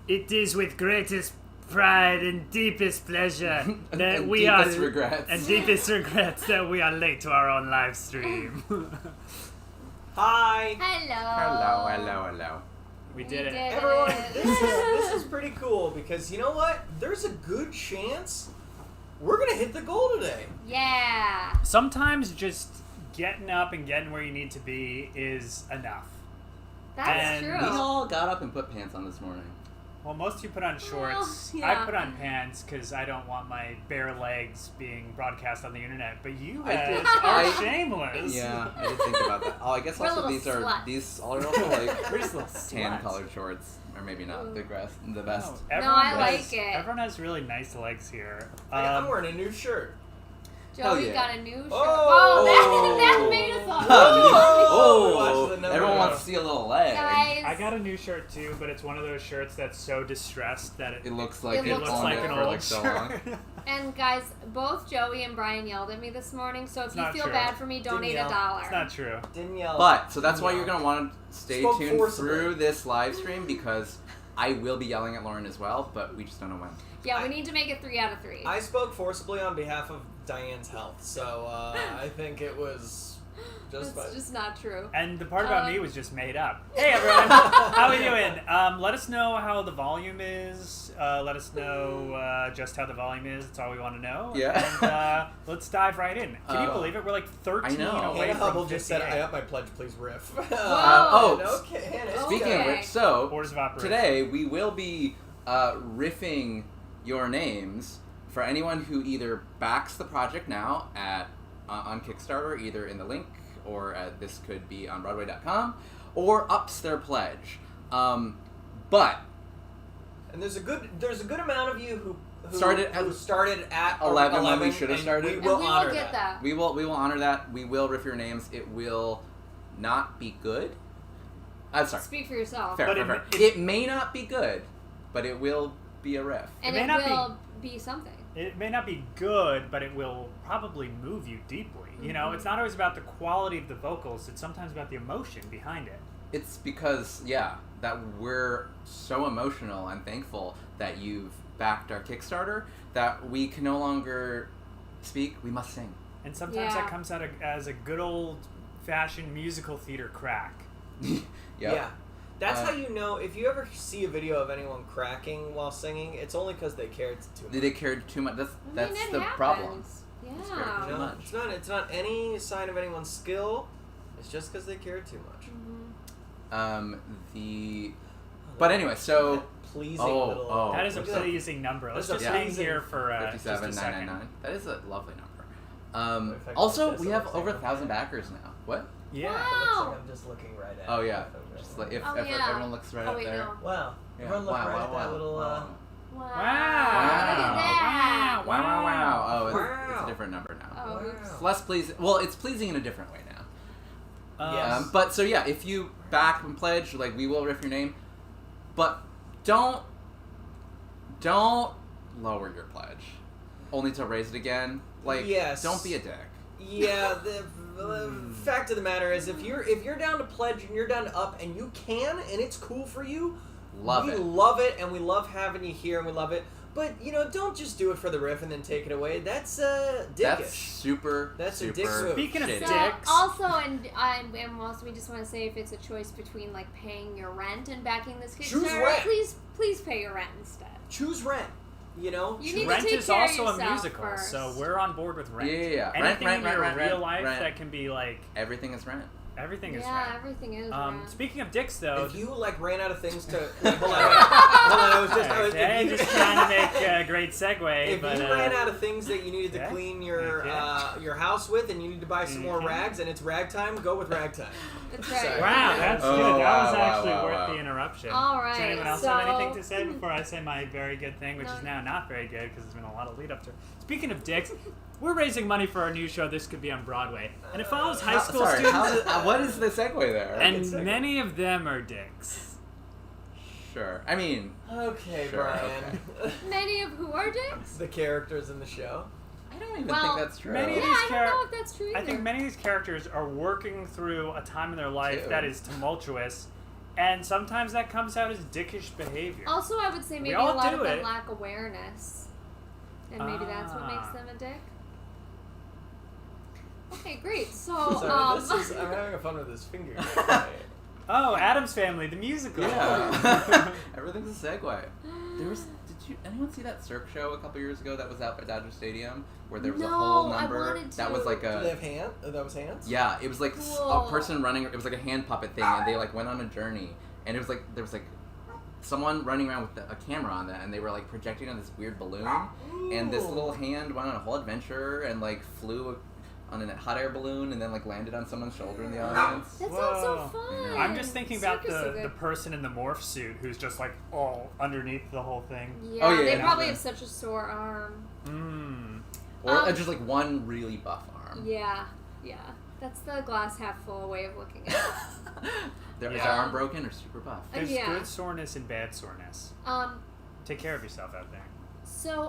It is with greatest pride and deepest pleasure that and we deepest are regrets. and deepest regrets that we are late to our own live stream. Hi! Hello. We did it. Everyone, this is pretty cool because you know what? There's a good chance we're gonna hit the goal today. Yeah. Sometimes just getting up and getting where you need to be is enough. That's And true. We all got up and put pants on this morning. Well, most of you put on shorts. Well, yeah. I put on pants because I don't want my bare legs being broadcast on the internet. But you I guys did. are I- shameless. Yeah, I did think about that. Oh, I guess We're also little sluts. these are also like We're just little tan sluts. colored shorts, or maybe not the best. No, No, I has- like it. Everyone has really nice legs here. I'm wearing a new shirt. Hell Joey yeah. got a new shirt. Oh. That made us all. Oh, watch the number Everyone go. wants to see a little leg. Guys. I got a new shirt too, but it's one of those shirts that's so distressed that It looks like It it's looks on like it an for old like so shirt. long. And guys, both Joey and Brian yelled at me this morning, so if It's you not feel true. bad for me, donate Didn't $1. It's not true. Danielle. But so that's why you're gonna want to stay Spoke tuned forcibly. through this live stream because I will be yelling at Lauren as well, but we just don't know when. Yeah, we need to make it 3 out of 3. I spoke forcibly on behalf of Diane's health, so I think it was just That's fine. just not true. And the part about me was just made up. Hey everyone, how we doing? Let us know how the volume is. Let us know just how the volume is. That's all we want to know. Yeah. And let's dive right in. Can you believe it? We're like 13 I know. away Hannah from Hubble just said, 58. "I up my pledge, please riff." oh, okay, Hannah. Speaking of Okay. which, so Orders of operation. today we will be riffing your names for anyone who either backs the project now at on Kickstarter, either in the link or at thiscouldbeonbroadway.com, or ups their pledge. But And there's a good amount of you who Started at 11 when we should have and started. We And will we honor will get that. we will honor that. We will riff your names. It will not be good. I'm sorry. Speak for yourself. Fair, But fair, it- fair. It may not be good, but it will be a riff. And It may it not will be something. It may not be good, but it will probably move you deeply. You know, it's not always about the quality of the vocals. It's sometimes about the emotion behind it. It's because, that we're so emotional and thankful that you've backed our Kickstarter that we can no longer speak, we must sing. And sometimes Yeah. that comes out as a good old-fashioned musical theater crack. Yep. Yeah. That's Uh, how you know, if you ever see a video of anyone cracking while singing, it's only because they cared too much. They cared too much. That's I that's mean, it the happens. problem. Yeah. very You know, much. it's not any sign of anyone's skill. It's just because they cared too much. But anyway, so That pleasing Oh, little. oh. That is a look at that. pleasing number. Let's That's just a hang pleasing here for just a 57,999. second. That is a lovely number. If I could Also, put we this have on over the 1,000 same backers now. What? Yeah. It looks Wow. like I'm just looking right at Oh it. yeah. Just like if Oh, ever, yeah. everyone looks right Oh, up wait, there. no. Wow. Yeah. Everyone look Wow, right wow, at that wow, little. Wow. wow. Look Wow. at that. Wow. Oh, it's Wow. a different number now. Oh, Wow. oops. It's less pleasing. Well, it's pleasing in a different way now. Yes. But so yeah, if you back and pledge, like we will riff your name, but don't lower your pledge, only to raise it again. Like, Yes. don't be a dick. Yeah, the fact of the matter is, if you're down to pledge and you're down to up and you can and it's cool for you, Love we it. love it and we love having you here and we love it. But don't just do it for the riff and then take it away. That's dickish. That's super. That's a super dick move. Speaking of shitty. So dicks. also, and also, we just want to say, if it's a choice between like paying your rent and backing this Choose Kickstarter, rent. please pay your rent instead. Choose rent. You need to Rent take is care of also a yourself musical, first. so we're on board with Rent. Yeah. Anything Rent, in your rent, real rent, life rent. that can be like Everything is rent. everything is Yeah, Rent. everything is rent. Speaking of dicks, though, If you ran out of things to hold on, I was okay, if you- just trying to make a great segue. If but you ran out of things that you needed to okay. clean your Okay. your house with, and you need to buy some more Okay. rags, and it's rag time, go with rag time. That's Sorry. right. Wow, that's Oh, good. That wow, was wow, actually wow, worth wow. the interruption. All right, Does anyone else so- have anything to say before I say my very good thing, which No. is now not very good because there's been a lot of lead up to it? Speaking of dicks, we're raising money for our new show, This Could Be On Broadway. And it follows high school Sorry, students. what is the segue there? And Good segue. many of them are dicks. Sure. I mean, Okay, Sure, Brian. Many of who are dicks? The characters in the show. I don't even Well, think that's true. many Yeah, of these I don't know if that's true either. I think many of these characters are working through a time in their life Ew. that is tumultuous, And sometimes that comes out as dickish behavior. Also, I would say maybe a all lot do of them it. lack awareness. And maybe that's what makes them a dick. Okay, great. So, I'm having fun with this finger. Oh, Addams Family, the musical. Yeah. Everything's a segue. Anyone see that Cirque show a couple years ago that was out at Dodger Stadium where there was a whole number I wanted to. that was like a. Did they have hand? That was hands. Yeah, it was like Cool. a person running. It was like a hand puppet thing, and they like went on a journey, and it was like there was like someone running around with a camera on that, and they were like projecting on this weird balloon, and this little hand went on a whole adventure and like flew on a hot air balloon, and then like landed on someone's shoulder in the audience. That sounds so fun. I'm just thinking about Circus is the good. person in the morph suit who's just like all underneath the whole thing. Yeah, Oh, yeah, they yeah. probably have such a sore arm. Or just like one really buff arm. Yeah. That's the glass half full way of looking at it. Is Yeah. their arm broken or super buff? There's Yeah. good soreness and bad soreness. Take care of yourself out there. So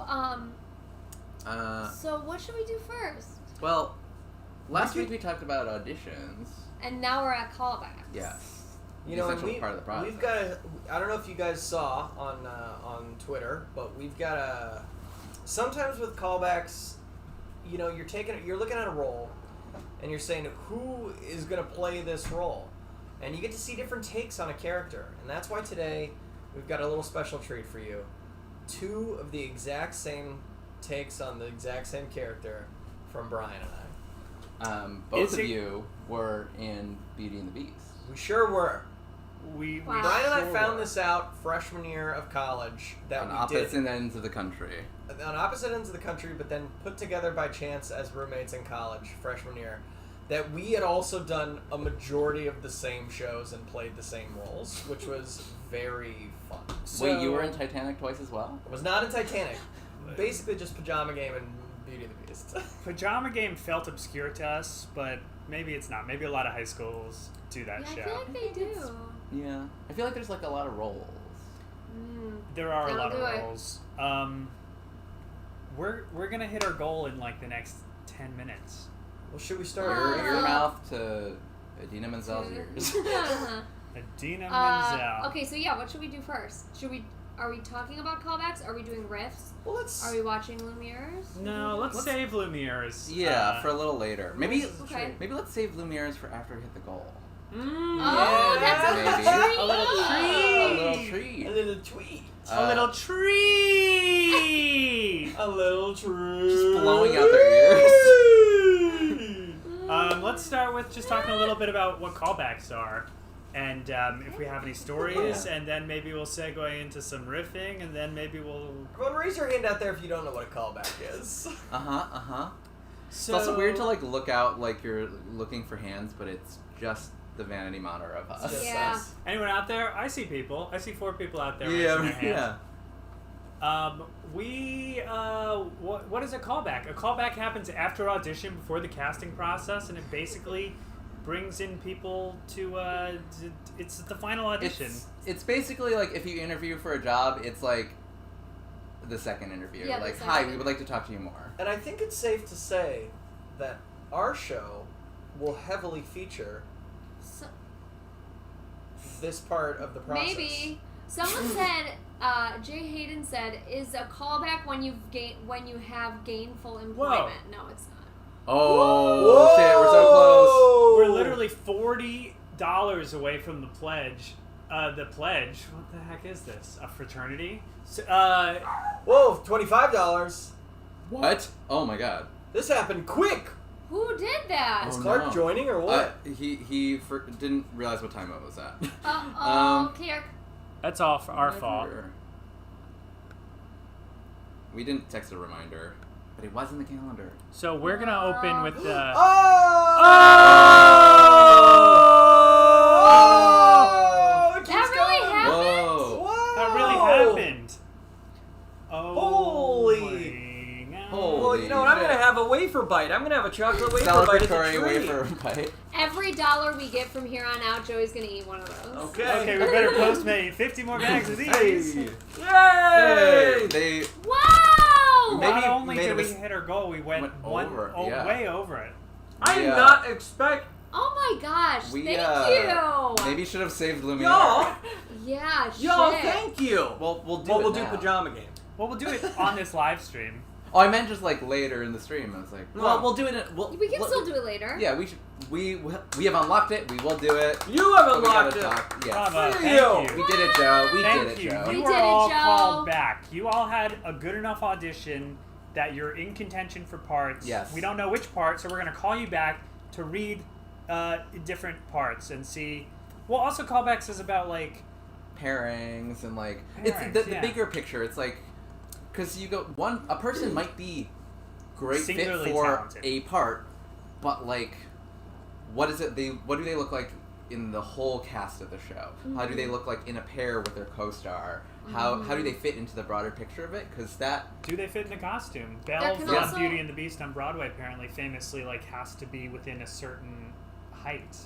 what should we do first? Well, last week we talked about auditions. And now we're at callbacks. Yes. You know, and Essential part of the process. we've got I don't know if you guys saw on Twitter, but we've got a. Sometimes with callbacks, you know, you're looking at a role, and you're saying who is going to play this role, and you get to see different takes on a character, and that's why today we've got a little special treat for you. 2 of the exact same takes on the exact same character from Brian and I. Both of you were in Beauty and the Beast. We sure were. We Wow. Brian and I sure found were. this out freshman year of college that On we opposite did ends of the country. on opposite ends of the country, but then put together by chance as roommates in college freshman year. That we had also done a majority of the same shows and played the same roles, which was very fun. Wait, you were in Titanic twice as well? I was not in Titanic. Basically, just Pajama Game and Beauty and the Beast. Pajama Game felt obscure to us, but maybe it's not. Maybe a lot of high schools do that Yeah, show. I feel like they do. Yeah. I feel like there's like a lot of roles. There are a That'll lot of do it. roles. We're gonna hit our goal in like the next 10 minutes. Well, should we start Your earlier? mouth to Idina Menzel's ears. Adina Menzel. Okay, so yeah, what should we do first? Are we talking about callbacks? Are we doing riffs? Well, let's. Are we watching Lumiere's? No, let's save Lumiere's. Yeah, for a little later. Maybe Okay. maybe let's save Lumiere's for after we hit the goal. Oh, that's a Maybe. treat. A little A little treat. A little tweet. A little tree. A little tree. Just blowing out their ears. Let's start with just talking a little bit about what callbacks are, and if we have any stories, and then maybe we'll segue into some riffing, and then maybe we'll. Everyone, raise your hand out there if you don't know what a callback is. It's also weird to like look out like you're looking for hands, but it's just the vanity monitor of us. Just Yeah. us. Anyone out there? I see people. I see 4 people out there Yeah, raising their hands. yeah. What is a callback? A callback happens after audition, before the casting process, and it basically brings in people to it's the final audition. It's basically like if you interview for a job, it's like the second interview. Yeah, the like, second hi, we would like to talk to you more. And I think it's safe to say that our show will heavily feature So, this part of the process. maybe someone said. Jay Hayden said, "Is a callback when you have gainful employment?" No, it's not. Oh, shit, we're so close. We're literally $40 away from the pledge. The pledge. What the heck is this? A fraternity? So, Whoa, $25. What? Oh my god. This happened quick. Who did that? Is Oh, Clark no. joining or what? He didn't realize what time it was at. Clark. that's all for our fault. We didn't text a reminder, but it was in the calendar. So we're gonna open with the. Oh! It keeps That really going. happened? Whoa! Wow! That really happened. Oh. Holy. my God. Well, you know what? I'm gonna have a wafer bite. I'm gonna have a chocolate wafer bite at the Celebratory tree. wafer bite. Every $1 we get from here on out, Joey's gonna eat one of those. Okay, we better postmate 50 more bags of these. Hey! Yay! They Wow! Maybe Not only made did a we mis- hit our goal, we went over, yeah. way over it. I did Yeah. not expect. Oh my gosh! We, thank you. Maybe should have saved Lumiere. Y'all, Yeah. Shit. y'all, thank you. Well, we'll do do pajama game. Well, we'll do it on this live stream. Oh, I meant just like later in the stream. I was like, well, No. we'll do it. We can still do it later. Yeah, we should. We have unlocked it. We will do it. You haven't But we gotta locked it. talk. Yes. Bravo, For thank you. you. We did it, Joe. We Thank did it, you. Joe. We You did were it, all Joe. called back. You all had a good enough audition that you're in contention for parts. Yes. We don't know which part, so we're going to call you back to read different parts and see. Well, also callbacks is about like Pairings and like Pairings, it's the yeah. bigger picture. It's like because you go a person might be great fit Singularly for talented. a part, but like what do they look like in the whole cast of the show? How do they look like in a pair with their co-star? How do they fit into the broader picture of it? Because that do they fit in a costume? There Belle can from also- Beauty and the Beast on Broadway apparently famously like has to be within a certain height.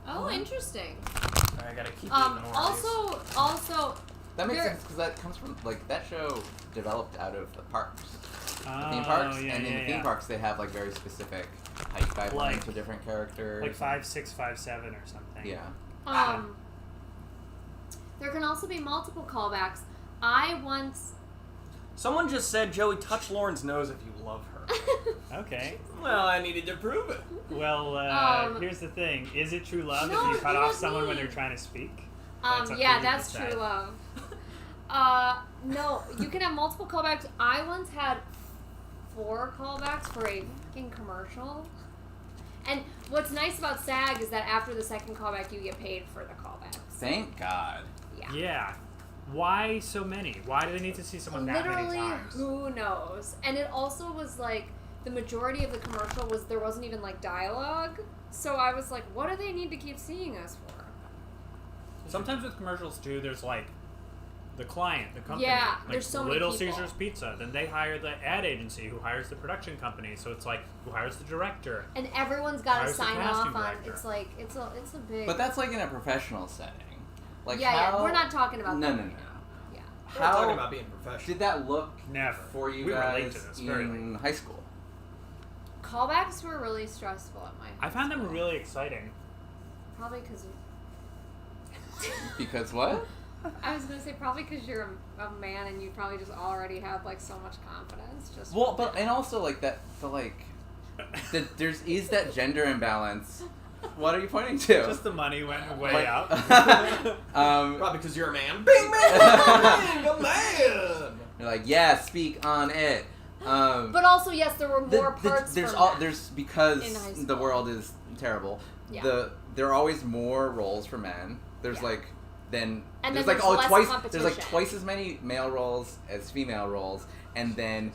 Oh, interesting. I gotta keep eating more of these. Also, that makes There- sense because that comes from like that show developed out of the parks. Oh, Theme parks, yeah, and in yeah, the theme yeah. parks they have like very specific height guidelines Like- for different characters. Like 5'6", 5'7", or something. Yeah. there can also be multiple callbacks. I once. Someone just said, Joey, touch Lauren's nose if you love her. Okay. Well, I needed to prove it. Well, here's the thing: is it true love No, if you cut you off don't someone when need- they're trying to speak? up to Yeah, you to that's decide. true love. No, you can have multiple callbacks. I once had 4 callbacks for a fucking commercial. And what's nice about SAG is that after the second callback, you get paid for the callbacks. Thank God. Yeah. Yeah. Why so many? Why do they need to see someone that many Literally, times? who knows? And it also was like the majority of the commercial was there wasn't even like dialogue. So I was like, what do they need to keep seeing us for? Sometimes with commercials too, there's like the client, the company. Yeah, like there's so many Little people. Caesars Pizza. Then they hire the ad agency who hires the production company. So it's like who hires the director. And everyone's got to Hires the sign casting off on. director. It's like it's a big. But that's like in a professional setting. Like yeah, how, we're not talking about No, that no, right no. now. Yeah. We're not talking How about being professional. did that look Never. for you We relate guys to this very in high school? Callbacks were really stressful at my high I found them school. really exciting. Probably because Because what? I was gonna say probably because you're a man and you probably just already have like so much confidence. Just Well, but and also like that there's that gender imbalance. What are you pointing to? Just the money went way Like- up. Probably because you're a man. Bing, bang, bang, a man. You're like, yeah, speak on it. But also, yes, there were more parts. there's for all men. there's because in high the school. world is terrible. Yeah. There are always more roles for men. There's Yeah. like then And there's then like there's less twice competition. there's like twice as many male roles as female roles, and then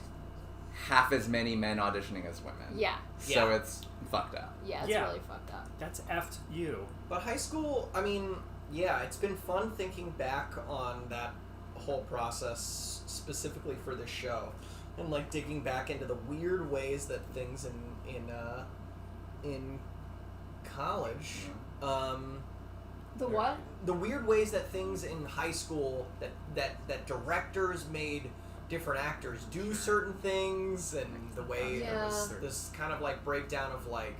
half as many men auditioning as women. Yeah, So Yeah. it's fucked up. yeah, it's Yeah. really fucked up. That's effed you. But high school, I mean, yeah, it's been fun thinking back on that whole process specifically for this show, and like digging back into the weird ways that things in college, The what? the weird ways that things in high school that directors made different actors do certain things, and the way there was Yeah. this kind of like breakdown of like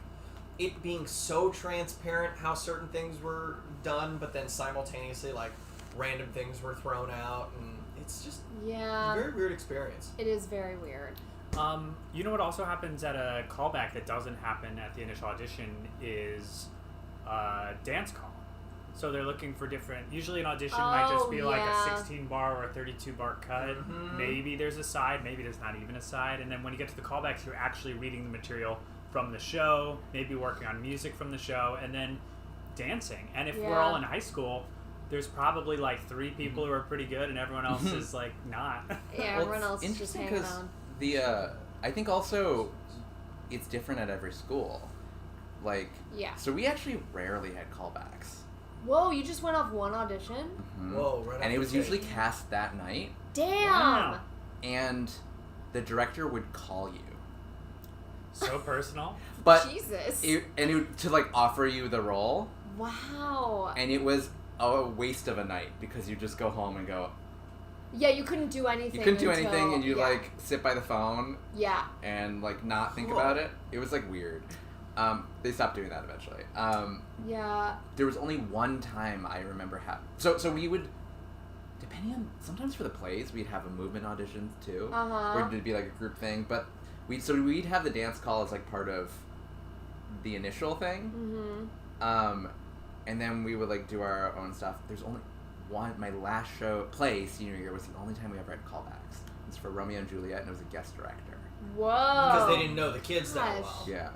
it being so transparent how certain things were done, but then simultaneously like random things were thrown out, and it's just a Yeah, very weird experience. it is very weird. You know what also happens at a callback that doesn't happen at the initial audition is dance call. So they're looking for different. Usually an audition might just be like yeah. a 16 bar or a 32 bar cut. Mhm. Maybe there's a side. Maybe there's not even a side. And then when you get to the callbacks, you're actually reading the material from the show. Maybe working on music from the show, and then dancing. And if we're Yeah. all in high school, there's probably like 3 people who are pretty good, and everyone else is like not. Yeah, everyone else is just interesting hanging because on. I think also it's different at every school. Like Yeah. so we actually rarely had callbacks. Whoa, you just went off one audition? Mhm. Whoa, right And off it the was bat. usually cast that night, Damn. Wow. and the director would call you. So personal. But Jesus. to like offer you the role, Wow. and it was a waste of a night because you just go home and go. Yeah, you couldn't do anything. You couldn't do until- anything, and you yeah. like sit by the phone Yeah. and like not think Cool. about it. It was like weird. They stopped doing that eventually. Yeah. There was only one time I remember so we would, depending on, sometimes for the plays we'd have a movement audition too, where it'd be like a group thing, but we'd have the dance call as like part of the initial thing, and then we would like do our own stuff. There's only one, my last play senior year was the only time we ever had callbacks. It's for Romeo and Juliet, and it was a guest director. Whoa. Because they didn't know the kids that Gosh. well. Yeah.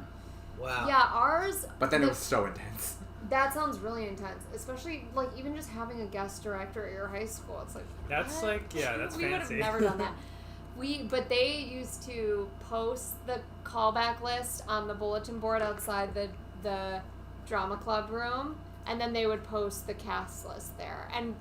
Wow. Yeah, ours. But then it was so intense. That sounds really intense, especially like even just having a guest director at your high school. It's like That's what? like, yeah, that's we fancy. would have never done that. But they used to post the callback list on the bulletin board outside the drama club room, and then they would post the cast list there, and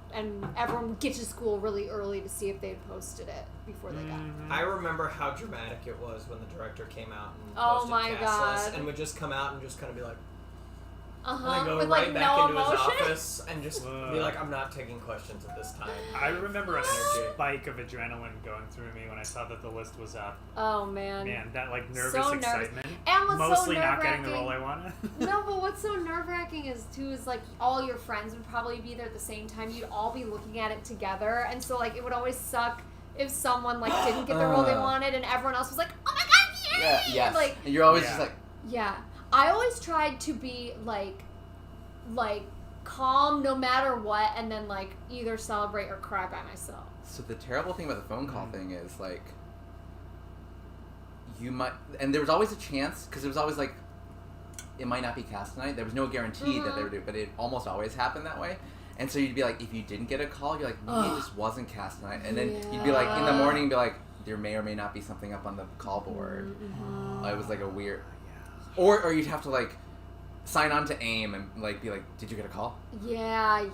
everyone would get to school really early to see if they'd posted it before they got. I remember how dramatic it was when the director came out and Oh posted my cast God. lists and would just come out and just kind of be like, and Uh-huh. then go With right like back no into his emotion. office and just be like, I'm not taking questions at this time. I remember a Energy. spike of adrenaline going through me when I saw that the list was up. Oh man. Man, that like nervous So nervous. excitement. And what's Mostly so not getting the nerve-wracking- role I wanted. No, but what's so nerve-wracking is like all your friends would probably be there at the same time. You'd all be looking at it together, and so like it would always suck if someone like didn't get the role they wanted, and everyone else was like, "Oh my god, yay!" Yeah, yes. Like, and you're always just like, yeah. I always tried to be like calm no matter what, and then like either celebrate or cry by myself. so the terrible thing about the phone call thing is like, you might, and there was always a chance, because it was always like, it might not be cast tonight. There was no guarantee that they would do, but it almost always happened that way. And so you'd be like, if you didn't get a call, you're like, maybe it just wasn't cast tonight. And then you'd be like, in the morning, you'd be like, there may or may not be something up on the call board. It was like a weird, or you'd have to like sign on to AIM and like be like, did you get a call? Yeah.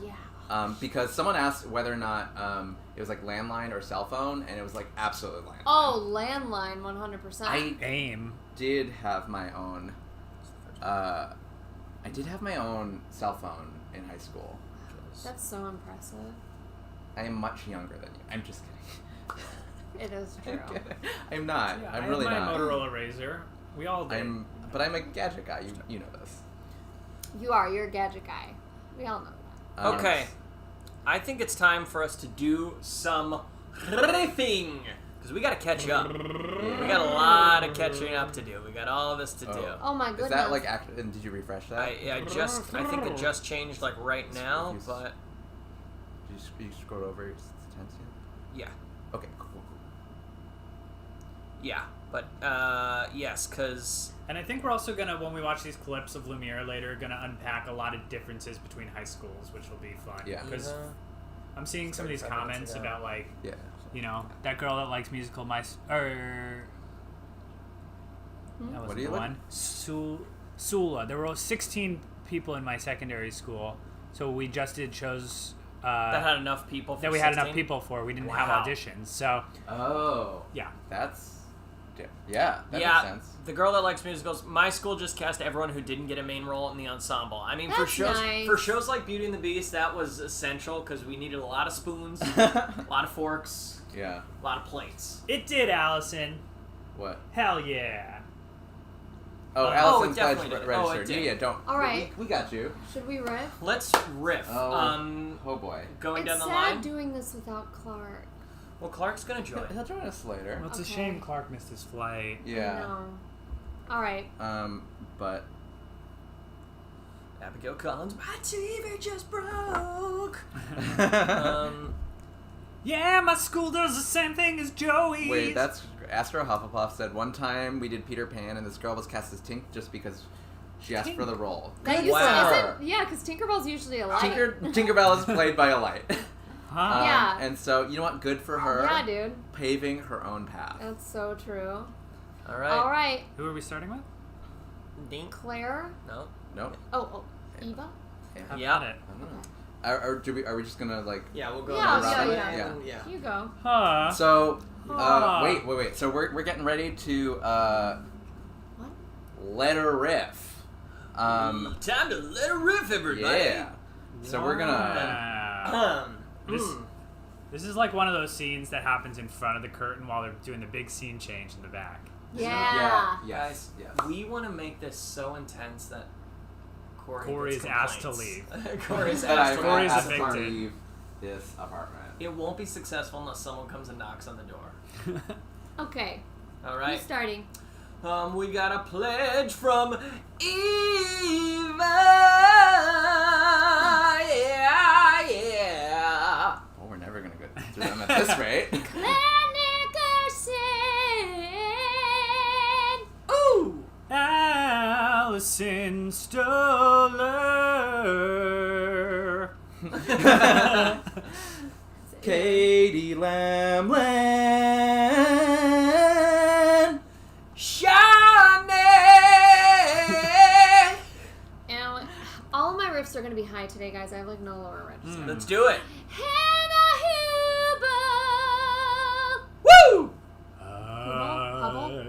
Because someone asked whether or not it was like landline or cell phone, and it was like absolutely landline. Oh, landline, 100%. I AIM. did have my own. I did have my own cell phone in high school. That's so impressive. I am much younger than you. I'm just kidding. It is true. I'm kidding. I'm not. Yeah, I'm I really have my not. Motorola Razr. We all did. But I'm a gadget guy. You know this. You're a gadget guy. We all know that. Okay. I think it's time for us to do some riffing. Because we got to catch up. We got a lot of catching up to do. We got all of this to do. Oh my goodness. Is that like and did you refresh that? I think it just changed like right now, but Did you scroll over your tense yet? yeah. Okay, cool. Yeah, but yes, because And I think we're also gonna, when we watch these clips of Lumiere later, gonna unpack a lot of differences between high schools, which will be fun. Yeah. Because I'm seeing some of these 35 minutes comments ago. about like, Yeah. you know, that girl that likes musical that What wasn't do you the like? one. Sula. There were 16 people in my secondary school, so we just did shows that had enough people. For that we had 16? enough people for. We didn't have Wow. auditions, so Oh. yeah. That makes sense. The girl that likes musicals. My school just cast everyone who didn't get a main role in the ensemble. I mean, That's nice. for shows like Beauty and the Beast, that was essential because we needed a lot of spoons, a lot of forks, Yeah. a lot of plates. It did, Allison. What? Hell yeah. Oh, it Allison's definitely pledge did. registered. Oh, it did. Yeah, don't. All right. We got you. Should we riff? Let's riff. Oh boy. Going It's down the sad line. doing this without Clark. Well, Clark's gonna join. He'll join us later. Well, it's a Okay. shame Clark missed his flight. Yeah. No. All right. But Abigail Collins. My TV just broke. Yeah, my school does the same thing as Joey's. wait, that's Astro Hufflepuff said one time we did Peter Pan and this girl was cast as Tink just because she asked for the role. That Good used for to, her. yeah, because Tinkerbell's usually a light. Tinkerbell is played by a light. Huh? Yeah. And so, you know what? Good for her. Yeah, dude. Paving her own path. That's so true. All right. All right. Who are we starting with? Dink. Claire. No. Nope. Oh, Eva. I've Yeah. got it. I don't know. Are we just gonna like? Yeah, we'll go. Yeah, down the yeah, line. yeah. You go. Huh. So, Ah. wait. So we're getting ready to What? let her riff. Time to let her riff, everybody. Yeah. So we're gonna. Wow. This, Hmm. this is like one of those scenes that happens in front of the curtain while they're doing the big scene change in the back. Yeah. Yes. Guys, Yes. we want to make this so intense that Corey's gets asked to complaints. leave. Corey's That asked to Corey's asked leave. to evicted. leave this apartment. It won't be successful unless someone comes and knocks on the door. Okay. All right. Who's starting? We got a pledge from Eva. Yeah. Well, we're never gonna go through them at this rate. Ooh. Allison Stoller. Katie Lamland. Shiny. And all of my riffs are going to be high today, guys. I have like no lower register. Let's do it. Hannah Woo! Hubble?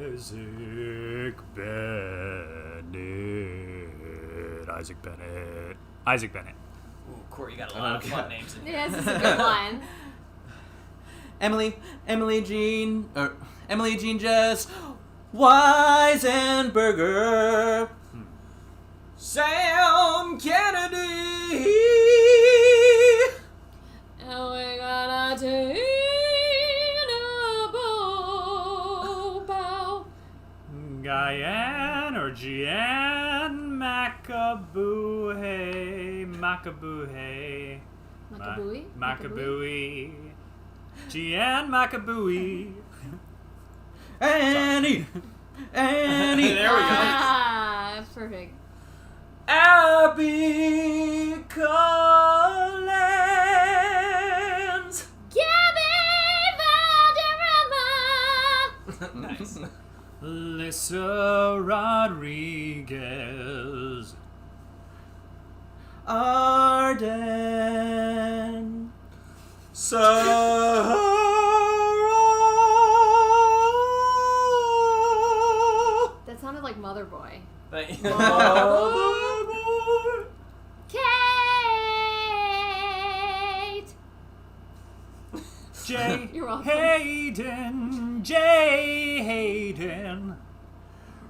Isaac Bennett. Isaac Bennett. Ooh, Corey, you got a lot of fun names in Huber. here. Yeah, this is a good one. Emily Jean Jess Weisenberger. Sam Kennedy. And we're gonna take a bow. Guyane or Gian Macabuhay. Macabui. Gian Macabui. Annie. There we go. Ah, perfect. Abby Collins. Gabby Valderrama. Nice. Lisa Rodriguez. Arden. Sarah. That sounded like Mother Boy. Kate. Jay You're welcome. Hayden.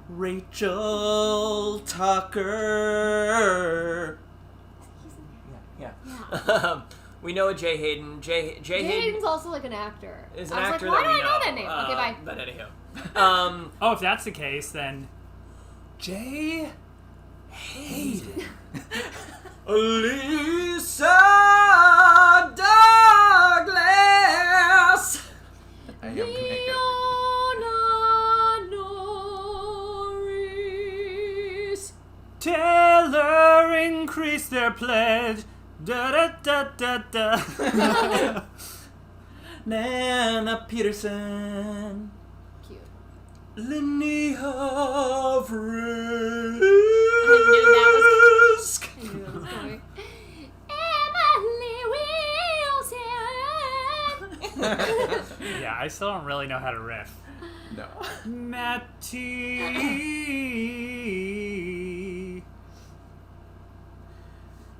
Rachel Tucker. Yeah. Yeah. We know a Jay Hayden. Jay Hayden Hayden's also like an actor. is an I was actor like, why that we do I know that name? Okay, bye. But anyhow. Oh, if that's the case, then Jay Hayden. Lisa Douglas. I am naked. Leona Norris. Taylor increased their pledge. Da da da da da. Nana Peterson. Cute. Linnea Frisk. I knew that was coming. Emily Wilson. Yeah, I still don't really know how to riff. No. Matty.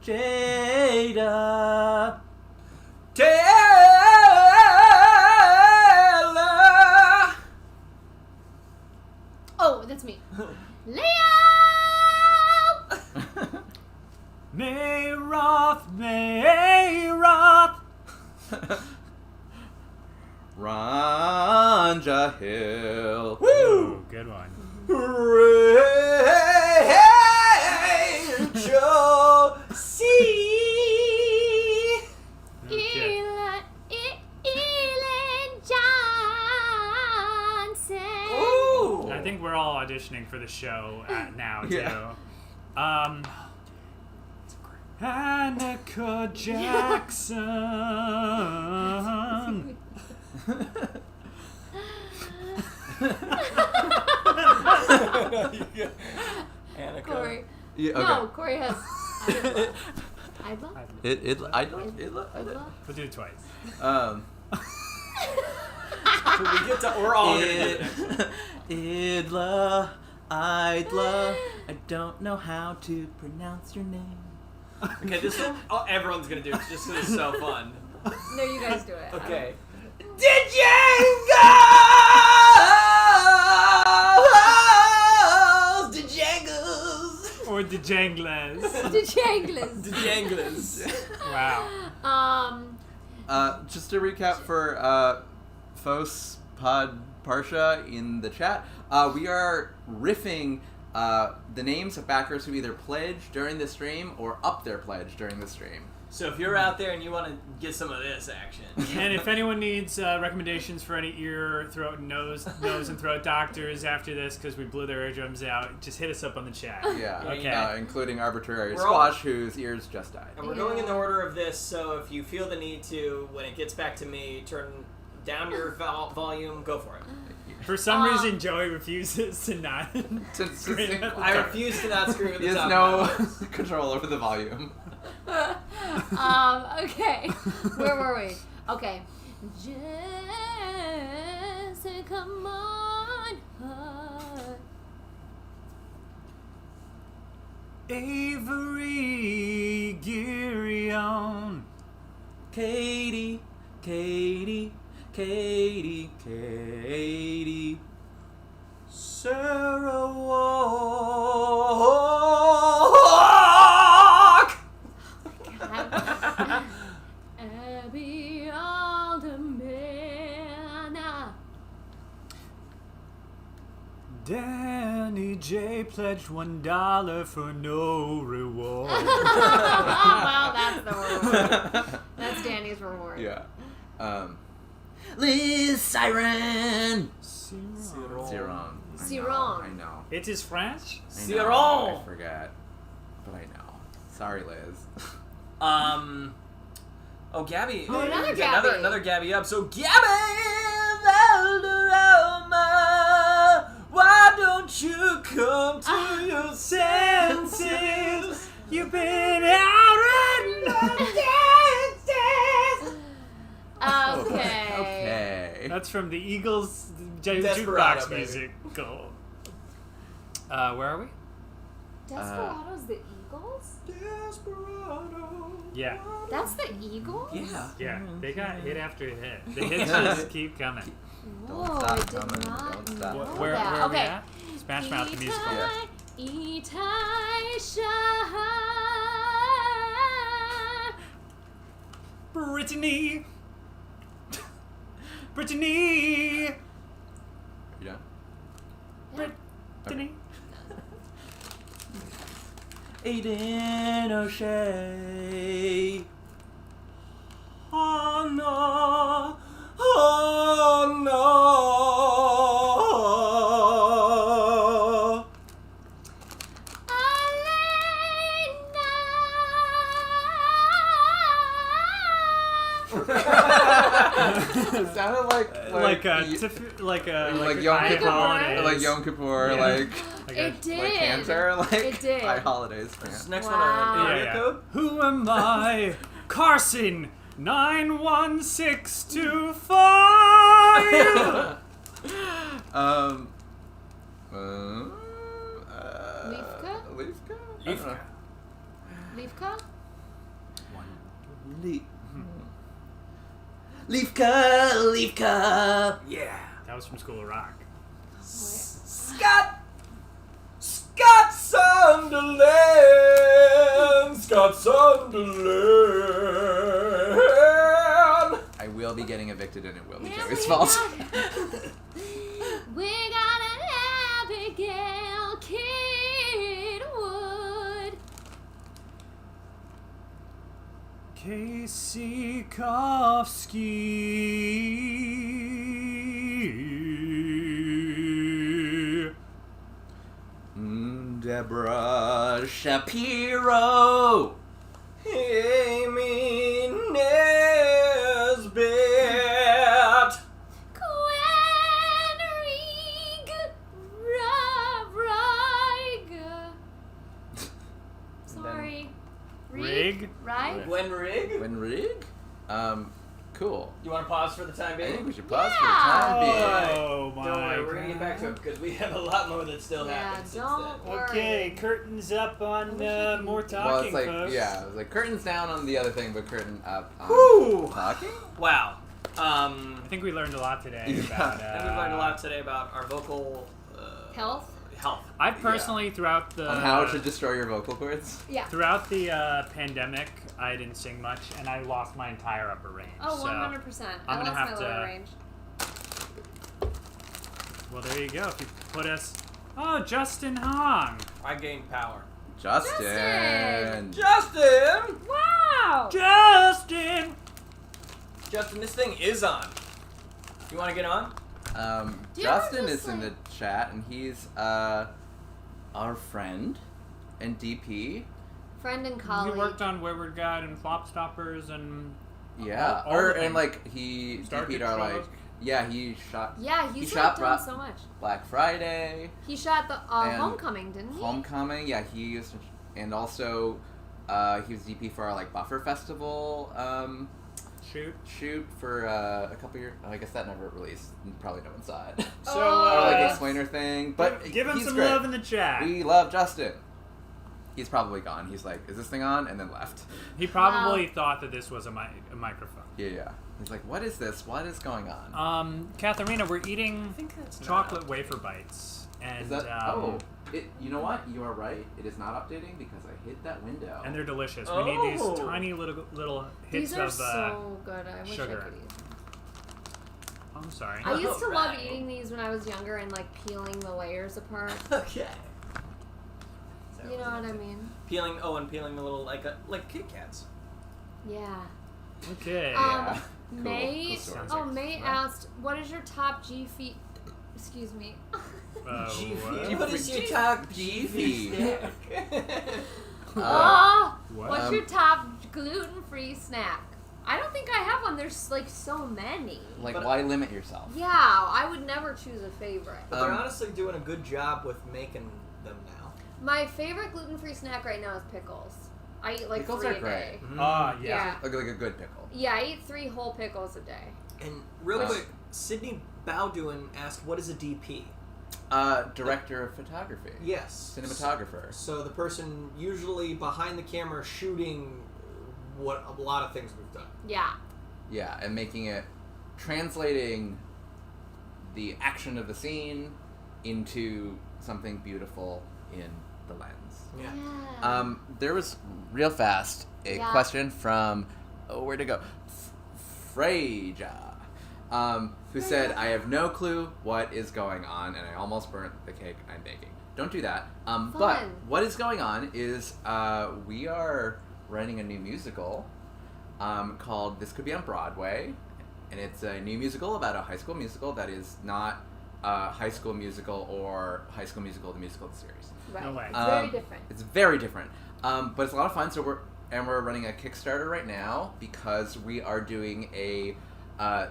Jada. Taylor. Oh, that's me. Leo. Mayroth. Ranja Hill. Woo! Ooh, good one. Rachel C. Okay. Elin Johnson. Ooh. I think we're all auditioning for the show now too. Yeah. Annika Jackson. Annika. Corey. Yeah, okay. No, Corey has. Idla? We'll do it twice. We're all gonna do it. Idla, Idla, I don't know how to pronounce your name. Okay, this one everyone's gonna do it just because it's so fun. No, you guys do it. Okay. Did you go DeJanglers. DeJanglers. DeJanglers. Wow. Just to recap for Fos Pod Parsha in the chat, we are riffing the names of backers who either pledged during the stream or up their pledge during the stream. So if you're out there and you want to get some of this action. And if anyone needs recommendations for any ear, throat, and nose and throat doctors after this, because we blew their eardrums out, just hit us up on the chat. Yeah. Okay. Including Arbitrary We're Squash, whose ears just died. And we're going in the order of this, so if you feel the need to, when it gets back to me, turn down your volume, go for it. For some reason, Joey refuses to not. I refuse to not screw with the He has top. no control over the volume. Okay. Where were we? Okay. Jessica Monheart. Avery Girion. Katie. Sarah Walk! Abby Alderman. Danny J pledged $1 for no reward. Well, that's the reward. That's Danny's reward. Yeah. Liz Siren. Siron. Siron. I know. It is French? Siron. I forgot. But I know. Sorry, Liz. Gabby. Oh, another Yeah, Gabby. Another Gabby up. So, Gabby Valderrama, why don't you come to your senses? You've been out in the dances. Okay. That's from the Eagles Desperado, jukebox baby. musical. Where are we? Desperado's the Eagles? Desperado. Yeah. That's the Eagles? Yeah. Yeah, they got hit after hit. The hits just keep coming. Whoa, Don't stop I did coming, not don't stop. know Where that. are we Okay. at? Smash Mouth the musical. Brittany. Brittany. You done? Brittany. Aiden O'Shea. Hannah. Hannah. It sounded like Yom High Kippur, holidays. like Yom Kippur, Yeah. like It did. like cancer, like It did. high holidays. This next Wow. one, area code? Who am I? Carson 91625. Leafka? Leafka? Leafka. Leafka? Leafka. Yeah. That was from School of Rock. Scott Sunderland. Scott Sunderland. I will be getting evicted and it will be Yeah, Joey's we fault. We got an Abigail Kidwood. Casey Kofsky. Deborah Shapiro. Amy Nesbitt. Quenrig Rig. Sorry. Rig? Right? Gwen Rig. When rig? Cool. You want to pause for the time I being? think we should pause Yeah. for the time being. Oh my Don't worry, we're going to get back to God. it because we have a lot more that still Yeah, happens since don't then. worry. Okay, curtains up on more talking, Well, it's like, folks. yeah, it was like curtains down on the other thing, but curtain up on Whew. talking? Wow. I think we learned a lot today Yeah. about. And we learned a lot today about our vocal Health? health. I've personally throughout the On how to destroy your vocal cords. Yeah. throughout the pandemic, I didn't sing much, and I lost my entire upper range. Oh, so 100%. I'm I gonna lost have my lower to- range. Well, there you go. If you put us, Justin Hong. I gained power. Justin. Justin! Wow. Justin. Justin, this thing is on. You want to get on? Do you ever Justin just, is in the like- chat, and he's our friend and DP. Friend and He colleague. worked on Wayward Guide and Flop Stoppers and Yeah, all the and things. like he Star DP'd Kid our shows. he shot Yeah, He he's shot like done Bra- so much. Black Friday, He shot the And Homecoming, didn't he? Homecoming. Yeah, he used to, and also he was DP for our like Buffer Festival shoot for a couple years. Oh, I guess that never released. Probably no one saw it. So, Or like Oh. explainer thing, but give him he's some great. love in the chat. We love Justin. He's probably gone. He's like, is this thing on? And then left. He probably thought that this was a microphone. Yeah. He's like, what is this? What is going on? Katharina, we're eating I think that's chocolate wafer bites, and Is that? You know what? You are right. It is not updating because I hit that window. and they're delicious. We need these Oh. tiny little hits These are of. so good. I wish sugar. I could eat them. Oh, I'm sorry. I used to love Right. eating these when I was younger and like peeling the layers apart. Okay. You know what I mean? Peeling the little like Kit Kats. Yeah. Okay. Yeah. May Cool story. May asked, "What is your top G feet?" Excuse me. What? What is your top G-feed? What? What's your top gluten-free snack? I don't think I have one. There's like so many. Like, But- why limit yourself? Yeah, I would never choose a favorite. But they're honestly doing a good job with making them now. My favorite gluten-free snack right now is pickles. I eat like Pickles 3 are a great. day. Yeah. Yeah. Like a good pickle. Yeah, I eat 3 whole pickles a day. And real Nice. quick, Sydney Bowdoin asked, "What is a DP?" Director of photography. Yes. Cinematographer. So the person usually behind the camera shooting what a lot of things we've done. Yeah. Yeah, and translating the action of the scene into something beautiful in the lens. Yeah. There was real fast a Yeah. question from where'd it go? Freja, who said, "I have no clue what is going on, and I almost burnt the cake I'm baking." Don't do that. But what is going on is we are writing a new musical called "This Could Be On Broadway," and it's a new musical about a high school musical that is not High School Musical or High School Musical, the musical series. Right. No way. It's very different. It's very different, but it's a lot of fun. So we're running a Kickstarter right now because we are doing a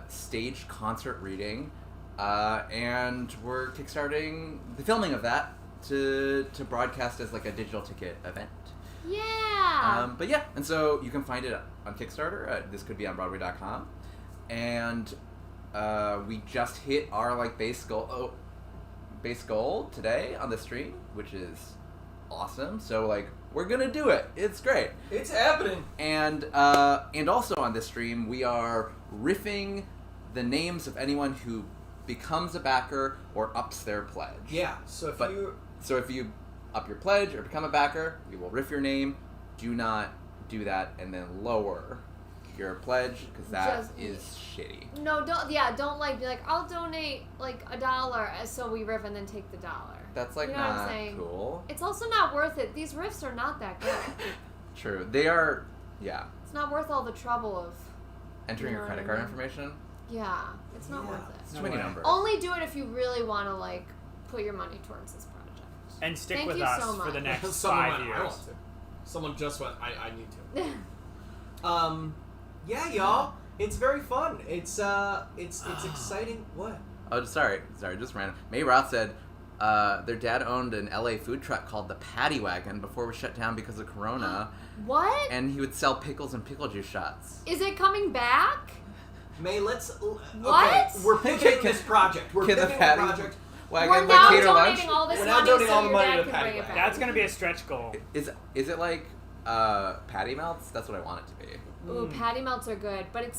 staged concert reading, and we're kickstarting the filming of that to broadcast as like a digital ticket event. Yeah. But yeah, and so you can find it on Kickstarter at thiscouldbeonbroadway.com, and we just hit our like base goal today on the stream, which is awesome. So like we're gonna do it. It's great. It's happening. And also on this stream we are riffing the names of anyone who becomes a backer or ups their pledge. Yeah. So if you up your pledge or become a backer, we will riff your name. Do not do that and then lower your pledge because that is shitty. No, don't like be like, I'll donate like $1 so we riff and then take the $1. That's like You know what I'm not saying? cool. It's also not worth it. These riffs are not that good. True. They are, yeah. It's not worth all the trouble of Entering You your know credit what I card mean? information. yeah. It's not Yeah. worth It's it. too many way. numbers. Only do it if you really want to like put your money towards this project. And stick Thank with you us so for the much. next Someone 5 went, I years. want to. Someone just went, I need to. Yeah, y'all. It's very fun. It's exciting. What? Oh, sorry, just random. May Roth said their dad owned an LA food truck called the Patty Wagon before it was shut down because of Corona, What? and he would sell pickles and pickle juice shots. Is it coming back? May, let's. What? Okay, we're picking this project. We're Can the picking Patty a project. Wagon We're like now cater donating lunch? all this We're now money donating so all the your money dad to can Patty bring it Wagon. back. That's gonna be a stretch goal. Is it like patty melts? That's what I want it to be. Ooh, patty melts are good, but it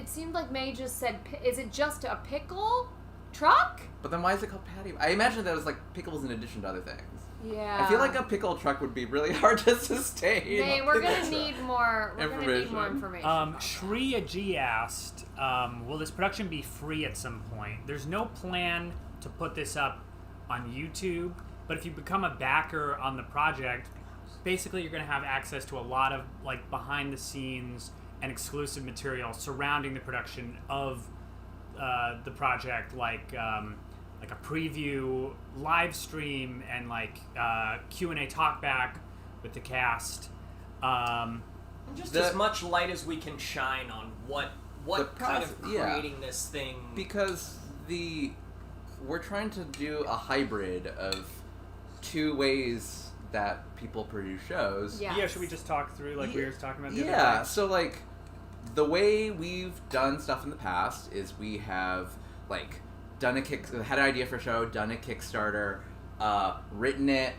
seemed like May just said. Is it just a pickle, truck. But then why is it called patty? I imagine that was like pickles in addition to other things. Yeah. I feel like a pickle truck would be really hard to sustain. We're gonna need more. We're gonna need more information. Shreya G asked, "Will this production be free at some point?" There's no plan to put this up on YouTube, but if you become a backer on the project, basically you're gonna have access to a lot of like behind the scenes and exclusive material surrounding the production of the project, like a preview live stream and like Q&A talkback with the cast. Just as much light as we can shine on what kind of creating this thing. Because we're trying to do a hybrid of two ways that people produce shows. Yes. Yeah, should we just talk through like we were talking about the other Yeah, day? so like the way we've done stuff in the past is we have like had an idea for a show, done a Kickstarter, written it,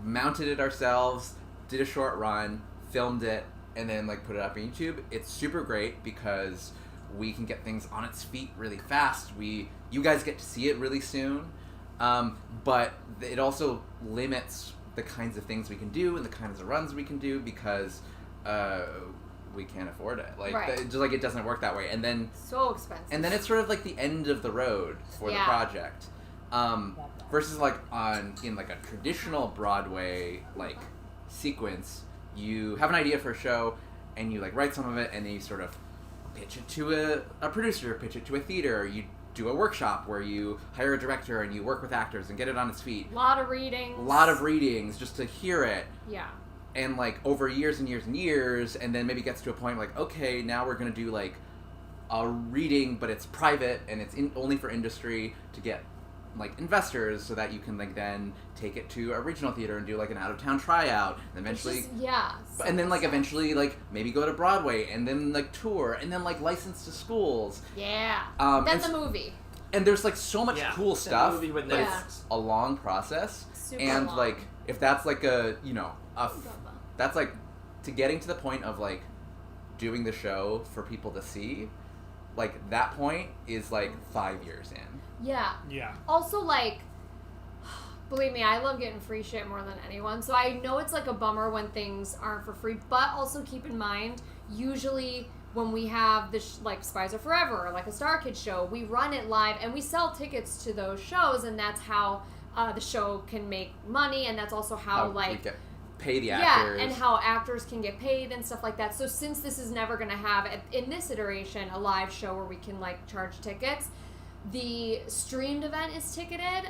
mounted it ourselves, did a short run, filmed it, and then like put it up on YouTube. It's super great because we can get things on its feet really fast. You guys get to see it really soon, but it also limits the kinds of things we can do and the kinds of runs we can do because we can't afford it. Like, right. Just like it doesn't work that way. And then so expensive. And then it's sort of like the end of the road for the project. Versus like in like a traditional Broadway like sequence, you have an idea for a show and you like write some of it and then you sort of pitch it to a producer, pitch it to a theater, you do a workshop where you hire a director and you work with actors and get it on its feet. A lot of readings just to hear it. Yeah. And like over years and years and years, and then maybe gets to a point like, okay, now we're gonna do like a reading, but it's private and it's only for industry to get like investors, so that you can like then take it to a regional theater and do like an out of town tryout, and eventually and then like eventually like maybe go to Broadway and then like tour and then like license to schools. Yeah. Then the movie. And there's like so much cool stuff, movie with but it's a long process. Super and long. like if that's like that's like to getting to the point of like doing the show for people to see, like that point is like 5 years in. Yeah. Yeah. Also, like, believe me, I love getting free shit more than anyone. So I know it's like a bummer when things aren't for free, but also keep in mind, usually when we have this like Spies Are Forever or like a Star Kids show, we run it live and we sell tickets to those shows, and that's how the show can make money, and that's also how like pay the actors. Yeah, and how actors can get paid and stuff like that. So since this is never going to have, in this iteration, a live show where we can like charge tickets, the streamed event is ticketed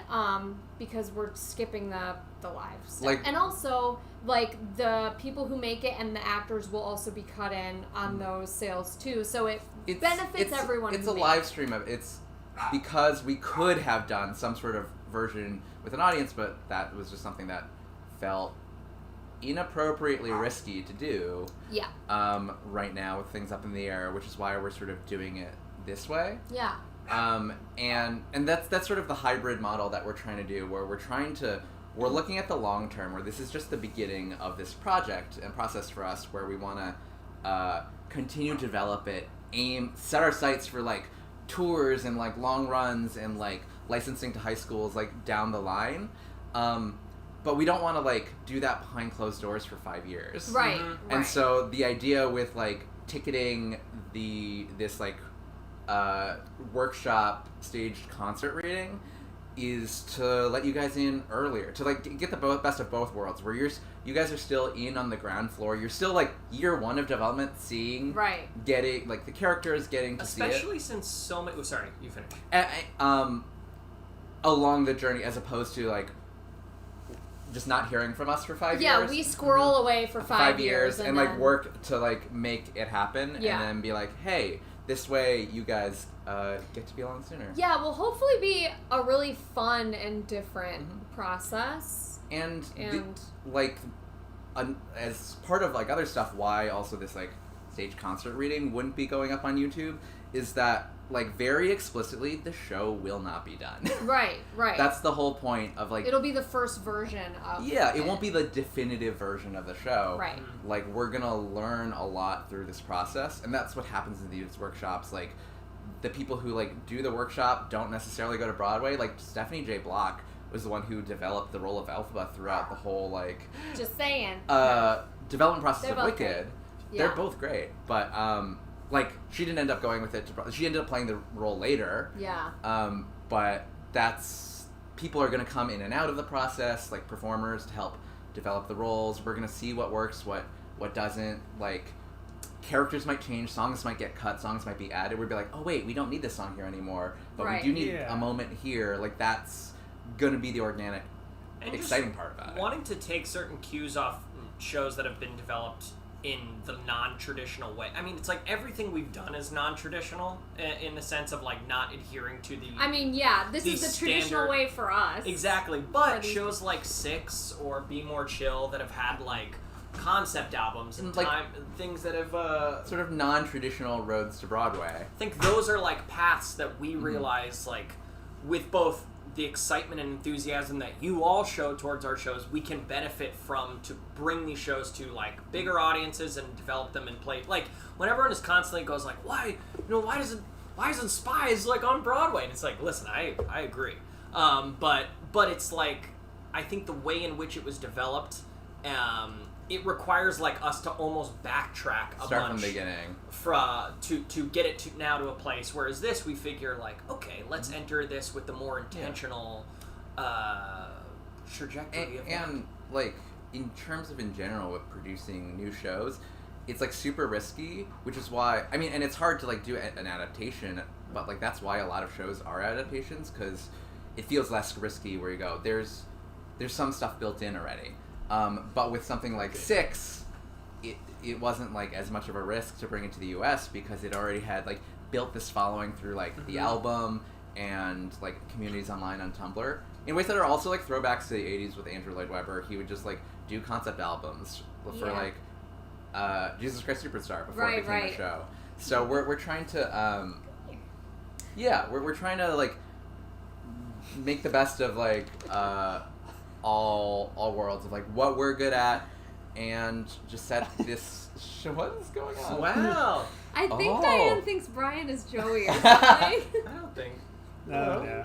because we're skipping the live stuff. And also, like, the people who make it and the actors will also be cut in on those sales too. So it benefits everyone. It's a live stream of it's because we could have done some sort of version with an audience, but that was just something that felt inappropriately risky to do right now with things up in the air, which is why we're sort of doing it this way. And that's sort of the hybrid model that we're trying to do, where we're looking at the long term, where this is just the beginning of this project and process for us, where we want to continue to develop it, set our sights for like tours and like long runs and like licensing to high schools like down the line. But we don't want to like do that behind closed doors for 5 years. Right. And so the idea with like ticketing this like workshop staged concert reading is to let you guys in earlier, to like get the best of both worlds, where you guys are still in on the ground floor. You're still like year one of development, seeing, getting like the characters, getting to see it. Especially since so many. Oh, sorry, you finish. Along the journey, as opposed to like just not hearing from us for 5 years. Yeah, we squirrel away for 5 years and like work to like make it happen, and then be like, hey, this way you guys get to be along sooner. Yeah, will hopefully be a really fun and different process. And as part of like other stuff, why also this like stage concert reading wouldn't be going up on YouTube is that like very explicitly the show will not be done. Right. That's the whole point of like it'll be the first version of it won't be the definitive version of the show. Right. Like we're gonna learn a lot through this process, and that's what happens in these workshops. Like the people who like do the workshop don't necessarily go to Broadway. Like Stephanie J. Block was the one who developed the role of Elphaba throughout the whole like Just saying. development process They're of both Wicked. great. They're Yeah. both great, but like she didn't end up going with it. She ended up playing the role later. Yeah. But that's people are going to come in and out of the process, like performers to help develop the roles. We're going to see what works, what doesn't. Like characters might change, songs might get cut, songs might be added. We'd be like, oh wait, we don't need this song here anymore, but Right. we do need Yeah. a moment here. Like that's going to be the organic, And exciting just part about it. wanting to take certain cues off shows that have been developed in the non-traditional way. I mean, it's like everything we've done is non-traditional in the sense of like not adhering to the I mean, yeah, this the is the traditional standard- way for us. Exactly, For but these- shows like Six or Be More Chill that have had like concept albums and Like- things that have Sort of non-traditional roads to Broadway. I think those are like paths that we realize like with both the excitement and enthusiasm that you all show towards our shows, we can benefit from to bring these shows to like bigger audiences and develop them and play. Like when everyone is constantly goes like, why isn't Spies like on Broadway? And it's like, listen, I agree, but it's like I think the way in which it was developed, it requires like us to almost backtrack a Start bunch from the beginning. to get it to now to a place. Whereas this, we figure like, okay, let's enter this with the more intentional trajectory of And like in terms of in general with producing new shows, it's like super risky, which is why I mean, and it's hard to like do an adaptation, but like that's why a lot of shows are adaptations because it feels less risky. Where you go, there's some stuff built in already. But with something like Six, it wasn't like as much of a risk to bring it to the U.S. because it already had like built this following through like the album and like communities online on Tumblr in ways that are also like throwbacks to the 80s with Andrew Lloyd Webber. He would just like do concept albums for Yeah. like Jesus Christ Superstar before Right, it became right. a show. So we're trying to we're trying to like make the best of like all worlds of like what we're good at and just set this show. What is going on? wow. I think Oh. Diane thinks Brian is Joey or something. I don't think. No.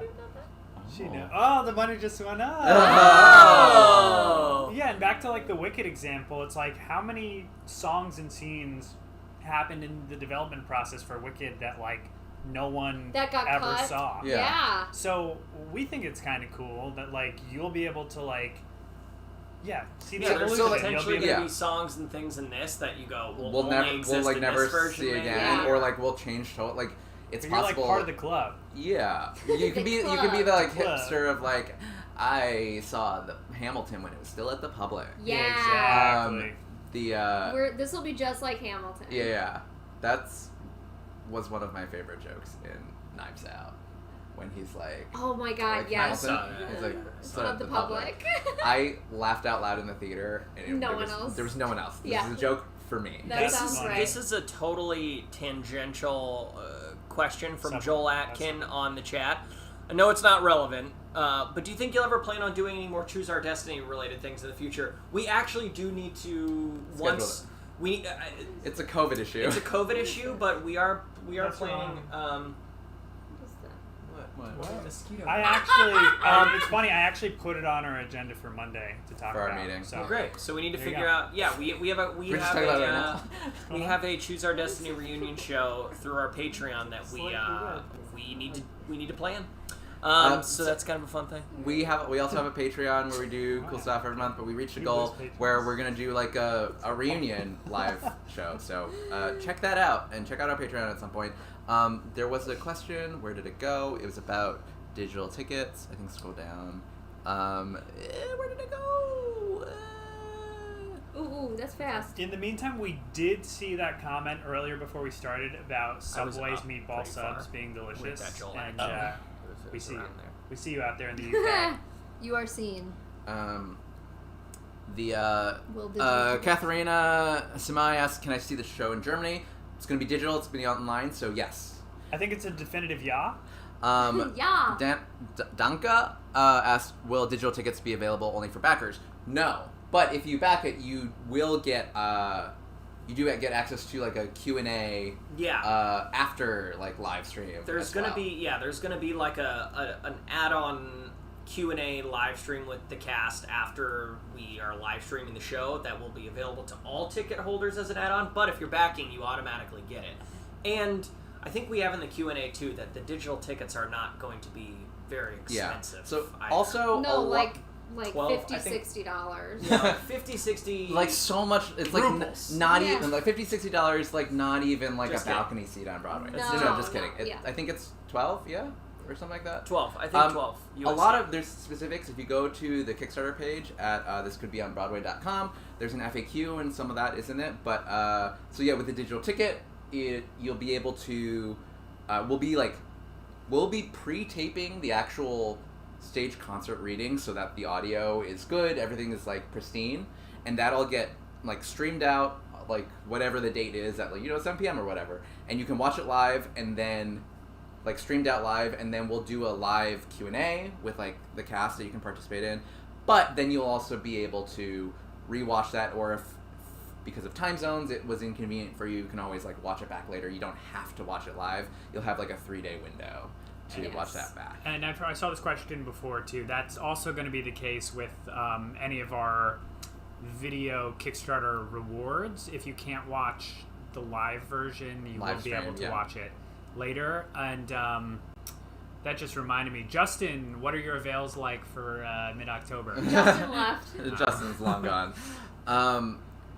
She Oh. knew. Oh, the money just went up. Oh. Yeah, and back to like the Wicked example, it's like how many songs and scenes happened in the development process for Wicked that like no one That got ever cut? saw. Yeah. Yeah. So we think it's kind of cool that like you'll be able to like see the Yeah, there's evolution. so, like, You'll potentially be going to Yeah. be songs and things in this that you go, will We'll only never exist in never this version, see maybe. again, Yeah. or like we'll change to like it's you're possible. like part of the club. Yeah, you can The be you can be the like club. hipster of like I saw the Hamilton when it was still at the Public. Yeah. Exactly. The This will be just like Hamilton. yeah, that's was one of my favorite jokes in Knives Out when he's like, Oh my god, like yes. Hamilton, he's like stood Of the public. I laughed out loud in the theater. And No there one was, else. There was no one else. This Yeah. is a joke for me. That This sounds is right. this is a totally tangential question from Something. Joel Atkin on the chat. I know it's not relevant, but do you think you'll ever plan on doing any more Choose Our Destiny related things in the future? We actually do need to Schedule It's a COVID issue. it's a COVID issue, but we are That's planning. What? Mosquito. I actually, it's funny. I actually put it on our agenda for Monday to talk For our about. meeting. So Oh, great. So we need to There you figure go. out. Yeah, we have a We're just talking about it right now. we have a Choose Our Destiny reunion show through our Patreon that we need to plan. So that's kind of a fun thing. We also have a Patreon where we do cool stuff every month, but we reached a goal where we're gonna do like a reunion live show. So check that out and check out our Patreon at some point. There was a question. Where did it go? It was about digital tickets. I think scroll down. Where did it go? Ooh, that's fast. in the meantime, we did see that comment earlier before we started about I was Subway's up meatball pretty far subs being with delicious, that Joel and Atkin. we see you. Around there. We see you out there in the UK. You are seen. Will digital Katharina Samai asked, "Can I see the show in Germany?" It's gonna be digital. It's gonna be online. So yes. I think it's a definitive yeah. Yeah. Danka asked, "Will digital tickets be available only for backers?" No, but if you back it, you will get you do get access to like a Q&A after like live stream. There's gonna be like an add-on Q&A live stream with the cast after we are live streaming the show that will be available to all ticket holders as an add-on, but if you're backing, you automatically get it. And I think we have in the Q&A too that the digital tickets are not going to be very expensive. Yeah. So either. also like 12, $50-$60. Yeah, like $50-$60 like so much. It's like rubles. not Yeah. even like $50-$60. Like not even like Just a balcony seat on Broadway. No, No, just kidding. no, yeah. I think it's 12. Yeah, or something like that. 12. I think 12. A lot of there's specifics. If you go to the Kickstarter page at thiscouldbeonbroadway.com, there's an FAQ and some of that is in it. But so yeah, with the digital ticket, you'll be able to. We'll be pre-taping the actual stage concert reading so that the audio is good, everything is like pristine, and that'll get like streamed out like whatever the date is at like 7 p.m. or whatever, and you can watch it live and then like streamed out live, and then we'll do a live Q&A with like the cast that you can participate in. But then you'll also be able to rewatch that, or if because of time zones it was inconvenient for you can always like watch it back later. You don't have to watch it live. You'll have like a 3-day window to watch that back. And I saw this question before too. That's also going to be the case with any of our video Kickstarter rewards. If you can't watch the live version, you will be able to watch it later. And that just reminded me, Justin, what are your avails like for mid-October? Justin left. Justin's long gone.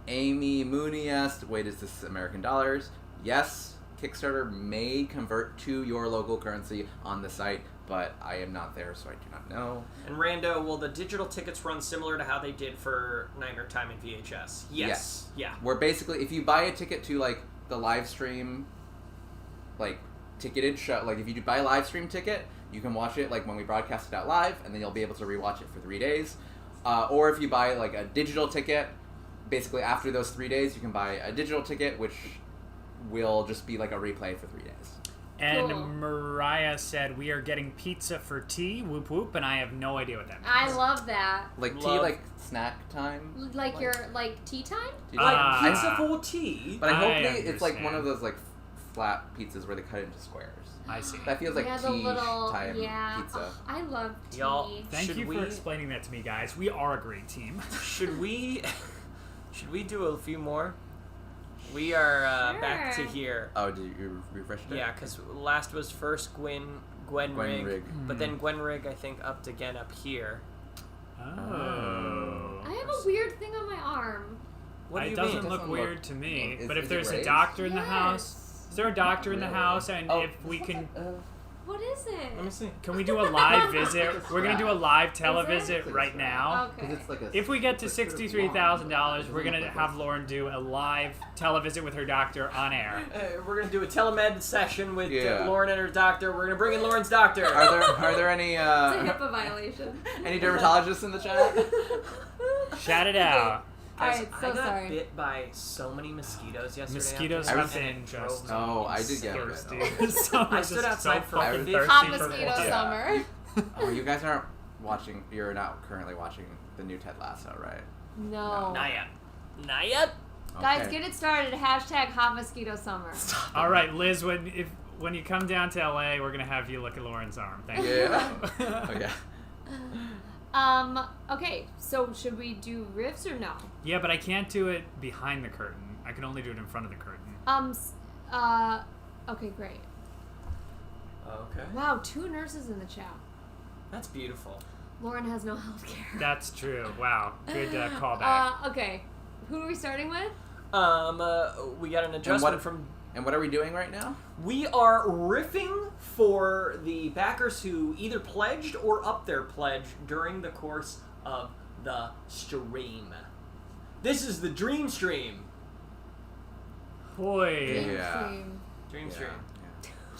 Amy Mooney asked, wait, is this American dollars? Yes. Kickstarter may convert to your local currency on the site, but I am not there, so I do not know. And Rando, will the digital tickets run similar to how they did for Nightmare Time and VHS? Yes. Yeah. Where basically, if you buy a ticket to like the live stream, like ticketed show, like if you buy a live stream ticket, you can watch it like when we broadcast it out live, and then you'll be able to rewatch it for 3 days. Or if you buy like a digital ticket, basically after those 3 days, you can buy a digital ticket, which will just be like a replay for 3 days. And Cool. Mariah said, we are getting pizza for tea, whoop whoop, and I have no idea what that means. I love that. Like tea, Love. like snack time. Like your tea time? Tea Like time. pizza for tea. But I I hope it's like one understand. of those like flat pizzas where they cut it into squares. I see. That feels like yeah, the tea little time yeah. pizza. Oh, I love tea. Y'all- Thank Should you we- for explaining that to me, guys. We are a great team. Should we do a few more? We are back to Sure. here. Oh, did you refresh it? Yeah, because last was first Gwen Rig, but then Gwen Rig I think upped again up here. Oh. I have a weird thing on my arm. What do It you doesn't mean? look Doesn't weird look- to me. Is- but is if it there's a raised? doctor in the Yes. house, is there a doctor in the Really? house? And Oh, if we can, What is it? Let me see. can we do a live visit? We're gonna do a live televisit It's right now. Okay. it's like a, If we get to $63,000, we're gonna have Lauren do a live televisit with her doctor on air. We're gonna do a telemed session with Yeah. Lauren and her doctor. We're gonna bring in Lauren's doctor. are there any It's a HIPAA violation. any dermatologists in the chat? Shout it out. Guys, Alright, so I got sorry. bit by so many mosquitoes yesterday. Mosquitoes after have work, and been it drove just me Oh, I did get thirsty. it. Summer's I stood just outside so for fucking a bit. thirsty Hot for mosquito water. summer. Oh, you guys aren't watching. You're not currently watching the new Ted Lasso, right? No. Not yet. Not yet. Guys, Okay. get it started. Hashtag hot mosquito summer. All right, Liz. When you come down to LA, we're gonna have you look at Lauren's arm. Thank Yeah. you. Okay. Okay, so should we do riffs or no? Yeah, but I can't do it behind the curtain. I can only do it in front of the curtain. Okay, great. Okay. Wow, 2 nurses in the chat. That's beautiful. Lauren has no health care. That's true. Wow. Good callback. Okay, who are we starting with? We got an adjustment from. And what are we doing right now? We are riffing for the backers who either pledged or upped their pledge during the course of the stream. This is the Dream Stream. Boy. Yeah. Dream Yeah. Stream.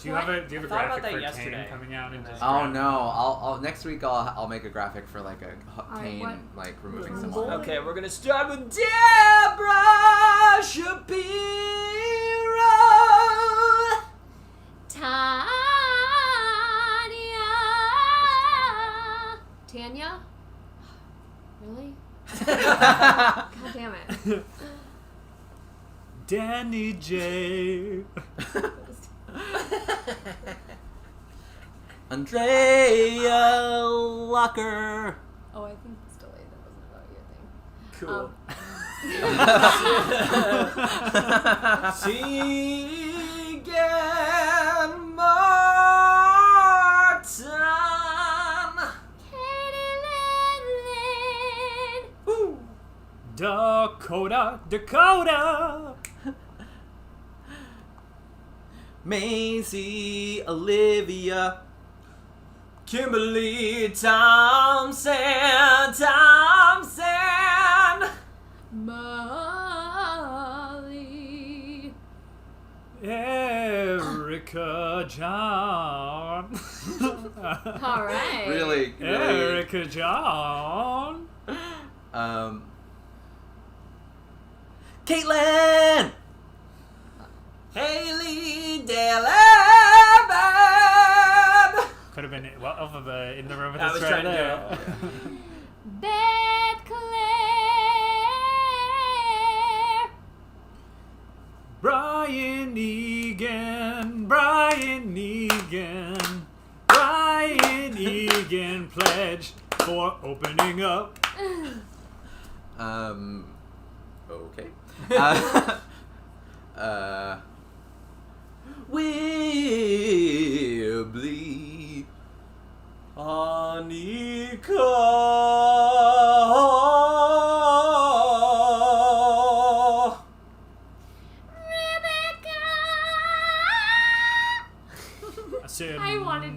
Do you have a I thought about graphic that for yesterday. Kane coming out? And just Oh grab- no! I'll next week I'll make a graphic for like a Alright, Kane what- like removing some What- arm. Okay, we're gonna start with Deborah Shapiro. Tanya? Really? God damn it. Danny J. Andrea Locker. Oh, I think it's delayed. That wasn't about your thing. Cool. Tegan Martin. Woo. Dakota. Maisie Olivia. Kimberly Thompson. Molly. Erica John. All right. Really. Erica John. Caitlin. Haley Delavan. Could have been in the room with I us was right trying to there. Beth Claire. Brian Egan. Brian Egan pledged for opening up. Okay. Wibbly. Anika. I wanted.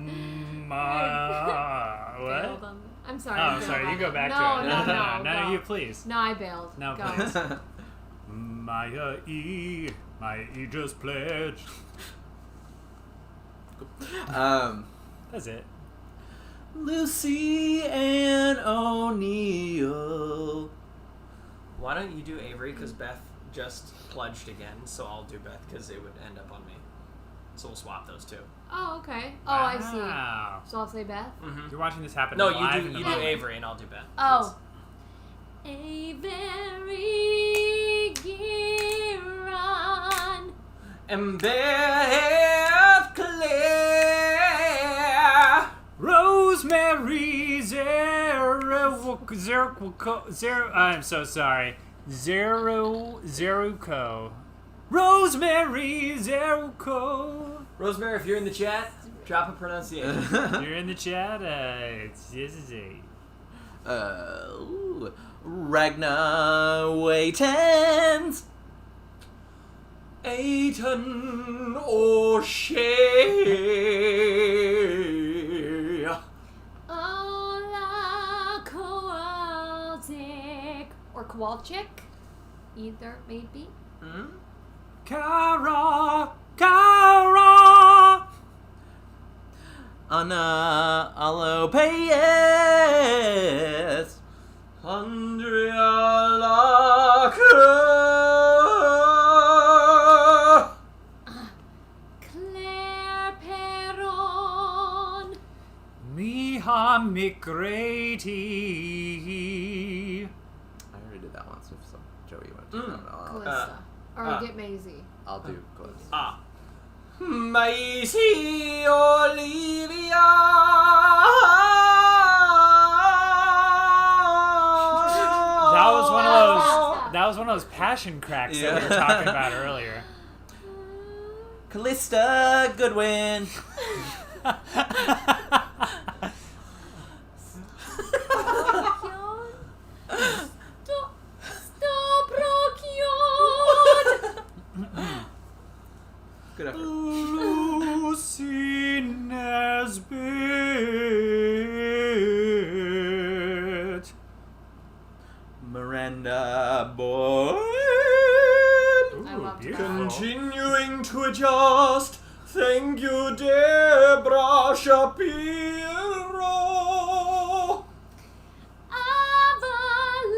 What? Bailed on- I'm sorry. I Oh, bailed sorry. on You go it. back no, to it. No, No, you please. No, I bailed. No, Go. please. Maya E just pledged. That's it. Lucy Ann O'Neill. Why don't you do Avery? Because Beth just pledged again, so I'll do Beth because it would end up on me. So we'll swap those two. Oh, okay. Oh, I see. Wow. So I'll say Beth. Mm-hmm. You're watching this happen No, live you in do the you do moment. Avery and I'll do Beth. Oh. Avery Giron. And Beth Claire. Rosemary I'm so sorry. Zeruko. Rosemary Zeruko. Rosemary, if you're in the chat, drop a pronunciation. You're in the chat. This is it. Ragnar Waitens. Aiton O'Shea. Ola Kowalczyk. Or Kowalczyk. Either, maybe. Hmm? Kara. Anna Alopeyes. Andrea Lacker. Claire Perron. Miha McGrady. I already did that one, so Joey, you want to do that one? Calista. Or get Maisie. I'll do close. Maisie Olivia. That was one of those passion cracks that we were talking about earlier. Callista Goodwin. Stop Good effort. Lucy Nesbitt. Miranda Boyd. I loved that. Continuing to adjust. Thank you, Deborah Shapiro. Avalon.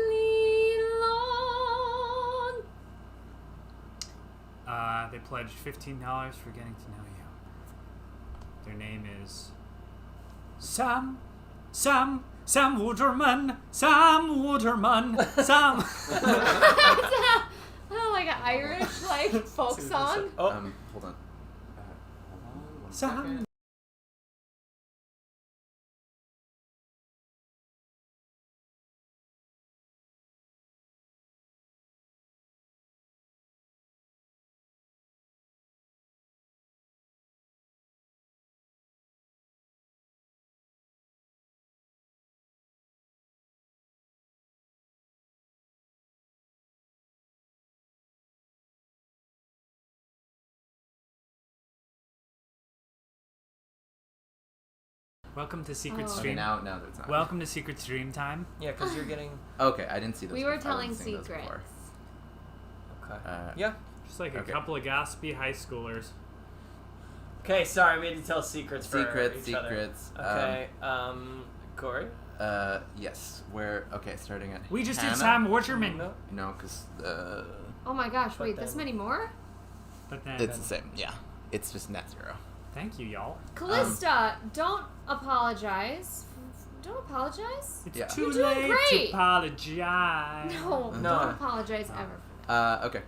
They pledged $15 for getting to know you. Their name is Sam Wooderman. Oh, like an Irish, like. to song? this. Oh, Hold on. Hold on 1 Song. second. Welcome to Secret Oh. Okay, Stream. now it's not. Welcome to Secret Stream time. yeah, because you're getting. Okay, I didn't see those. We were before. I telling wasn't seeing those secrets. before. Okay. Yeah. Just like a Okay. couple of gossipy high schoolers. Okay, sorry, we had to tell secrets for Secrets. each other. Okay, Corey? Yes. Starting at We just did Hannah? Sam Waterman. No. No, because Oh my gosh, But wait, this then- many more? But then, it's the same. Yeah, it's just net zero. thank you, y'all. Callista, don't apologize. Don't apologize? It's Yeah. too You're doing late great. to apologize. No, No. don't apologize ever. Okay.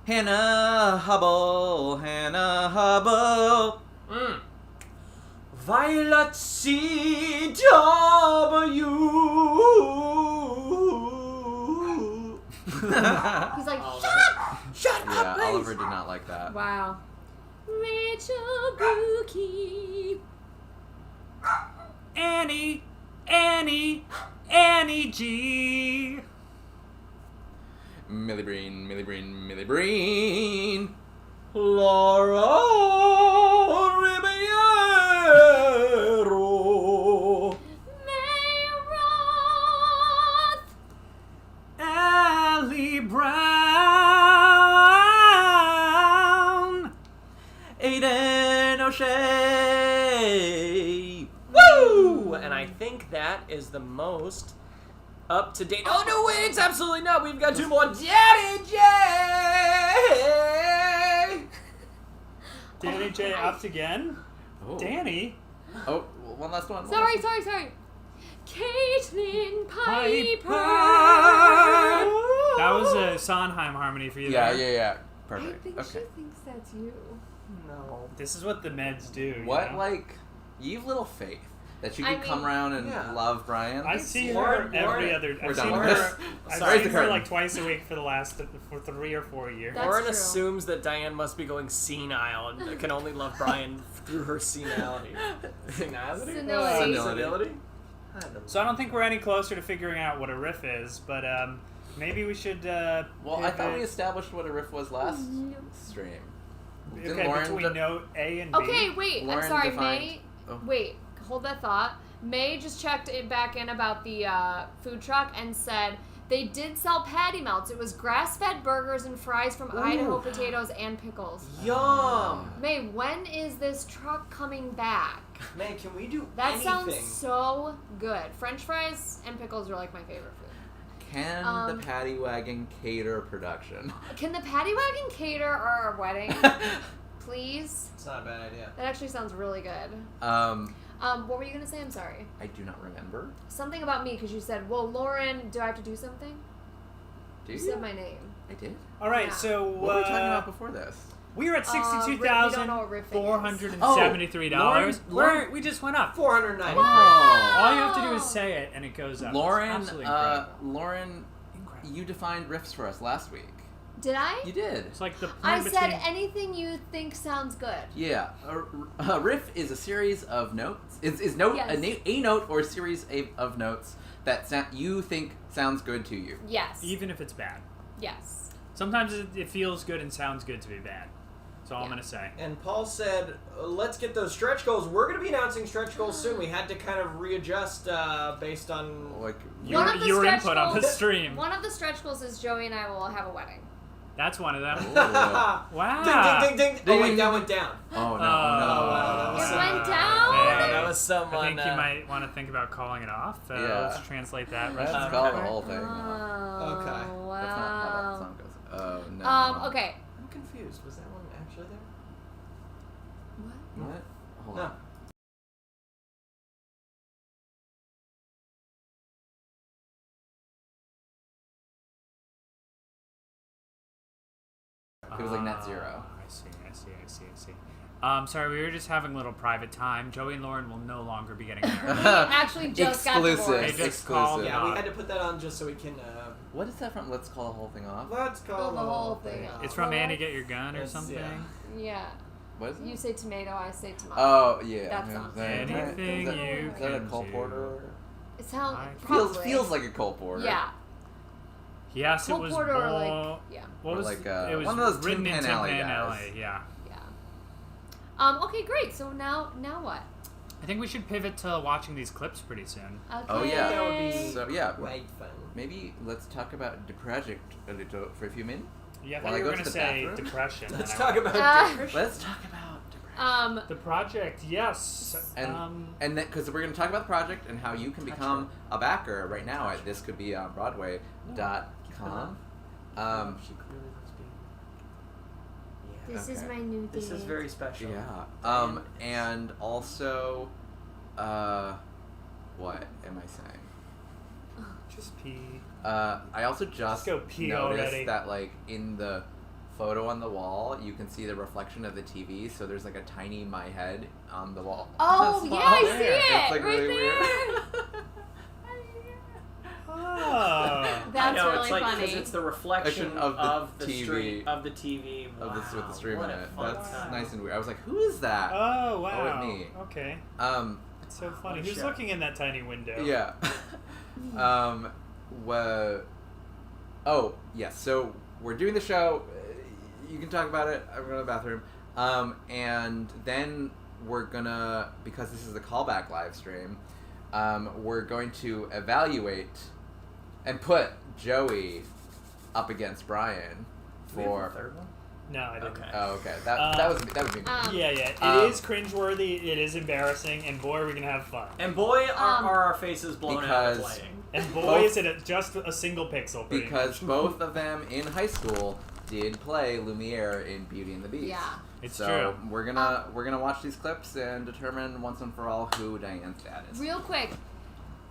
Hannah Hubble. Violet C.W. He's like, Oh, shut up! Shut Yeah, up, please! Oliver did not like that. Wow. Rachel Brookie. Annie G. Millie Breen. Laura Ribeiro. Mayroth. Allie Brown. Aiden O'Shea. Woo! And I think that is the most up to date. Oh no, wait, it's absolutely not. We've got two more. Daddy J. Danny J. upped again. Oh. Danny. Oh, one last one. Sorry. Caitlin Piper. That was a Sondheim harmony for you. Yeah. there. I Perfect. think Okay. she thinks that's you. No. This is what the meds do. you What, know? like, you've little faith that you I could come mean, around and yeah. love Brian? I see Lauren- her every Lauren- other. We're I've done seen with her. this. I've Sorry, seen the her curtain. like twice a week for the last 3 or 4 years. That's Lauren true. assumes that Diane must be going senile and can only love Brian through her senility. Senility? Senility. Senility? So I don't think we're any closer to figuring out what a riff is, but maybe we should. Well, I thought we pivot- established what a riff was last stream. Didn't Okay, Lauren between de- note A and B. Okay, wait. Lauren I'm sorry, defined- May. Oh. Wait, hold that thought. May just checked it back in about the food truck and said they did sell patty melts. It was grass-fed burgers and fries from Idaho potatoes and pickles. Yum! May, when is this truck coming back? Man, can we do That anything? sounds so good. French fries and pickles are like my favorite food. Can the Patty Wagon cater production? Can the Patty Wagon cater our wedding? Please? It's not a bad idea. That actually sounds really good. What were you going to say? I'm sorry. I do not remember. Something about me, because you said, well, Lauren, do I have to do something? Do You you? said my name. I did. All right, Yeah. so What were we talking about before this? we were at we don't know what riffing is. $62,473. Lauren- We just went up. 490. All you have to do is say it, and it goes up. It's Lauren, absolutely incredible. Lauren, Incredible. you defined riffs for us last week. Did I? You did. It's like the point I between. said anything you think sounds good. Yeah, a riff is a series of notes. Is note Yes. a note or a series of notes that you think sounds good to you. Yes. Even if it's bad. Yes. Sometimes it feels good and sounds good to be bad. That's all I'm Yeah. going to say. And Paul said, let's get those stretch goals. We're going to be announcing stretch goals soon. We had to kind of readjust based on... Like Your, One of the your stretch input on the goals- stream. One of the stretch goals is Joey and I will have a wedding. That's one of them. Ooh. Wow. Ding, ding, ding, ding. Oh, wait, that went down. Oh no! Oh, wow, It that went Hey, down. that was someone. I think you might want to think about calling it off. Yeah. Let's translate that. Let's right call now. the whole thing. Oh, Okay. That's not how that wow. song goes. Oh no. Okay. I'm confused. Was that one actually there? What? What? Hold No. on. It was like net zero. I see. Sorry, we were just having a little private time. Joey and Lauren will no longer be getting married. We actually just got Exclusive. divorced. They just called Yeah, we it had to put that on just so we can. What is that from? Let's call the whole thing off. Let's call the whole thing off. It's from Annie Get Your Gun or It's- something. yeah. What is it? You say tomato, I say tomato. Oh yeah. That's not- Anything you is that a can Cole do. Porter? It sounds Feels probably. feels like a Cole Porter. Yeah. Yes, Cole it was Porter or bull- like yeah. What Or was like, it was one of those written Tin in Pan Alley Tin Pan guys. Alley, yeah. Okay, great. So now what? I think we should pivot to watching these clips pretty soon. Okay. Oh yeah. That would be So yeah. right fun. Maybe let's talk about the project a little for a few minutes. Yeah, I While thought I you go were to going the to say bathroom? depression. Let's and I talk went, about depression. Let's talk about depression. the project. Yes. And then because we're going to talk about the project and how you can become a backer right now at thiscouldbeonbroadway.com. She clearly looks being. This is Okay. my new date. This is very special. Yeah. And also, what am I saying? Just pee. I also just go pee noticed already. that like in the photo on the wall, you can see the reflection of the TV. So there's like a tiny my head on the wall. Oh Just yeah, on I there. see it It's like right really there. Oh. That's I know, really it's like funny. because it's the reflection of the TV TV. of the TV. Of this with the stream what in a it. fun That's time. nice and weird. I was like, who is that? Oh, wow. Oh, me. Okay. Um, It's so funny. What a Who's show. looking in that tiny window? yeah. Oh, yes. So we're doing the show. You can talk about it. I'm going to the bathroom. And then we're gonna, because this is a callback live stream, we're going to evaluate and put Joey up against Brian Do we have a for. third one? No, I didn't. Okay. Oh, okay. That was me. Yeah, it Um, is cringeworthy, it is embarrassing, and boy, are we going to have fun. And boy, are Um, our faces blown out of because- lighting. And boy, both- is it just a single pixel, pretty Because much. both of them in high school did play Lumiere in Beauty and the Beast. Yeah. It's so true. we're gonna watch these clips and determine once and for all who Diane's dad is. Real quick,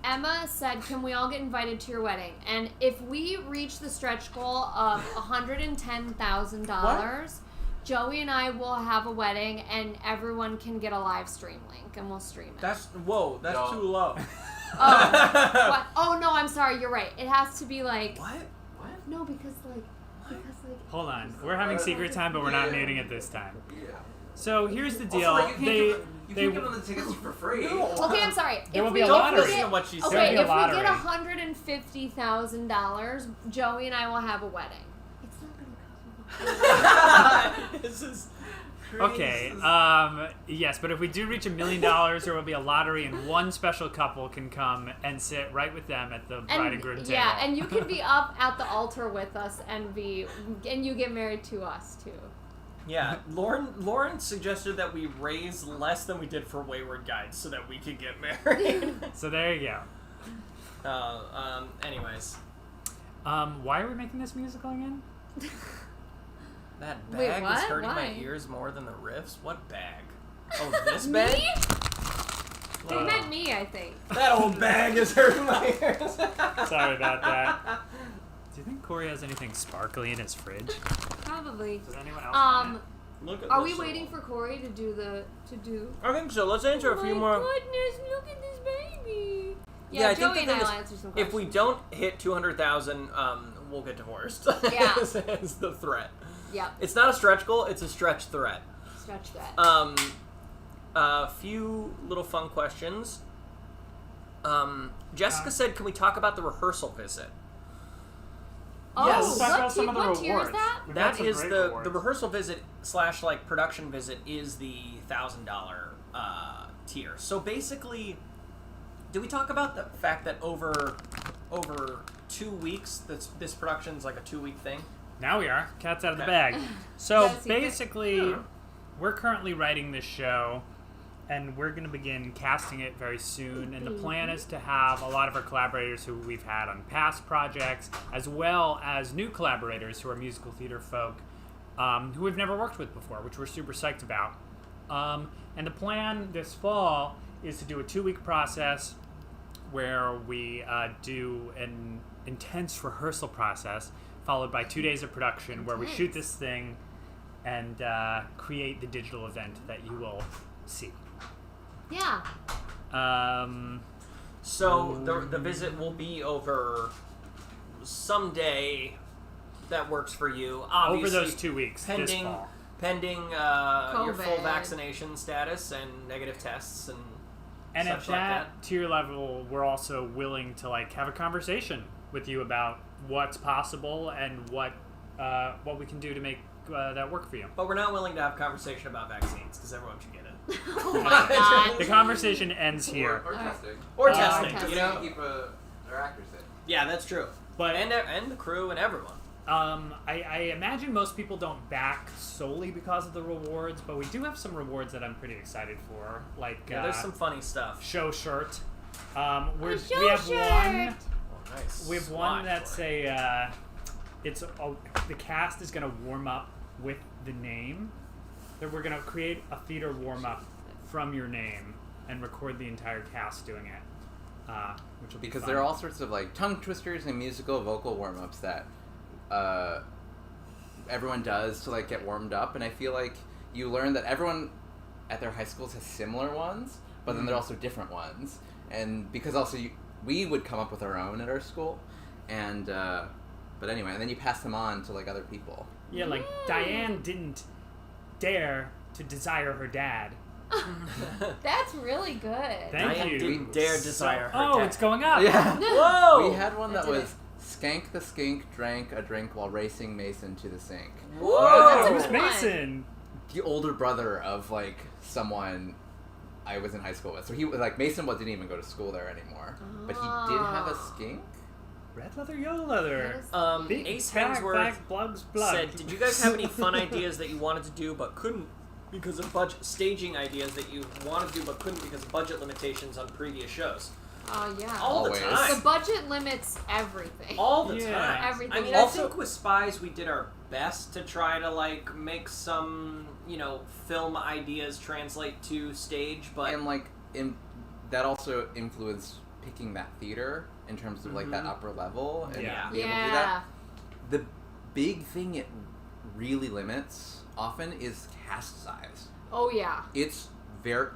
Emma said, "Can we all get invited to your wedding?" And if we reach the stretch goal of $110,000, Joey and I will have a wedding, and everyone can get a live stream link, and we'll stream it. That's too low. Oh, what? Oh no, I'm sorry. You're right. It has to be like What? no, because like Hold on. We're having secret time, but we're not muting it this time. Yeah. So here's the deal. Also, like, they you can't give them the tickets for free. okay, I'm sorry. There will If be we- a Don't lottery. listen to what she said. Okay, There'll if be a we get lottery. $150,000, Joey and I will have a wedding. It's not gonna cost This is Okay, yes, but if we do reach $1 million, there will be a lottery, and one special couple can come and sit right with them at the bride and groom table. yeah, and you can be up at the altar with us and you get married to us too. Yeah, Lauren suggested that we raise less than we did for Wayward Guides so that we could get married. So there you go. Anyways, Why are we making this musical again? that Wait, bag is what? hurting my Why? ears more than the riffs. What bag? Oh, this bag? Me? They meant me, I think. That old bag is hurting my ears. Sorry about that. Do you think Corey has anything sparkly in his fridge? Probably. Does anyone else want it? Look at Are this we waiting little- for Corey to do I think so. Let's answer a few my more. goodness, look at this baby. Yeah, Yeah, I think Joey the and I thing will is, answer some questions. If we don't hit 200,000, we'll get divorced. Yeah. is the threat. Yep, It's not a stretch goal. It's a stretch threat. stretch that. A few little fun questions. Jessica said, "Can we talk about the rehearsal visit?" Oh, Yes, let's talk what, about some tier, of the what tier is rewards. that? We've got That some is great the rewards. rehearsal visit / like production visit is the $1,000 tier. So basically, did we talk about the fact that over 2 weeks, this production's like a 2-week thing? Now we are. Cat's out of the Okay. bag. So That's secret. basically, we're currently writing this show, and we're going to begin casting it very soon. And the plan is to have a lot of our collaborators who we've had on past projects, as well as new collaborators who are musical theater folk who we've never worked with before, which we're super psyched about. And the plan this fall is to do a 2-week process where we do an intense rehearsal process, followed by 2 days of production, where we shoot this thing and create the digital event that you will see. Yeah. So the visit will be over someday that works for you. Obviously, Over those 2 weeks, this fall. pending your full COVID. vaccination status and negative tests And such at that like tier level, we're also willing to like have a conversation with you about what's possible and what we can do to make that work for you. But we're not willing to have a conversation about vaccines because everyone should get it. Oh my god. The conversation ends here. Or Alright. testing. Or Uh, testing, testing. you know? Keep our accuracy. Yeah, that's true. But And the crew and everyone. I imagine most people don't back solely because of the rewards, but we do have some rewards that I'm pretty excited for. Like Yeah, there's some funny stuff. show shirt. We A have show one. shirt. Oh, nice. We have one that's the cast is gonna warm up with the name. That we're gonna create a theater warm up from your name and record the entire cast doing it, which will be Because fun. there are all sorts of like tongue twisters and musical vocal warm ups that everyone does to like get warmed up, and I feel like you learn that everyone at their high schools has similar ones, but then there are also different ones, and because also we would come up with our own at our school, and but anyway, and then you pass them on to like other people. Yeah, like Diane didn't dare to desire her dad. That's really good. Thank Diane you. didn't dare desire her Oh, dad. it's going up. Yeah. Whoa! We had one I that did was Skank the Skink drank a drink while racing Mason to the sink. Whoa! That's a Who's good one. Mason? The older brother of like someone I was in high school with. So he was like Mason didn't even go to school there anymore. But he did have a skink. Red leather, yellow leather. That is- Ace Back, Hemsworth plugs, blood. said, "Did you guys have any fun ideas that you wanted to do but couldn't because of budget? Staging ideas that you wanted to do but couldn't because of budget limitations on previous shows? Oh yeah. All Always. the time. The budget limits everything. All the Yeah. time. Everything. I mean, Also- I think with Spies, we did our best to try to like make some, film ideas translate to stage, but And like that also influenced picking that theater in terms of like that upper level and Yeah. being able to do that. The big thing it really limits often is cast size. Oh yeah. It's very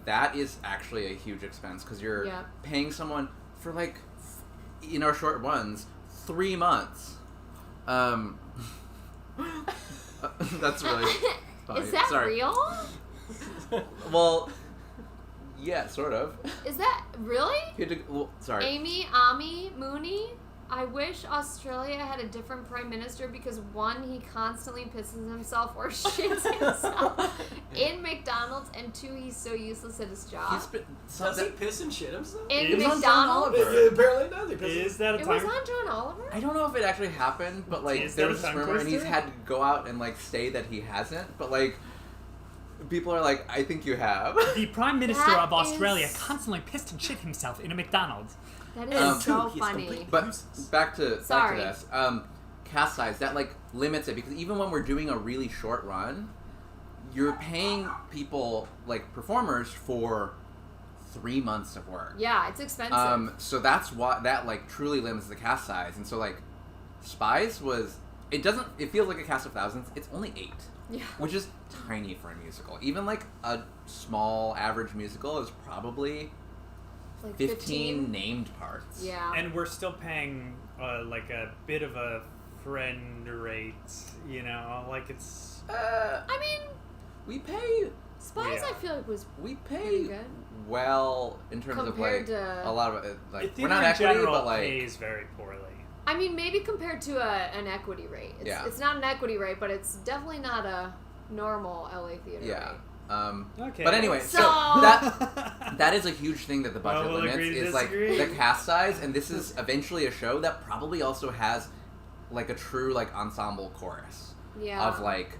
that is actually a huge expense because you're Yeah. paying someone for like in our short ones 3 months. That's really funny. Is that Sorry. real? Well, yeah, sort of. Is that really? You had to, well, sorry. Amy, Ami, Mooney, I wish Australia had a different prime minister because one, he constantly pisses himself or shits himself in McDonald's, and two, he's so useless at his job. He's been, does he piss and shit himself? In It was on John McDonald's? Oliver. It apparently does. He pisses- Is that a It time? was on John Oliver? I don't know if it actually happened, but like Is there that was a this tongue rumor, and he's twister? had to go out and like say that he hasn't. But like, people are like, I think you have. The Prime Minister That of Australia is- constantly pissed and shit himself in a McDonald's. That is so He's funny. complete- But back to Sorry. this. Cast size that like limits it because even when we're doing a really short run, you're paying people like performers for 3 months of work. Yeah, it's expensive. So that's why that like truly limits the cast size. And so like Spies it feels like a cast of thousands. It's only 8. Yeah. Which is tiny for a musical. Even like a small average musical is probably Like 15 named parts. Yeah. And we're still paying like a bit of a friend rate, like it's... I mean, We pay Spies Yeah. I feel like was we pretty pay good. well in terms Compared of like to- a lot of it. The Like we're theater not in equity, general but like pays very poorly. I mean, maybe compared to an equity rate. It's, Yeah. it's not an equity rate, but it's definitely not a normal LA theater yeah. rate. Okay. But anyway, so So- that is a huge thing that the budget Well, we'll limits agree to is like disagree. the cast size, and this is eventually a show that probably also has like a true like ensemble chorus Yeah. of like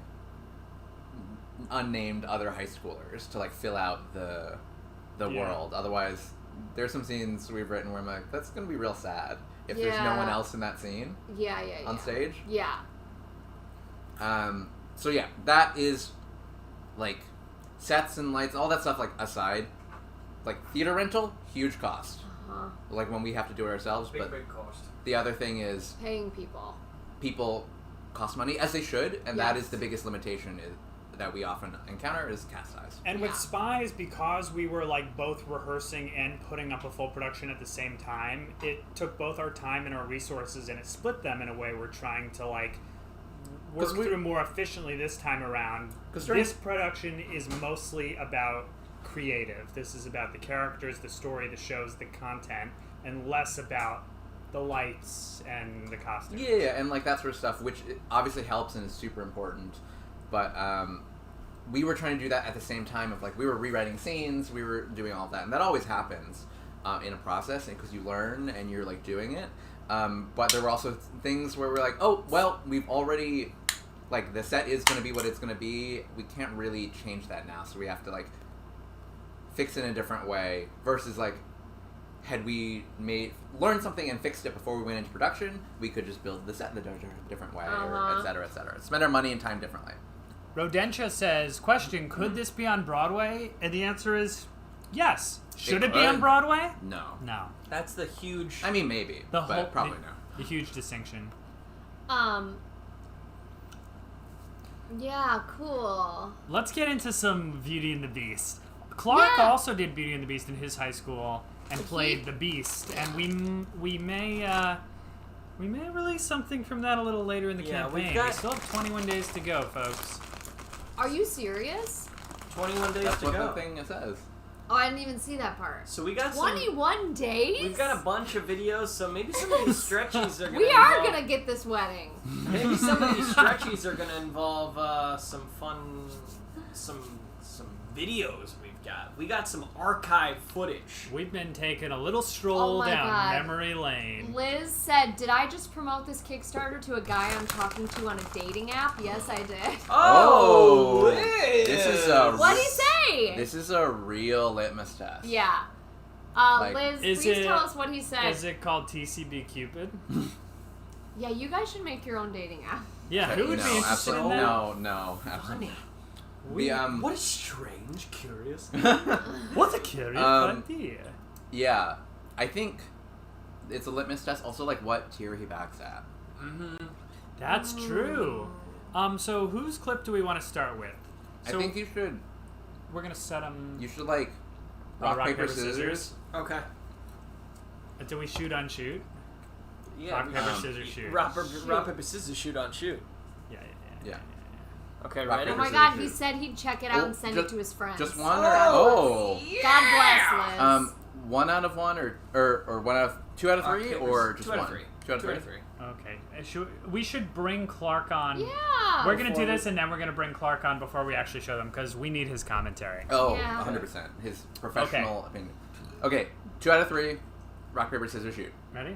unnamed other high schoolers to like fill out the Yeah. world. Otherwise, there's some scenes we've written where I'm like, that's gonna be real sad if there's no one Yeah. else in that scene yeah, yeah, yeah. on stage. Yeah. So yeah, that is like sets and lights, all that stuff like aside. Like theater rental, huge cost. Uh-huh. Like when we have to do it ourselves, but big cost. the other thing is Paying people. people cost money, as they should, and that Yes. is the biggest limitation that we often encounter is cast size. And with Spies, because we were like both rehearsing and putting up a full production at the same time, it took both our time and our resources, and it split them in a way we're trying to like work through more efficiently this time around. This production is mostly about creative. This is about the characters, the story, the shows, the content, and less about the lights and the costumes. Yeah, and like that sort of stuff, which obviously helps and is super important. But we were trying to do that at the same time of like we were rewriting scenes, we were doing all of that, and that always happens in a process, and because you learn and you're like doing it. But there were also things where we're like, oh well, we've already like the set is going to be what it's going to be. We can't really change that now, so we have to like fix it in a different way. Versus like had we learned something and fixed it before we went into production, we could just build the set in a different way, or et cetera, et cetera. Spend our money and time differently. Rodentia says, question, could this be on Broadway? And the answer is yes. Should it be could. on Broadway? No. No. That's the huge. I mean, maybe, but probably no. The huge distinction. Yeah, cool. Let's get into some Beauty and the Beast. Clark Yeah. also did Beauty and the Beast in his high school and played the Beast, and we may release something from that a little later in the campaign. We still have 21 days to go, folks. Are you serious? 21 days That's to what go. the thing says. Oh, I didn't even see that part. So we got 21 days? We've got a bunch of videos, so maybe some of these stretchies are gonna We are involve, gonna get this wedding. Maybe some of these stretchies are gonna involve some fun, some videos we've got. We got some archive footage. We've been taking a little stroll my down God. memory lane. Liz said, did I just promote this Kickstarter to a guy I'm talking to on a dating app? Yes, I did. Oh, Liz. This is a What'd he say? This is a real litmus test. Yeah. Like, Liz, is please it- tell us what he said. Is it called TCB Cupid? Yeah, you guys should make your own dating app. Yeah, who would be interested absolutely, in that? No, absolutely. Funny. What a strange, curious. What a curious idea. Yeah, I think it's a litmus test. Also, like what tier he backs at. Mm-hmm. That's true. So whose clip do we want to start with? So I think you should. we're gonna set them. You should like rock, paper, scissors. Okay. Do we shoot on shoot? Yeah. Rock, paper, scissors, shoot. Rock, paper, scissors, shoot on shoot. Yeah. Okay, Rock, ready? Oh my paper, god, scissors, he shoot. said he'd check it out and send it to his friends. Just one or God bless Liz. 1 out of 1 or 1 out of 2 out of 3 papers. or just 2 out of 1? 3. 2 out of 3. Okay. We should bring Clark on. Yeah. We're gonna do this, and then we're gonna bring Clark on before we actually show them because we need his commentary. Oh, Yeah. 100%. His professional opinion. Okay, 2 out of 3. Rock, paper, scissors, shoot. Ready?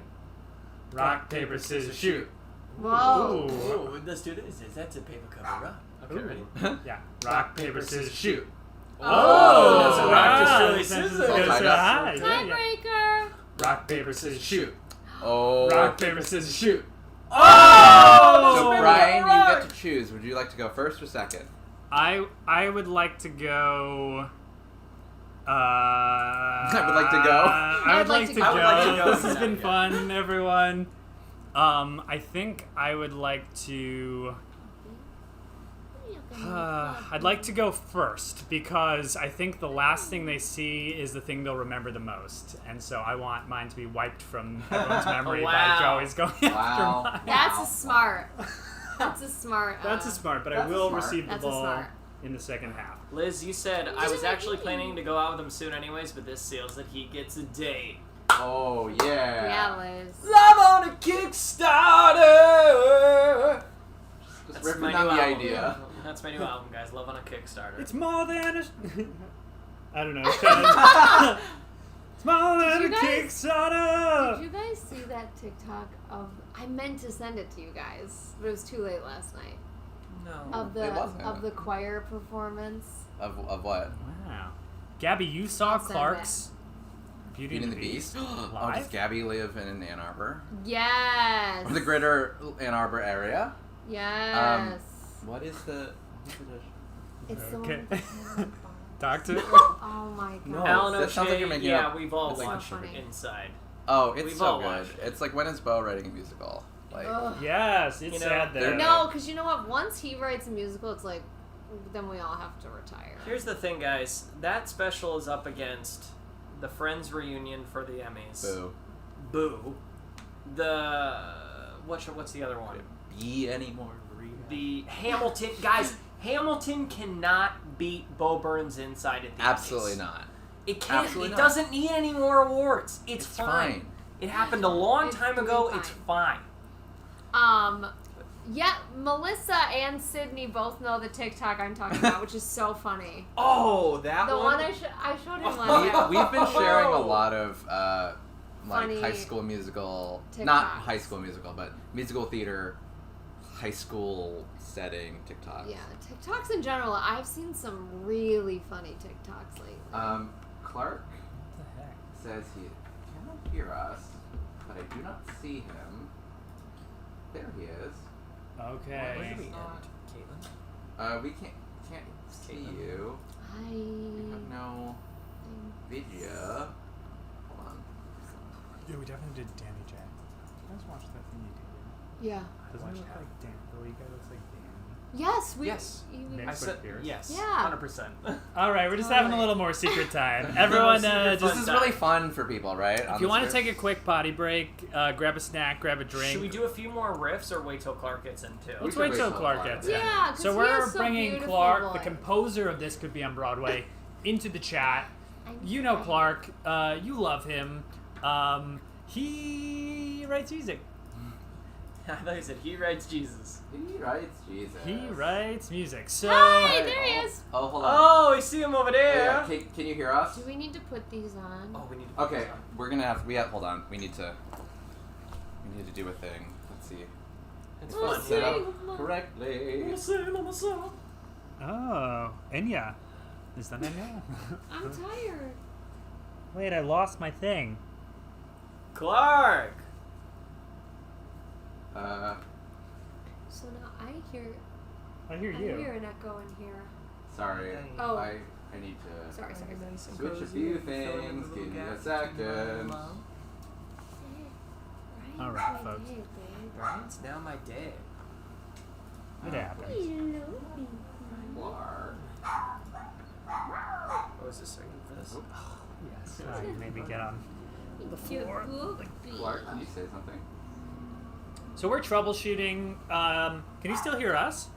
Rock, paper, scissors, shoot. Whoa. Ooh, let's do this. That's a paper cover, right? Okay, ready? Yeah. Rock, paper, scissors, shoot. Oh, that's a rock, wow. paper, scissors. Oh, That's tied a up. high. Yeah. Tiebreaker. Rock, paper, scissors, shoot. Oh. Rock, paper, scissors, shoot. Oh! So, Brian, you get to choose. Would you like to go first or second? I would like to go. I would like to go. I would like to go. I would like to go. This has been Yeah. fun, everyone. I think I would like to. I'd like to go first because I think the last thing they see is the thing they'll remember the most, and so I want mine to be wiped from everyone's memory by Wow. Joey's going Wow. after mine. That's a smart. That's a smart. That's a smart, but I That's will smart. receive the That's a ball smart. in the second half. Liz, you said I was actually planning to go out with him soon anyways, but this seals that he gets a date. Oh, yeah. Yeah, Liz. Love on a Kickstarter! Just That's ripping my down new the album. idea. That's my new album, guys. Love on a Kickstarter. It's more than a. I don't know. It's more than a Did you Kickstarter. Did you guys see that TikTok of? I meant to send it to you guys, but it was too late last night. No. Of It wasn't. the choir performance. Of what? Wow. Gabby, you saw I'll send Clark's Beauty Beauty and the Beast? Oh, live? does Gabby live in Ann Arbor? Yes. Or the greater Ann Arbor area? Yes. What is the... It's the Okay. one. with Talk to Oh my god. No. Alan that sounds like O'Shea, you're making yeah, up. we've all It's so watched funny. Inside. Oh, it's We've so all good. watched it. It's like, when is Bo writing a musical? Like, Ugh. Yes, it's You know, sad they're- that. No, because you know what? Once he writes a musical, it's like, then we all have to retire. Here's the thing, guys. That special is up against the Friends reunion for the Emmys. boo. Boo. The what's the other one? Be anymore. The Hamilton guys. Hamilton cannot beat Bo Burn's Inside at the Absolutely Emmys. not. It can't. Absolutely It not. doesn't need any more awards. It's It's fine. fine. It happened a long It's time really ago. fine. It's fine. Yeah, Melissa and Sydney both know the TikTok I'm talking about, which is so funny. Oh, that The one. one I showed him last year. We've been sharing a lot of Funny High School Musical, TikToks. not High School Musical, but musical theater, high school setting TikToks. Yeah, TikToks in general. I've seen some really funny TikToks lately. Clark What the heck? says he cannot hear us, but I do not see him. There he is. Okay. Where do we end, Caitlin? We can't see Caitlin. you. Hi. We have no video. Hold on. Yeah, we definitely did Danny J. You guys watched that thing you did? Yeah. Doesn't he look like Dan? The lead guy looks like Danny. Yes, we. Yes. Nick I said Whitbeard. yes. Yeah. 100%. All right, we're just having a Alright. little more secret time. Everyone, Secret This fun is time. really fun for people, right? if you want to take a quick potty break, grab a snack, grab a drink. Should we do a few more riffs or wait till Clark gets in too? Let's We wait could till wait till Clark Clark gets gets in. in. Yeah, 'cause So he we're has so bringing beautiful Clark, the voice. composer of This Could Be on Broadway, into the chat. You know Clark. You love him. He writes music. I thought you said he writes Jesus. He writes Jesus. He writes music. So Hi, there he is. Oh, hold on. Oh, we see him over there. Yeah, can you hear us? Do we need to put these on? Oh, we need to put Okay, this on. we're gonna have. Hold on. We need to do a thing. Let's see. It's Oh, fun. Set sing. up correctly. Oh, Enya. Is that Enya? I'm tired. Wait, I lost my thing. Clark. So now I hear. I hear I you. hear an echo in here. Sorry. Oh. I need to Sorry. switch a few things. Give me a second. All right, folks. Brian's now my dad. It happens. Clark. What was the second for this? Yes. Maybe get on the floor. Clark, can you say something? So we're troubleshooting. Can you still hear us?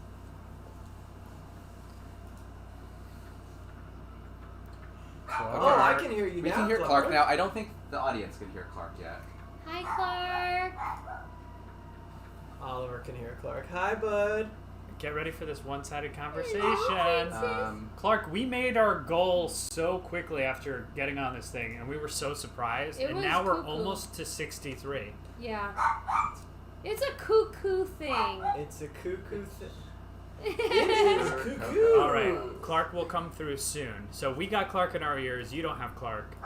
Oh, I can hear you We now. can hear Clark now. I don't think the audience can hear Clark yet. Hi, Clark. Oliver can hear Clark. Hi, bud. Get ready for this one-sided conversation. Hello, Clark, we made our goal so quickly after getting on this thing, and we were so surprised. It And was now we're cuckoo. almost to 63. Yeah. It's a cuckoo thing. It's a cuckoo thing. it It is cuckoo. All right, Clark will come through soon. So we got Clark in our ears. You don't have Clark.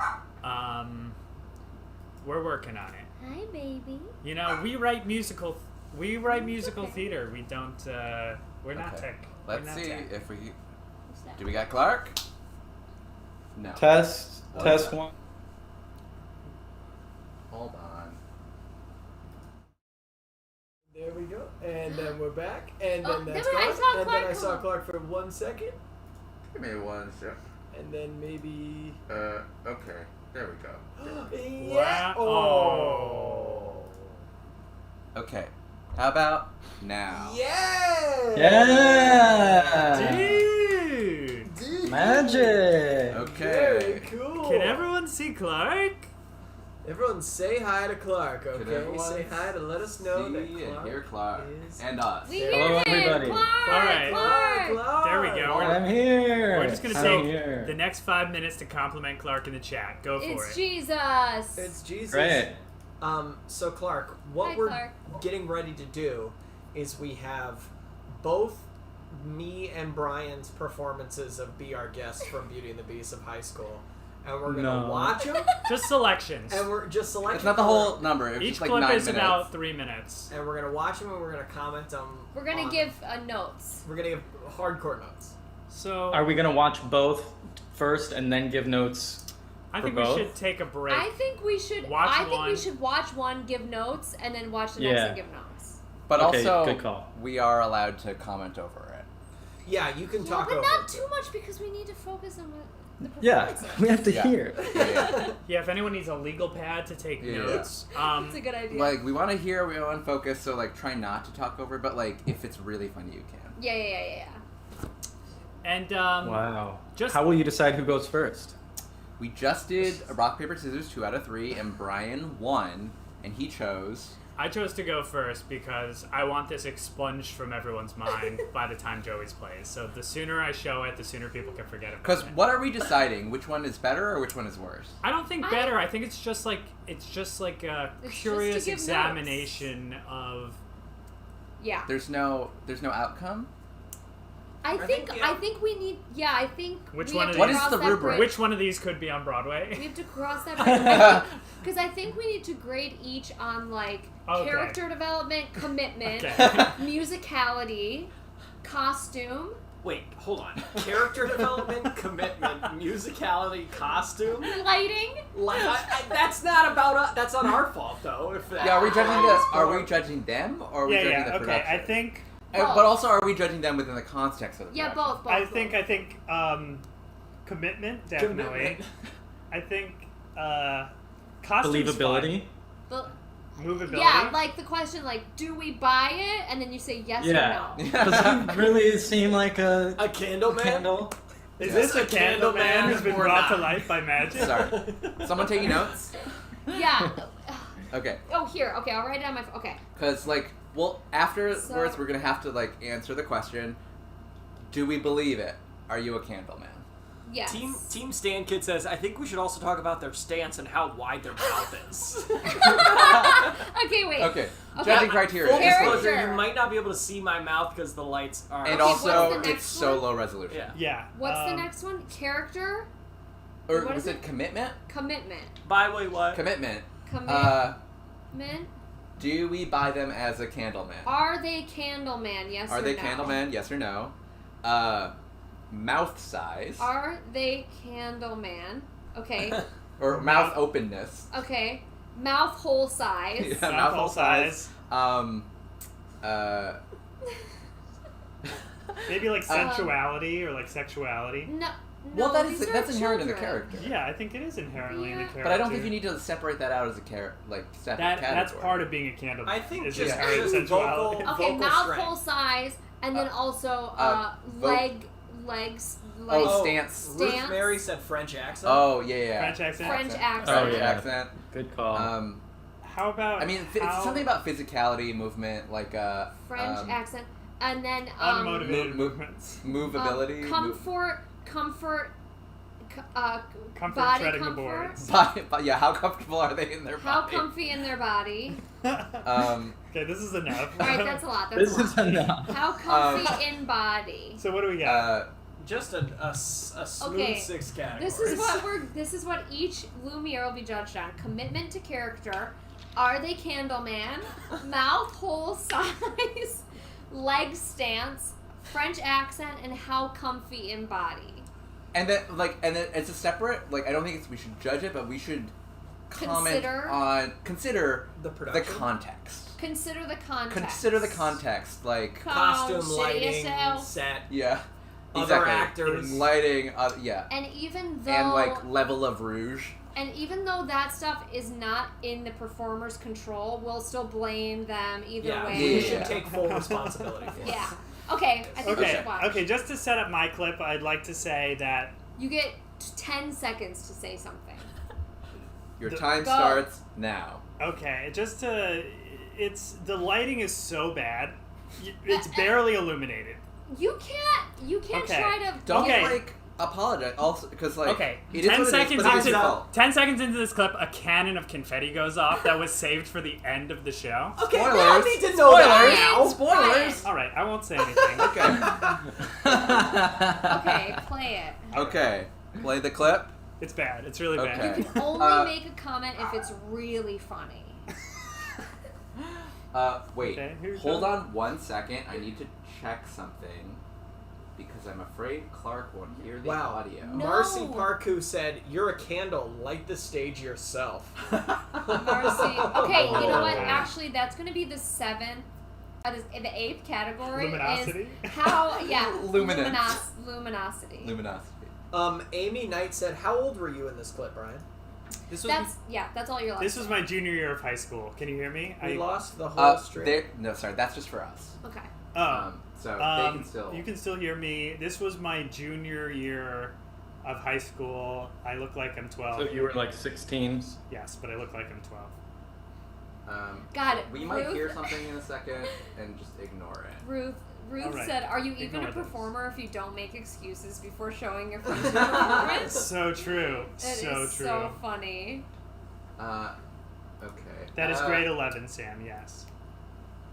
We're working on it. Hi, baby. You know, we write musical theater. We don't. We're not Okay. tech. Let's we're not see tech. if we. What's that? Do we got Clark? No. Test Hold on. one. Hold on. There we go. And then we're back. And Oh, then that's then I gone. saw And Clark then I come saw up. Clark for 1 second. Give me one sec. And then maybe. Okay. There we go. Yeah. Wow. Oh. Okay. How about now? Yeah. Yeah! Dude! Dude. Magic! Very Okay. cool. Can everyone see Clark? Everyone say hi to Clark, Can okay? everyone Say hi to let us know that see and Clark hear Clark is... and us. We Hello, hear him. everybody. Clark. All right. Clark. Clark. There we go. I'm here! We're just gonna I'm take here. the next 5 minutes to compliment Clark in the chat. Go for It's it. Jesus. It's Jesus. Great. So Clark, what Hi, we're Clark. getting ready to do is we have both me and Brian's performances of Be Our Guest from Beauty and the Beast of high school. And we're going to No. watch them, Just selections. and we're just selecting... It's not the whole number. It's Each just like clip 9 is minutes. about 3 minutes. And we're going to watch them, and we're going to comment on... We're gonna give notes. We're going to give hardcore notes. So Are we gonna watch both first and then give notes? I for think both? we should take a break. I think we should. Watch I think we one. should watch one, give notes, and then watch the Yeah. next and give notes. But Okay, also, good call. we are allowed to comment over it. Yeah, you can Yeah, talk but over not it. too much because we need to focus on what the Yeah, performance we is. have to Yeah. hear. Yeah. Yeah, if anyone needs a legal pad to take Yeah. notes, It's a good idea. Like, we want to hear, we want to focus, so, like, try not to talk over it, but, like, if it's really funny, you can. Yeah. and Wow. just How will you decide who goes first? We just did a rock, paper, scissors 2 out of 3, and Brian won, and he chose... I chose to go first because I want this expunged from everyone's mind by the time Joey's plays. So the sooner I show it, the sooner people can forget about Because it. what are we deciding? Which one is better or which one is worse? I don't think better. I think it's just like a It's just to curious give examination of. Yeah. There's no outcome? I think we need. Yeah, I think. Which we one have of to these- What is cross the that rubric? bridge. Which one of these could be on Broadway? We have to cross that bridge. Because I think we need to grade each on like Okay. character development, commitment, Okay. musicality, costume, Wait, hold on. Character development, commitment, musicality, costume. lighting. Like, that's not about us. That's not our fault, though. If that, Yeah, are we judging Are we judging them or are we judging the Okay. production? I think. But also, are we judging them within the context of the Yeah, production? both. I think. Commitment definitely. Commitment. I think. Costume's Believability? But, fine. Movability. yeah, like the question, like, do we buy it? And then you say yes Yeah. or no. Does he really seem like a A candle man? candle? Is Yeah. this a A candle candle man man who's been or brought to not? life by magic? Sorry. Someone taking notes? Yeah. Okay. Oh, here. Okay, I'll write it on my. Okay. Because, like, well, afterwards, So- we're going to have to, like, answer the question, do we believe it? Are you a candle man? Yes. Team Stan Kid says, I think we should also talk about their stance and how wide their mouth is. Okay, wait. Okay. Okay. Judging criteria. Full Character. disclosure, you might not be able to see my mouth because the lights are... And Okay, what's also, the it's next so one? low resolution. Yeah. Yeah. What's the next one? Character, Or What was is it commitment? commitment, By way, what? Commitment. commitment. Do we buy them as a candle man? Are they Candleman? Yes or Are they no? candle man? Yes or no? Mouth size. Are they Candleman? Okay. Or mouth openness. Okay. Mouth hole size. Yeah, mouth hole size. Maybe like sensuality or like sexuality. No. Well, no, these are that's inherent in the children. character. Yeah, I think it is inherently in the Yeah. character. But I don't think you need to separate that out as a separate category. That's part of being a candle. I think is just inherent true sensuality. vocal- Okay, mouth strength. hole size, and then also legs. Oh, stance. Ruth Stance. Mary said French accent. Oh, yeah. French accent. French accent. Oh, French yeah. accent. Good call. How about? I mean, it's something about physicality, movement, like French accent, and then unmotivated move- movements. movability. comfort, Comfort body treading comfort. the boards. But yeah, how comfortable are they in their How body? comfy in their body? Okay, this is enough. All right, that's a lot. That's this a is lot. enough. How comfy in body? So what do we got? Just a smooth Okay, 6 categories. This is what each Lumiere will be judged on: commitment to character, are they Candleman, mouth hole size, leg stance, French accent, and how comfy in body. and then it's a separate. Like, I don't think we should judge it, but we should consider the the production. context. Consider the context. Consider the context, like Costume, shitty lighting, yourself. set. yeah, Other exactly. actors. lighting, yeah, And even though and like level of rouge. And even though that stuff is not in the performer's control, we'll still blame them either Yeah, way. we Yeah. should take full responsibility for it. Yeah. Okay, I think we Okay. should watch. Okay. Just to set up my clip, I'd like to say that You get 10 seconds to say something. Your The- time Go. starts now. okay, just to, the lighting is so bad, it's barely illuminated. You can't Okay. try to Don't Okay. like apologize. Also, because like Okay, it is 10 what it is, seconds but it's into fault. 10 seconds into this clip, a cannon of confetti goes off that was saved for the end of the show. Okay, Spoilers. now I need to know that now. Spoilers. All right, I won't say anything. Okay, play it. Okay, play the clip. It's bad. It's really bad. Okay. You can only Uh, make a comment if it's really funny. Wait. Okay, who's Hold done? on 1 second. I need to check something because I'm afraid Clark won't hear the Wow. audio. No. Marcy Parku said, "You're a candle. Light the stage yourself." Marcy. Okay, you know what? Oh. Actually, that's going to be the 7th The eighth category Luminosity? is how, Luminance. luminosity. Luminosity. Amy Knight said, "How old were you in this clip, Brian?" This was That's all you're allowed. this was my junior year of high school. Can you hear me? We lost the whole stream. No, sorry, that's just for us. Okay. So they can still. You can still hear me. This was my junior year of high school. I look like I'm 12. So you were like 16. Yes, but I look like I'm 12. God, We might hear something in a second and just ignore it. Ruth All right. said, "Are you even Ignore a this. performer if you don't make excuses before showing your first performance?" So true. That so is true. so funny. Okay. That is grade 11, Sam. Yes.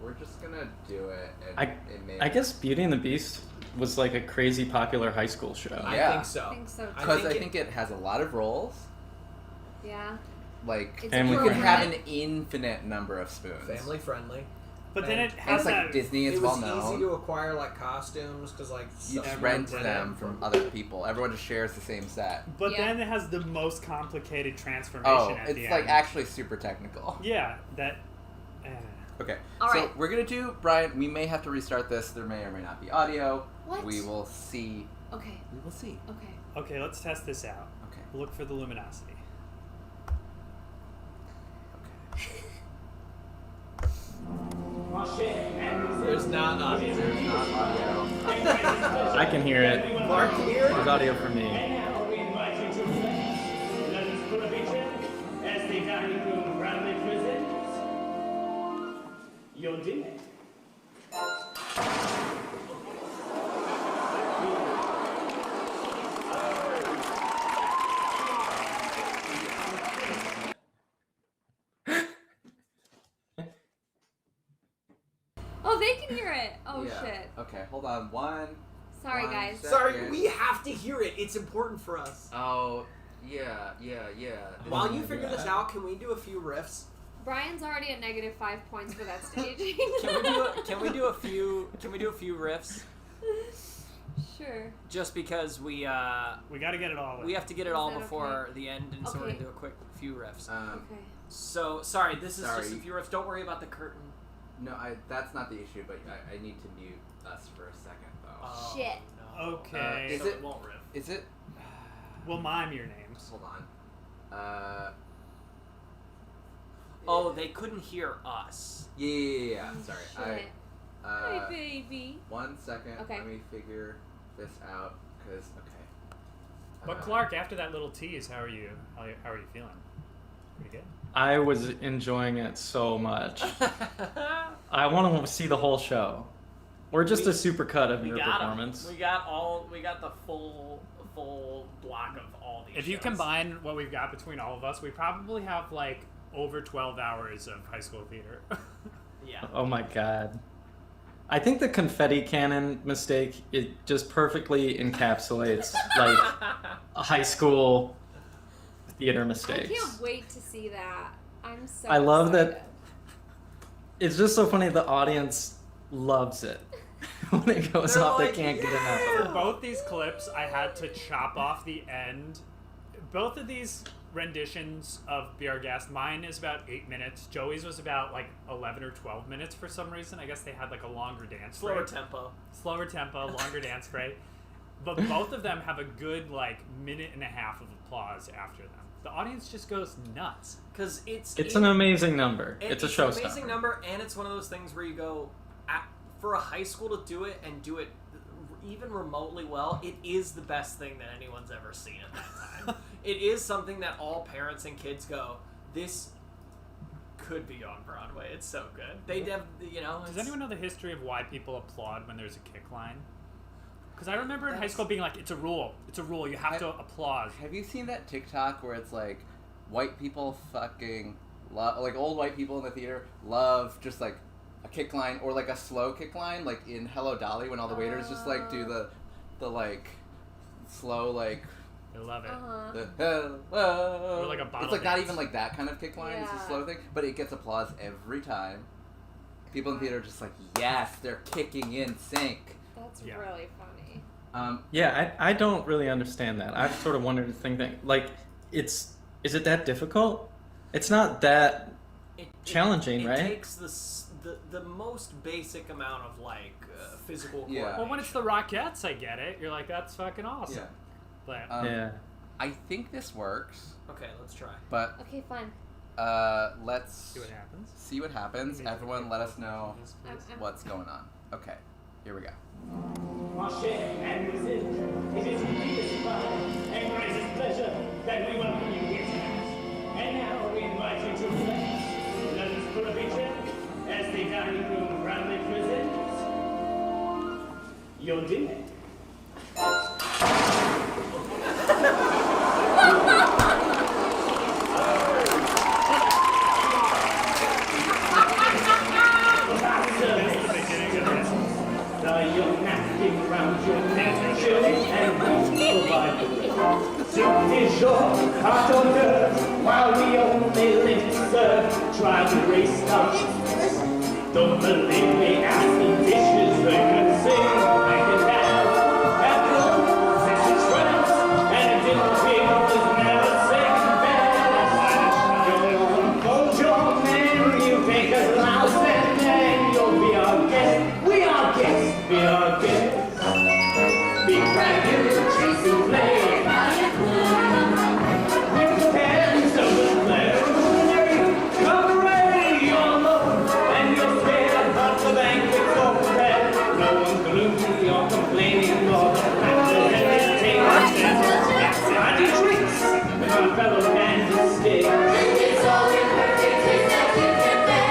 We're just gonna do it. And it may I guess Beauty and the Beast was like a crazy popular high school show. Yeah. I think so. I think so too. Because I think it has a lot of roles. Yeah. Like, It's And we you could can appropriate. have an infinite number of spoons. Family friendly. But then it And has it's like that. Disney is It well was easy known. to acquire like costumes because like You just everyone rent did them it. from other people. Everyone just shares the same set. But Yeah. then it has the most complicated transformation Oh, at it's the like end. actually super technical. Yeah, that. Okay, All so right. we're gonna do, Brian, we may have to restart this. There may or may not be audio. What? We will see. Okay. We will see. Okay. Okay, let's test this out. Okay. Look for the luminosity. there's not audio. There's not audio. I can hear it. Mark here. There's audio for me. Now we invite you to let us put a picture as the battleground proudly presents your dinner. Oh, they can hear it. Oh Yeah. shit. Okay, hold on. Sorry, One guys. sec. Sorry, Second. we have to hear it. It's important for us. Oh, yeah. While you figure this out, can we do a few riffs? Brian's already at negative 5 points for that staging. Can we do a few riffs? Sure. Just because we We got to get it all. we have to get it Is all that before the end, and so we're Okay. gonna do a quick few riffs. Okay. So sorry, this is just a Sorry. few riffs. Don't worry about the curtain. No, that's not the issue, but I need to mute us for a second, though. Oh, Shit. no. Okay. Is So it- won't riff? Is it? We'll mime your names. Hold on. Oh, they couldn't hear us. Yeah. Sorry. Shit. Hi, baby. 1 second. Okay. Let me figure this out. Cause okay. But Clark, after that little tease, how are you? How are you feeling? Pretty good. I was enjoying it so much. I want to see the whole show. Or just a super cut of We your got 'em. performance. We got the full block of all these. If you shows. combine what we've got between all of us, we probably have like over 12 hours of high school theater. Yeah. Oh my god. I think the confetti cannon mistake, it just perfectly encapsulates like a high school theater I mistakes. can't wait to see that. I'm so I love that- excited. It's just so funny the audience loves it. When it goes They're off, like, they can't get enough For of it. both these clips, I had to chop off the end. Both of these renditions of Be Our Guest, mine is about 8 minutes. Joey's was about like 11 or 12 minutes for some reason. I guess they had like a longer dance Slower break. tempo. Slower tempo, longer dance break. But both of them have a good like minute and a half of applause after them. The audience just goes nuts. Because it's An amazing number. It's a an showstopper. amazing number, and it's one of those things where you go, for a high school to do it and do it even remotely well, it is the best thing that anyone's ever seen at that time. It is something that all parents and kids go, this could be on Broadway. It's so good. They have, Does anyone know the history of why people applaud when there's a kick line? Because I remember in high school being like, it's a rule. It's a rule. You have to applaud. Have you seen that TikTok where it's like white people fucking like old white people in the theater love just like a kick line or like a slow kick line, like in Hello Dolly when all the waiters just like do the like slow like I love it. Uh-huh. the hello. Or like a bottle It's like not dance. even like that kind of kick line. It's a Yeah. slow thing, but it gets applause every time. People in theater are just like, yes, they're kicking in sync. That's Yeah. really funny. Yeah, I don't really understand that. I've sort of wondered the thing that, like, is it that difficult? It's not that challenging, it right? takes the most basic amount of like physical Yeah. coordination. Well, when it's the Rockettes, I get it. You're like, that's fucking awesome. Yeah. But Yeah. I think this works, Okay, let's try. but Okay, fine. let's see what happens. see what happens. Everyone, let us know I'm- what's going on. Okay, here we go. Our share and within, it is deepest power and greatest pleasure that we welcome you here tonight. And now we invite you to relax. Let us put a picture as the dining room proudly presents your dinner. Your napkin round your neck, chill and we provide the lift. Soup is your hot hors d'oeuvre, while we only live to serve. Try to race up. Don't believe me, ask the dishes they can sing. I can have apples, six shrimps, and a dinner pig is never second best. Hold your menu, take a glass and then you'll be our guest. We are guests, be our guests. Big brand new cheese souffle. With hands of the flair. Come ready, your love, and you're scared, but the banquet's over. No one's gloomy or complaining or the factor hesitating. I do tricks with my fellow hands and sticks. It's all in perfect taste that you can bet.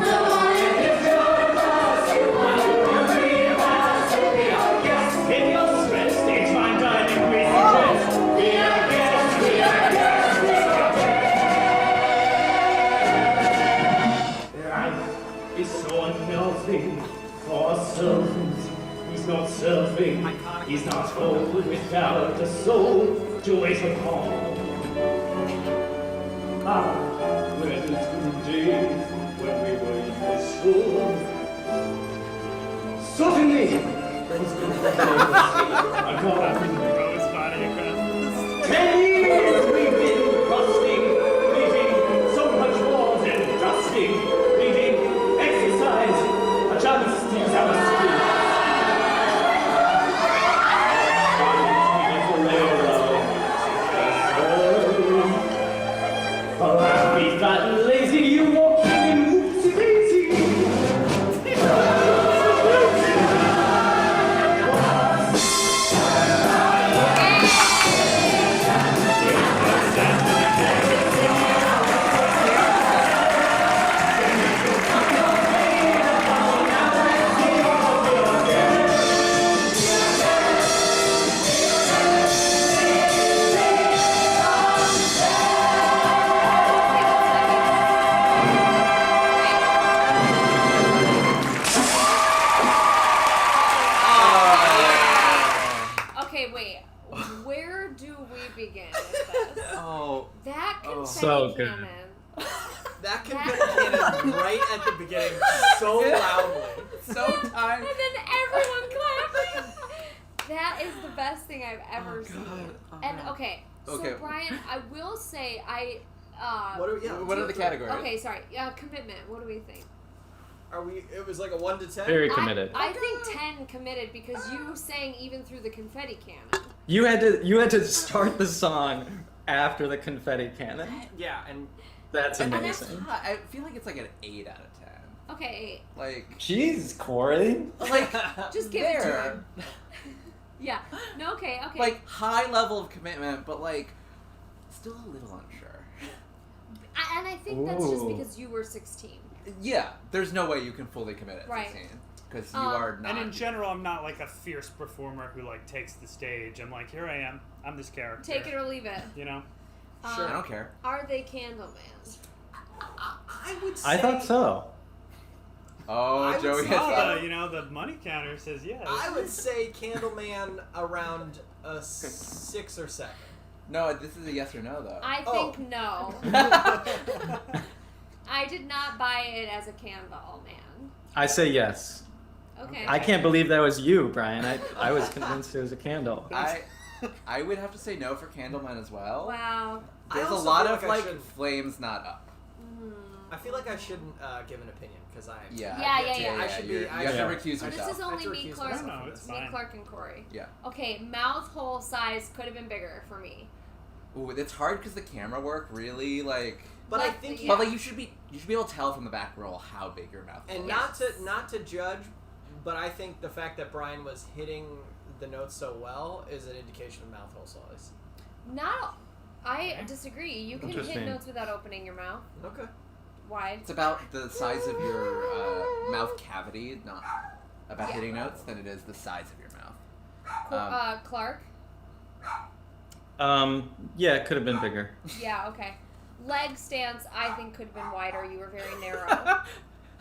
The one in your glass, you want to be a glass, so be our guest. If you're stressed, it's fine dining, we suggest. Be our guest, be our guest, be our guest. Life is so unhealthy for a servant. He's not surfing, he's not old without a soul to wait upon. Ah, where those good days when we were in school. Certainly, those good days are gone. Throw his body across 10 years we've been rusting, leaving so much more than dusting, leaving exercise a chance to use our skills. Oh, we've gotten lazy, you won't even whoopsie daisy. Okay, wait. Where do we begin with this? Oh, That confetti So good. cannon. That confetti cannon right at the beginning so loudly. so time. And then everyone clapping. That is the best thing I've ever seen. And okay, so Okay. Brian, I will say What are the categories? Okay, sorry. Commitment. What do we think? Are we? It was like a 1 to 10. Very committed. I think 10 committed because you sang even through the confetti cannon. You had to start the song after the confetti cannon. Yeah, and That's And amazing. I feel like it's like an 8 out of 10. Okay, Like, Jeez, Corey. like just give it to there. him. Yeah. No. Okay. Okay. Like high level of commitment, but like still a little unsure. And I think that's just Ooh. because you were 16. Yeah, there's no way you can fully commit at Right. 16 because you are not. And in general, I'm not like a fierce performer who like takes the stage. I'm like, here I am. I'm this character. Take it or leave it. You know. Sure, I don't care. Are they Candleman? I would say. I thought so. Oh, I would Joey say- hits Oh, that. you know, the money counter says yes. I would say Candleman around a 6 or 7. No, this is a yes or no though. I Oh. think no. I did not buy it as a candle, man. I say yes. Okay. I can't believe that was you, Brian. I was convinced it was a candle. I would have to say no for Candleman as well. Wow. I There's a also lot feel of like I like should- flames not up. I feel like I shouldn't give an opinion because I. Yeah. I should be. You I have should- to recuse So this yourself. is only I have to me, recuse Clark. myself No, from it's this. Me, fine. Clark, and Corey. Yeah. Okay, mouth hole size could have been bigger for me. Ooh, it's hard because the camera work really like. But I Like, think. yeah. But like you should be able to tell from the back roll how big your mouth is. And Yes. not to judge, but I think the fact that Brian was hitting the notes so well is an indication of mouth hole size. I disagree. You can hit Interesting. notes without opening your mouth Okay. wide. It's about the size of your mouth cavity, not about Yeah. hitting notes, than it is the size of your mouth. Clark? Yeah, it could have been bigger. Yeah, okay. Leg stance, I think, could have been wider. You were very narrow.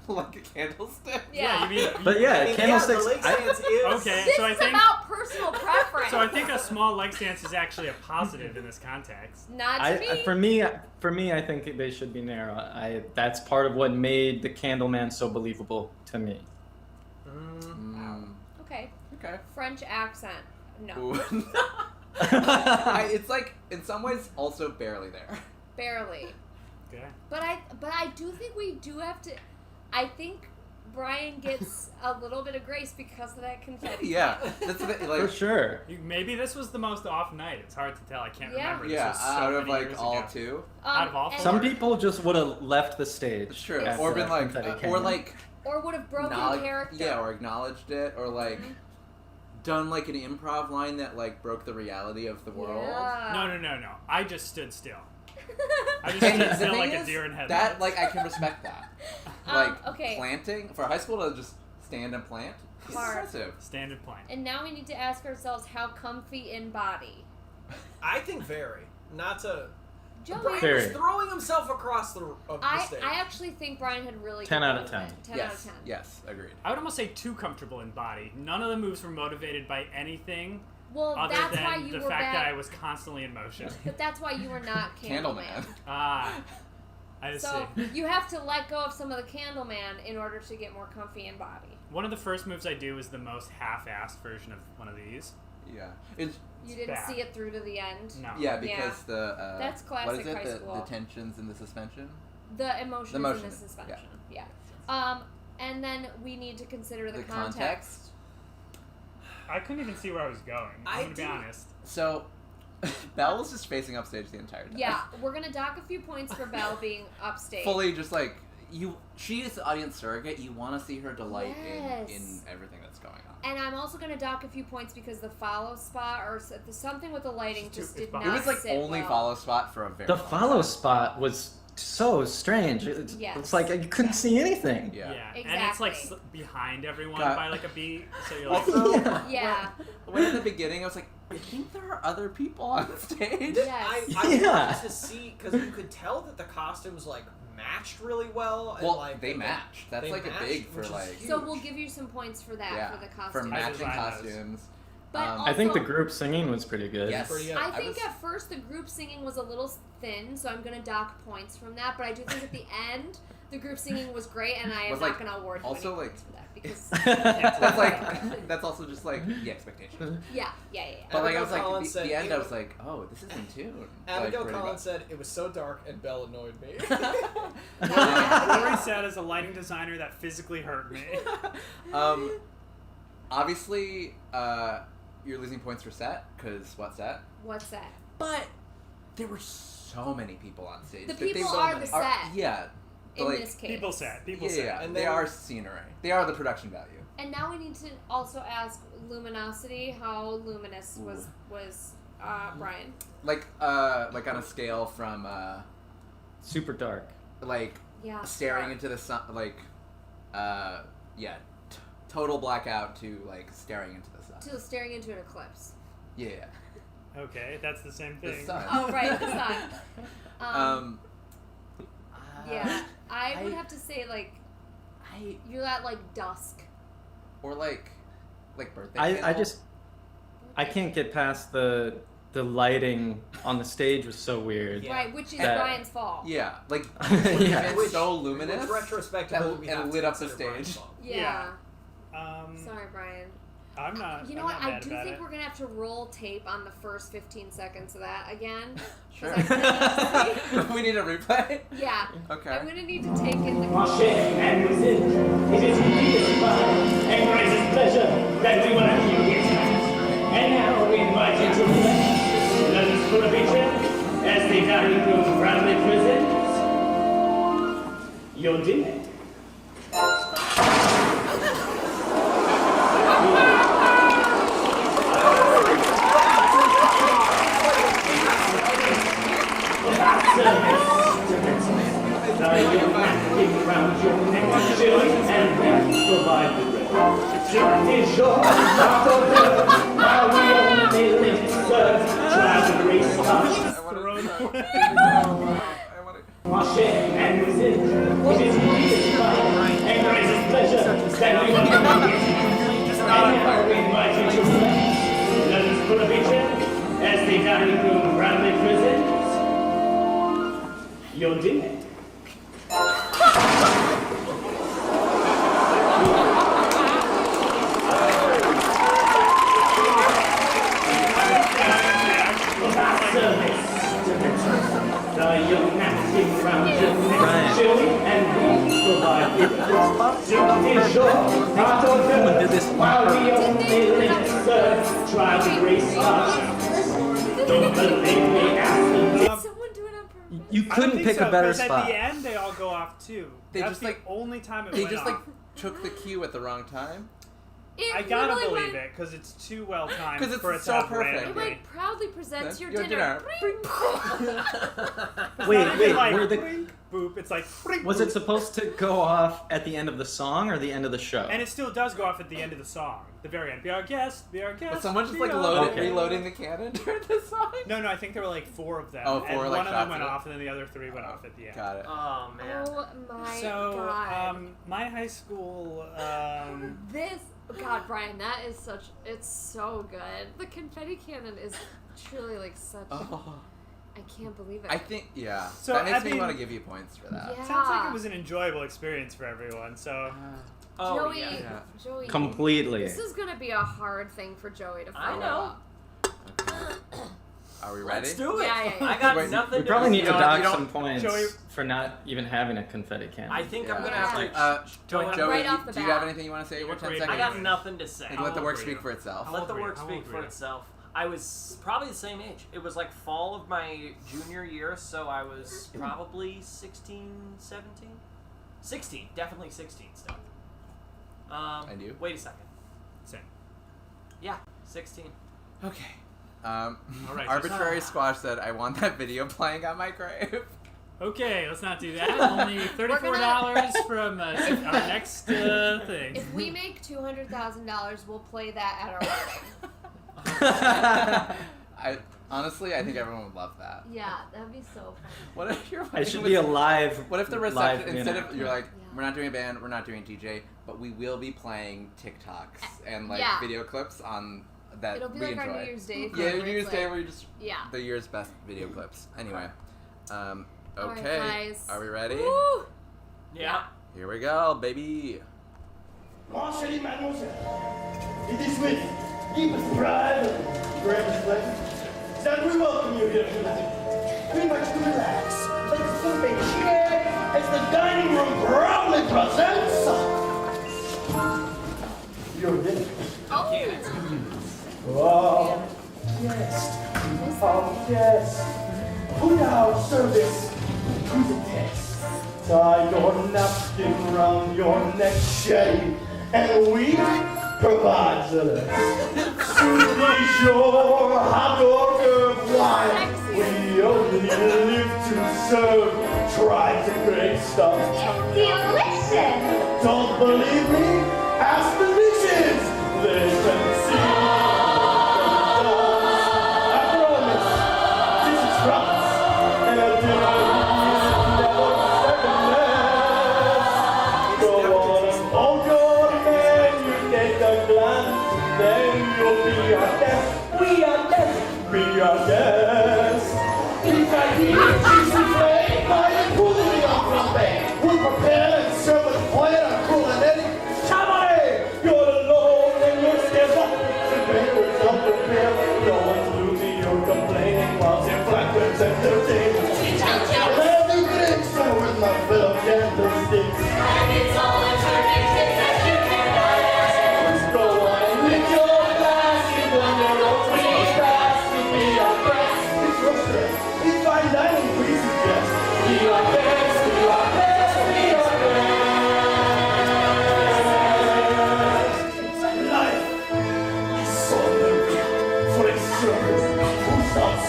Like a candlestick. Yeah, you mean. But yeah, I mean, candlesticks. the leg stance is. Okay, This so I is think. about personal preference. So I think a small leg stance is actually a positive in this context. Not to me. For me, I think they should be narrow. That's part of what made the Candleman so believable to me. Okay. Okay. French accent. No. Ooh. It's like in some ways also barely there. Barely. Okay. But I do think we do have to. I think Brian gets a little bit of grace because of that confetti. Yeah, that's the, For like sure. Maybe this was the most off night. It's hard to tell. I can't Yeah. remember. This yeah, was so out of many like years all ago. two. Out of all and- Some people just would have left the stage. It's true. after Or been that like, confetti or cannon. like, Or would have broken character. yeah, or acknowledged it, or like Mm-hmm. done like an improv line that like broke the reality of the world. Yeah. No. I just stood still. I just And stood the still thing like a is, deer in headlights. that like I can respect that. Like Okay. planting for high school to just stand and plant. It's Hard. impressive. Standard plan. And now we need to ask ourselves how comfy in body. I think very. Not to. Joey, Brian Very. was throwing himself across the stage. I actually think Brian had really 10 good out of movement. 10. 10 out of 10. Yes, agreed. I would almost say too comfortable in body. None of the moves were motivated by anything Well, other that's than why you the were fact that I bad. was constantly in motion. But that's why you were not Candleman. Candleman. Ah, I So see. you have to let go of some of the Candleman in order to get more comfy in body. One of the first moves I do is the most half-assed version of one of these. Yeah. It's You didn't bad. see it through to the end. No. yeah because the That's what classic is it? high The school. tensions and the suspension. The emotions The in the emotions, suspension. Yeah. And then we need to consider the, The context. I couldn't even see where I was going. I'm gonna be didn't- honest. So Belle was just facing upstage the entire time. Yeah, we're gonna dock a few points for Belle being upstage. Fully just like she is the audience surrogate. You want to see her delight Yes. in everything that's going on. And I'm also gonna dock a few points because the follow spot or something with the lighting It's too- just it's did behind. not It was like sit only well. follow spot for a very The long follow time. spot was so strange. It's Yes. like you couldn't see anything. Yeah. And it's like Exactly. behind everyone God. by like a beat, so you're like, Also, Yeah. when in the beginning I was like, I think there are other people on stage. Yes. I Yeah. wanted to see because you could tell that the costumes like matched really well. And, Well, like they match. That's they like a matched, big for which is like huge. So we'll give you some points for that yeah for the for costume. I matching designed those. costumes. But I think the also- group singing was pretty good. Yes. Pretty, I think was- at first the group singing was a little thin, so I'm gonna dock points from that. But I do think at the end the group singing was great, and I am Was, not like, gonna award you also, any like- points for that because That's like that's also just like the expectation. yeah. But like I Abigail was like Collins the said end it I was- was like, oh, this is in tune. Abigail like, Collins said it was so dark and Belle annoyed me. Corey said as a lighting designer that physically hurt me. Obviously, you're losing points for set because what set? What's that? But there were so many people on stage. The that they people so are many- the set. Yeah. In like, this case. People said. People yeah, said. yeah, And they then- are scenery. They are the production value. And now we need to also ask luminosity. How luminous was Brian? Like on a scale from Super dark. like Yeah. staring dark. into the sun, like total blackout to like staring into the sun. To staring into an eclipse. Yeah. Okay, that's the same The thing. sun. Oh right, the sun. Uh, Yeah, I would I- have to say like I you're at like dusk. or like birthday. I candle. just I can't get past the lighting on the stage was so weird. Yeah. Right, which is That- Brian's fault. Yeah, like Yeah. it's so luminous Which retrospectively we and have lit to up the consider Brian's stage. fault. Yeah. Yeah. Sorry, Brian. I'm not. You know I'm what? not I mad do about think it. we're gonna have to roll tape on the first 15 seconds of that again. Sure. I We need a replay? Yeah. Okay. I'm gonna need to take in the. Wash it and within, it is indeed fun and greatest pleasure that we will have you here tonight. And now we invite you to the left. Let us put a picture as the dining room proudly presents your dinner. Around your neck, chilling and then provide the rest. It is your heart of love, while we only live to serve. Try to raise us. Wash it and within, it is indeed fun and greatest pleasure that we will have you here. And now we invite you to the left. Let us put a picture as the dining room proudly presents your dinner. Try to race us. Don't believe me, ask Did the someone do it on purpose? You I don't couldn't think pick so, a better 'cause spot. At the end, they all go off too. They That's just, the like- only time it They went just off. took the cue at the wrong time. It I gotta literally believe went, it because it's too well timed 'Cause it's for it to so have perfect. It randomly. went proudly presents your Your dinner. dinner. It's Wait, not even wait, like were the- brink, boop. It's like brink, Was boop. it supposed to go off at the end of the song or the end of the show? And it still does go off at the end of the song, the very end. Be our guest, be our guest. Was someone just be like our loading, guest. reloading the cannon during the song? No, I think there were like 4 of them. Oh, and 4, like, one of them shots went of it. off, and then the other 3 went off at the end. Got it. Oh man. Oh my So, god. my high school, This, God, Brian, that is such, it's so good. The confetti cannon is truly like such, Oh, I can't believe it. I think, yeah. So, that makes I me mean- want to give you points for that. Yeah. sounds like it was an enjoyable experience for everyone. So, Oh Joey, yeah. Yeah. Joey, Completely. this is gonna be a hard thing for Joey to follow I know. up. Are we ready? Let's do it. Yeah, yeah, yeah. I got Wait, nothing. We probably need to don't- dock you don't- some points Joey- for not even having a confetti cannon. I think I'm Yeah. gonna have to. Joey, Right off the do you bat. have anything you want to say? You We're look 10 great. seconds. I got nothing to say. And let the How work old were speak you? for itself. How Let old the were you? work How speak old were for you? itself. I was probably the same age. It was like fall of my junior year, so I was probably 16, 17? 16, definitely 16 still. And you? Wait a second. same. Yeah, 16. Okay. right, Arbitrary Squash said, I want that video playing on my grave. Okay, let's not do that. Only $34 from our next thing. If we make $200,000, we'll play that at our wedding. Honestly, I think everyone would love that. Yeah, that'd be so fun. What if your I wedding should was- be a live. What if the live reception, instead of, you're like, Yeah. we're not doing a band, we're not doing DJ, but we will be playing TikToks and like Yeah. video clips on that It'll be we like enjoy. our New Year's Day thing. Yeah, where New it's Year's Day like- where you just Yeah. the year's best video clips. Anyway, All right, okay, guys. are we ready? Woo! Yeah. Here we go, baby. Mademoiselle et mademoiselle, it is with deepest pride and greatest pleasure that we welcome you here tonight. We invite you to relax, let the food be shared as the dining room proudly presents your dinner. Oh, Oh, yes. Oh, yes. Who now serve this to the test? Tie your napkin round your neck, Shetty, and we provide the soon is your hot dog of wine. We only live to serve. Try the great stuff. Delicious! Don't believe me? Ask the leeches. They can see. I promise. This is France. And a dinner never second best. Go on and hold your man. You take a glance. Then you'll be our guest. We are guests. Be our guests. If I hear juicy flame, I am pulling on from bed. We prepare and serve a plan of culinary. Cabaret! You're alone and you're scared, but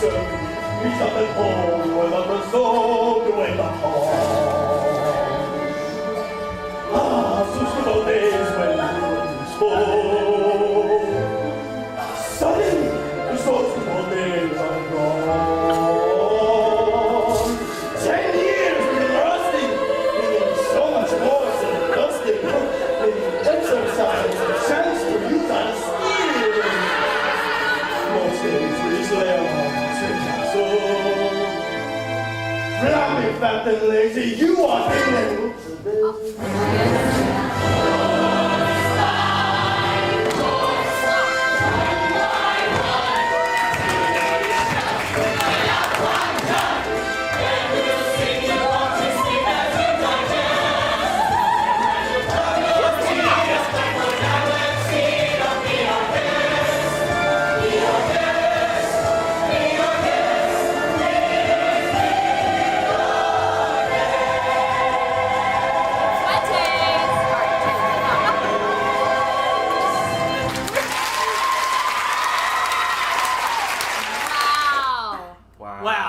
listen. He's up at home with unresolved away the heart. Ah, suitable days when we spoke. Suddenly, the suitable days are gone. 10 years we've been rusting, needing so much more than dusting. Exercise, a chance to use our skills. Most days we slay on so. Rely me, fat and lazy, you are feeling.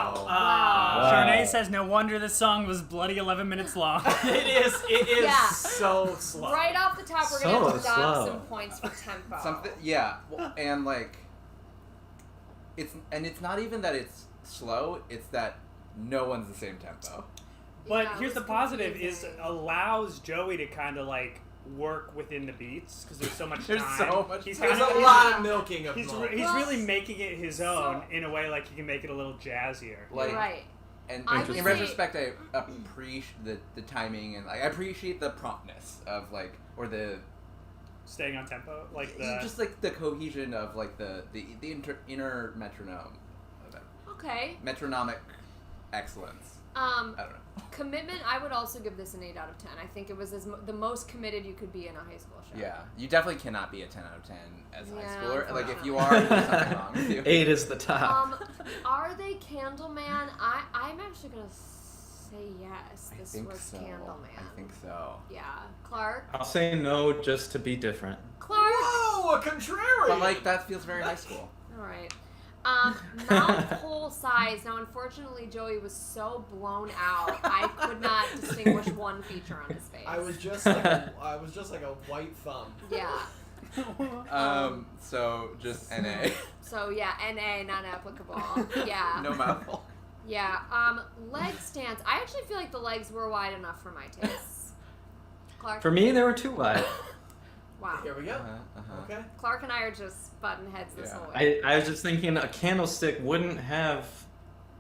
Charnay says no wonder this song was bloody 11 minutes long. It is Yeah. so slow. Right off the top, we're gonna have to So dock slow. some points for tempo. Something, yeah, well, and like, it's not even that it's slow; it's that no one's the same tempo. But Yeah, it here's the was positive: is confusing. allows Joey to kind of like work within the beats because there's so much There's time. so much He's time. There's kinda- a lot of milking of He's moments. really making it his own in a way like he can make it a little jazzier. Like, Right. and I would in say- retrospect, I appreciate the timing and like I appreciate the promptness of like or the Staying on tempo, like the just like the cohesion of like the inner metronome, of it. Okay. Metronomic excellence. I don't know. Commitment, I would also give this an 8 out of 10. I think it was the most committed you could be in a high school show. Yeah, you definitely cannot be a 10 out of 10 as a high Yeah, schooler. Like if you unfortunately. are, there's something wrong with you. 8 is the top. Are they Candleman? I'm actually gonna say yes. I This think was so. Candleman. I think so. Yeah. Clark? I'll say no just to be different. Clark? Whoa, a contrarian! But like that feels very high school. Alright. Mouth hole size. Now, unfortunately, Joey was so blown out, I could not distinguish one feature on his face. I was just like a white thumb. Yeah. So just NA. So, yeah, NA, not applicable. Yeah. No mouthful. Yeah. Leg stance. I actually feel like the legs were wide enough for my tastes. Clark? For me, they were too wide. Wow. Here we go. Okay. Clark and I are just butting heads this Yeah. whole way. I was just thinking a candlestick wouldn't have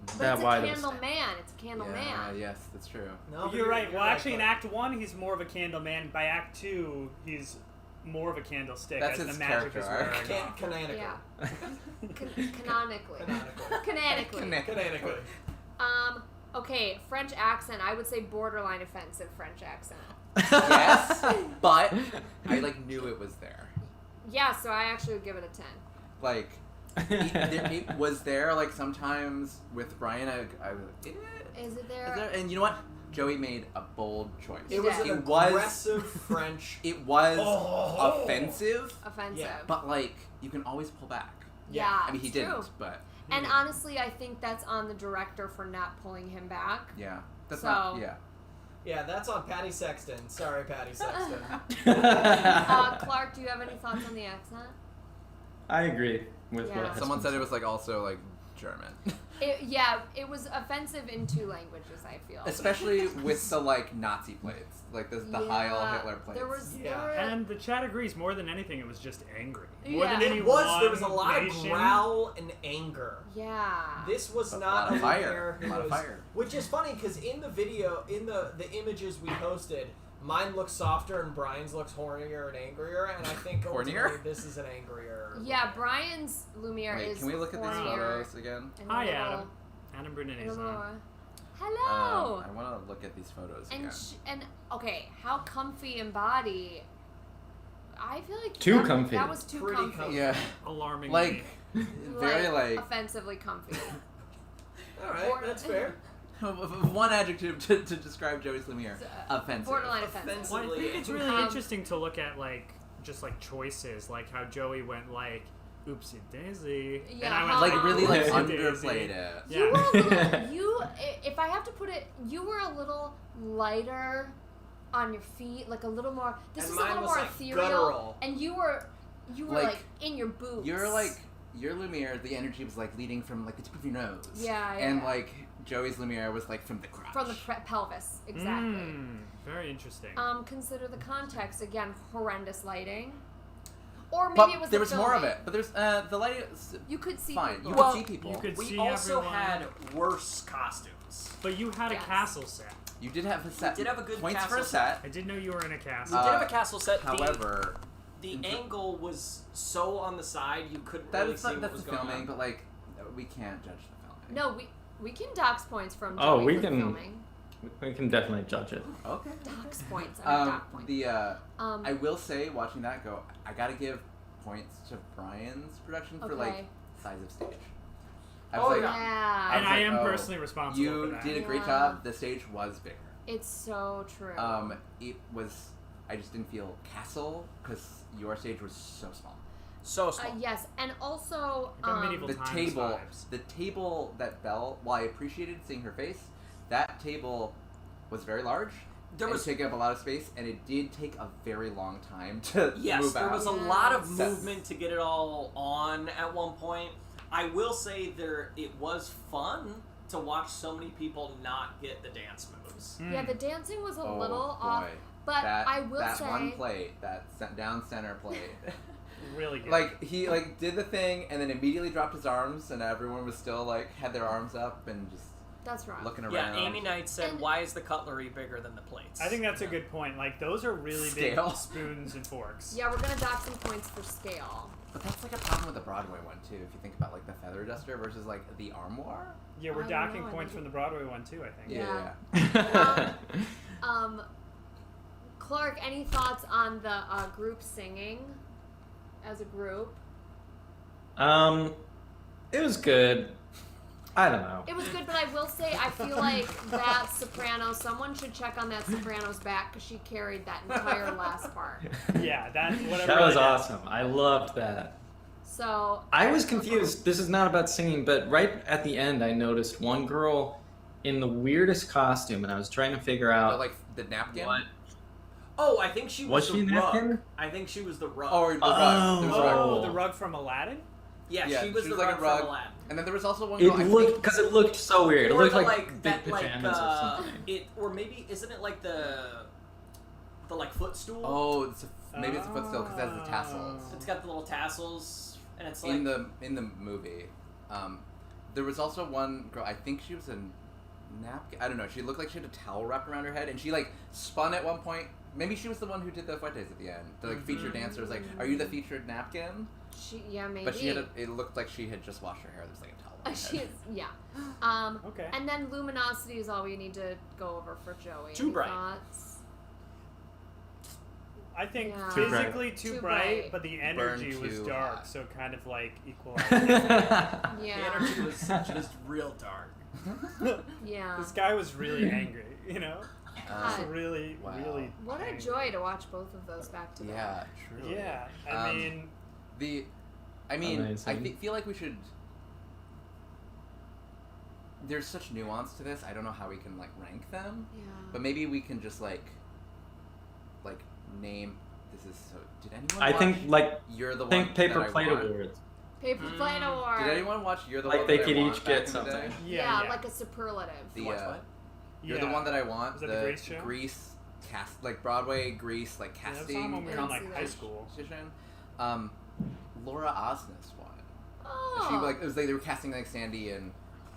But that it's a wide of a candle stand. man. It's a candle Yeah, man. yes, that's true. No, but You're right. Well, actually, in Clark. Act 1, he's more of a candle man. By Act 2, he's more of a candlestick That's as his the magic character is arc. wearing off. Canonical. Yeah. Canonically. Canonically. Canonically. Okay, French accent. I would say borderline offensive French accent. Yes, but I like knew it was there. Yeah, so I actually would give it a 10. Like it was there. Like sometimes with Brian, I was like, Is it is there? there? And you know what? Joey made a bold choice. It was Yeah. an It was- aggressive French. It was Oh. offensive, Offensive. Yeah. but like you can always pull back. Yeah, I mean, he it's didn't, true. but And honestly, I think that's on the director for not pulling him back. yeah, that's So- not. Yeah, Yeah, that's on Patty Sexton. Sorry, Patty Sexton. Clark, do you have any thoughts on the accent? I agree with Yeah. what has someone been said it was like also like German, It was offensive in 2 languages, I feel. especially with the like Nazi plates, like the Heil Yeah, Hitler plates. There was, Yeah. And the chat agrees more than anything, it was just angry. More Yeah. than any It was. There one was a lot of nation. growl and anger. yeah. This was But not a lot a of fire. Lumiere who A lot of was, fire. which is funny because in the video, in the images we posted, mine looks softer and Brian's looks hornier and angrier, and I think Hornier? ultimately this is an angrier. Yeah, Lumiere. Brian's Lumiere Wait, is can we look at these hornier photos again? and a Hi, little- Adam. Adam Brunetti's a little- on. Hello. I want to look at these photos again. And okay, how comfy in body? I feel like Too that, comfy. That was too Pretty comfy. comfy. Yeah, Alarmingly. like very like offensively comfy. All right, that's fair. one adjective to describe Joey's Lumiere. Offensive. Borderline offensive. Well, I think it's really Um, interesting to look at like just like choices, like how Joey went like oopsie daisy. Yeah, and I went Like really like oopsie underplayed daisy. it. You Yeah. were a little, if I have to put it, you were a little lighter on your feet, like a little more. This And is a mine little was, more like, ethereal, guttural. and you were Like, like in your boots. You're like your Lumiere. The energy was like leading from like the tip of your nose. Yeah, And yeah. like Joey's Lumiere was like from the crotch. from the pelvis, exactly. Very interesting. Consider the context again. Horrendous lighting, or maybe But it was there the was more of filming. it. But there's the light. You could see Fine. people. You Well, could see people. you could We see also everyone. had worse costumes. But you had Yes. a castle set. You did have a set. did have a good points for castle a set. I did know you were in a We castle. did have a castle set. However, the angle was so on the side you couldn't really that's see what that's was the going filming. on. But like, we can't judge the filming. No, we can dox points from Oh, Joey we for can- filming. We can definitely judge it. Okay. Dox points. I mean, doc points. I will say, watching that go, I gotta give points to Brian's production for like Okay. size of stage. I Oh, was like, yeah. and was I like, am oh, personally responsible for you that. did a great Yeah. job. The stage was bigger. It's so true. It was. I just didn't feel castle because your stage was so small. So small. Yes, and also Like a medieval The times table, vibes. the table that Belle. While I appreciated seeing her face, that table was very large. There and was taking up a lot of space, and it did take a very long time to Yes, move there out. was a lot of Yes. movement to get it all on at one point. I will say it was fun to watch so many people not get the dance moves. yeah, the dancing was a Oh, little boy. off, but that, I will that say one plate, that down center plate, Really good. like he like did the thing and then immediately dropped his arms, and everyone was still like had their arms up and just that's right. looking around. Yeah, Amy Knight said, And- "Why is the cutlery bigger than the plates?" I think that's a good point. Like those are really Scale. big spoons and forks. Yeah, we're gonna dock some points for scale. But that's like a problem with the Broadway one too. If you think about like the feather duster versus like the armoire. Yeah, we're I don't docking know, I points think- from the Broadway one too. I think. Yeah. Clark, any thoughts on the group singing as a group? It was good. I don't know. It was good, but I will say I feel like that soprano. Someone should check on that soprano's back because she carried that entire last part. Yeah, that whatever. That was did. awesome. I loved that. So I was confused. This is not about singing, but right at the end, I noticed one girl in the weirdest costume, and I was trying to figure out like the napkin. what. Oh, I think she was, Was she the rug. napkin? I think she was the rug. Or the Oh. rug. There was a rug. Oh, the rug from Aladdin. yeah, Yeah, she was the like rug a rug. from Aladdin. And then there was also one It girl. I looked think, because it looked so weird. It Or looked the, like big that, pajamas or something. Or maybe isn't it like the like footstool? oh, maybe it's a footstool because it has the tassels. It's got the little tassels, and it's like In the movie, there was also one girl. I think she was a napkin. I don't know. She looked like she had a towel wrapped around her head, and she like spun at one point. Maybe she was the one who did the fuetes at the end. The like featured dancer was like, "Are you the featured napkin?" maybe. But she had. It looked like she had just washed her hair. There was like a towel. on her She head. is, yeah. Okay. And then luminosity is all we need to go over for Joey. Too Any bright. Thoughts? I think Yeah. Too bright. physically too Too bright, bright. but the energy Burn was too dark, hot. so kind of like equalized. the Yeah. energy was just real dark. Yeah. This guy was really angry, you know? God. Really, Wow. really. What a angry. joy to watch both of those back to back. Yeah, truly. Yeah, I mean, I Amazing. feel like we should. There's such nuance to this. I don't know how we can like rank them, Yeah. but maybe we can just like name. This is so. Did anyone? I watch think like You're the think one. paper that I plate want? awards. Paper plate award. Did anyone watch You're the Like one? they that could I want each back get in the day? something. yeah, like a superlative. The Watch what? You're the one that I want. Was that the Grease show? Grease cast like Broadway Grease like Yeah, that's casting. on when we were in didn't like see high that. school. competition. Laura Osnes won. Oh. She like it was like they were casting like Sandy and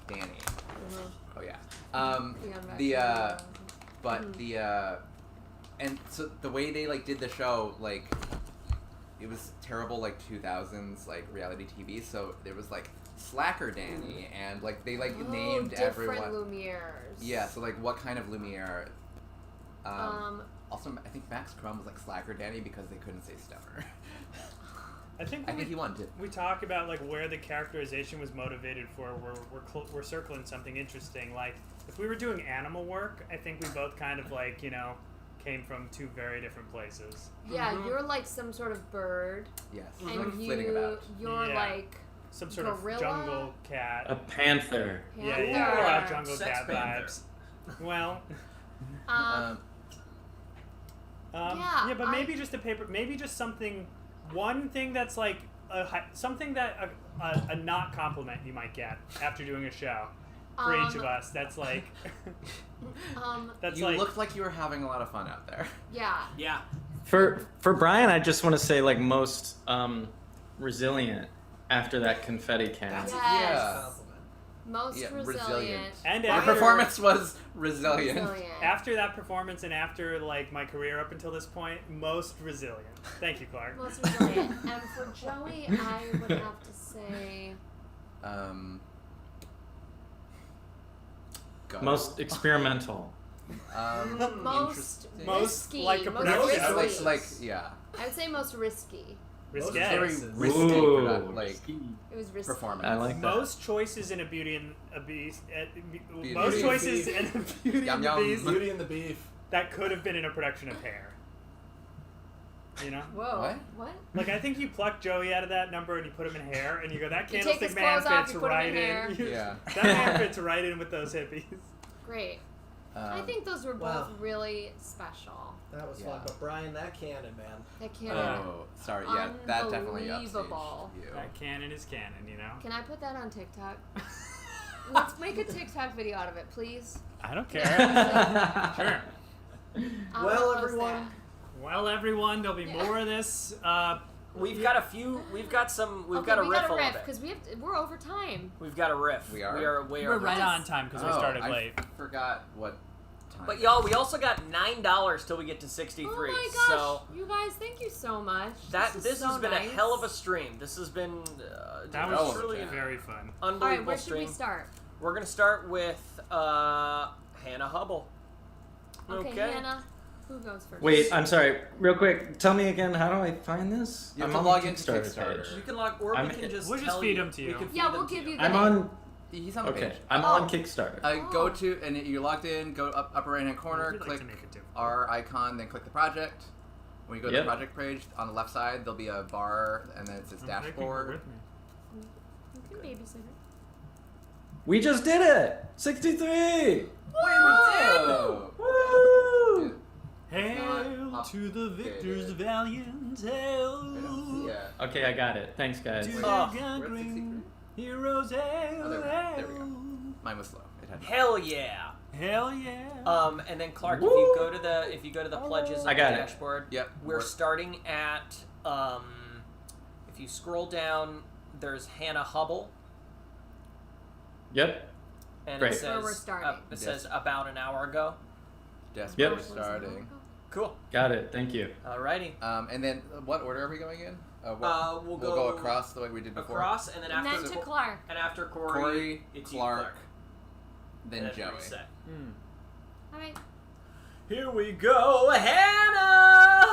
Danny. Mhm. Oh yeah. Yeah, But the and so the way they like did the show like it was terrible like 2000s like reality TV. So there was like Slacker Danny and like they like named different everyone. Lumieres. Yeah. So like what kind of Lumiere? Also, I think Max Crumb was like Slacker Danny because they couldn't say Stoner. I think I think he won too. we talk about like where the characterization was motivated for. We're circling something interesting. Like if we were doing animal work, I think we both kind of like came from two very different places. Yeah, you're like some sort of bird, Yes. and Like flitting about. you're Yeah. like Some sort Gorilla? of jungle cat. A panther. Yeah, panther. yeah, a lot of jungle Sex cat panther. vibes. Well, Um, Yeah, but maybe just a paper. Maybe just something. One thing that's like something that a not compliment you might get after doing a show for each of us. That's like. That's You like. looked like you were having a lot of fun out there. yeah. Yeah. For Brian, I just want to say like most resilient after that confetti cannon. That's Yes. a huge Yeah. compliment. Most Yeah, resilient. resilient. And Your after, performance was resilient. after that performance and after like my career up until this point, most resilient. Thank you, Clark. Most resilient. And for Joey, I would have to say Go. Most experimental. most interesting. Most risky. like a most production. risky. like yeah. I would say most risky. Risque. Very Choices. risky Ooh. like It was risky. performance. I like that. Most choices in a Beauty and a Beast. Beauty Most and choices Beast. in a Beauty Yum, and the yum. Beast Beauty and the Beef. that could have been in a production of Hair. You know? Whoa. What? Like, I think you pluck Joey out of that number and you put him in Hair, and you go, that You take candlestick his man clothes off, fits you put him right in Hair. in. Yeah. That man fits right in with those hippies. Great. I think those were both Wow. really special. That was Yeah. fun. But Brian, that cannon, man. That cannon. Oh, sorry. Yeah, that definitely Unbelievable. upstaged you. That canon is canon, you know? Can I put that on TikTok? Let's make a TikTok video out of it, please. I don't care. Sure. I'll Well, post everyone. that. Well, everyone, there'll be Yeah. more of this. We've got a few. We've got some. We've Okay, got a we riff got a a little riff bit. because we're over time. We've got a riff. We are? We are way We're over right time. on time because Oh, we started I late. forgot what time. But y'all, we also got $9 till we get to 63. Oh my gosh, So you guys, thank you so much. this is so has been nice. a hell of a stream. This has been That Oh, was truly okay. an very fun. All right, unbelievable where should stream. we start? We're gonna start with Hannah Hubble. Okay, Hannah, who goes first? Wait, I'm sorry. Real quick, tell me again. How do I find this? You have I'm to on log the into Kickstarter Kickstarter. page. You can log, or I'm- we can just We'll just tell feed you. them to We you. can feed Yeah, them we'll to give you the I'm name. on. He's on the Okay, page. I'm Oh. on Kickstarter. Go Oh. to, and you're logged in, go up upper right hand corner, We'd like click to make it difficult. our icon, then click the project. When you go to Yep. the project page, on the left side, there'll be a bar, and then it says I'm taking her dashboard. with me. You can babysit her. We just did it! 63! Whoa! Woo! Hail Not to the victors, updated. valiant hail. Yeah. Okay, I got it. Thanks, guys. To Wait, the Oh, we're at 63? conquering heroes, hail, Oh, there we go. hail. Mine was slow. It had Hell yeah. Hell yeah. And then Clark, Woo! if you go to the pledges on I the got it. dashboard, Yep. we're starting at if you scroll down, there's Hannah Hubble, Yep. and Great. it That's where says we're starting. it says about an hour ago. That's Yep. where we're starting. Cool. Got it. Thank you. Alrighty. And then what order are we going in? We'll we'll go go across the way we did before. Across, and then And after then to Clark. and after Corey, it's you, Clark, then That's Joey. reset. All right. Here we go, Hannah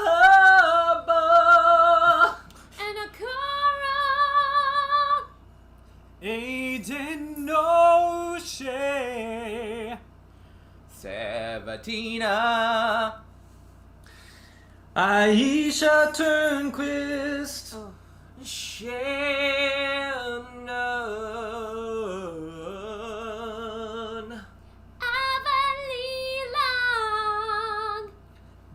Hubble. And a chorus. Aiden O'Shea. Sabatina. Aisha Turnquist. Oh. Shannon. Avalene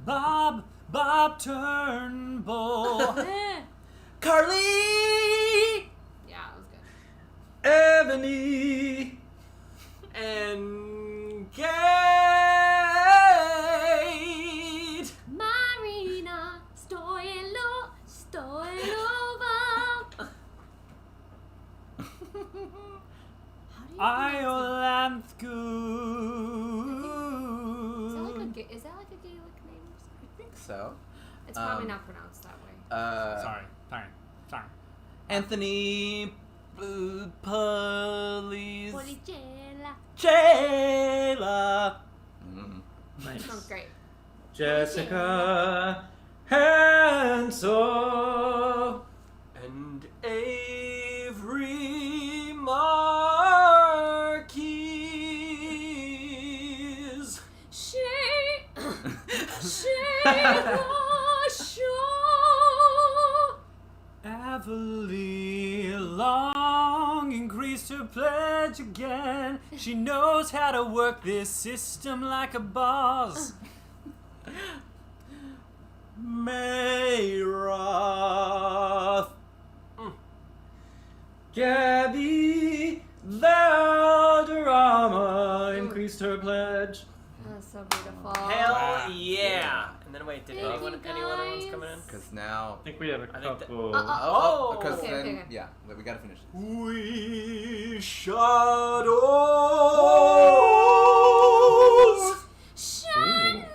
Long. Bob Turnbull. Carly. Yeah, it was good. Ebony. And Kate. Marina Stoilova. How do you pronounce it? Is that like a Gaelic name or something? I think so. It's probably not pronounced that way. Sorry. Anthony Police. Policella. Jayla. Nice. Sounds great. Jessica Hansel. And Avery Marquez. She Averly Long increased her pledge again. She knows how to work this system like a boss. Mayroth. Gabby Valderrama increased her pledge. That's so beautiful. Hell Wow. yeah! And then wait, did Thank anyone you, else guys. come in? Because now. I think we have a I think that- couple. Oh, because okay, then, okay. yeah, we gotta finish this. We shadows. Shine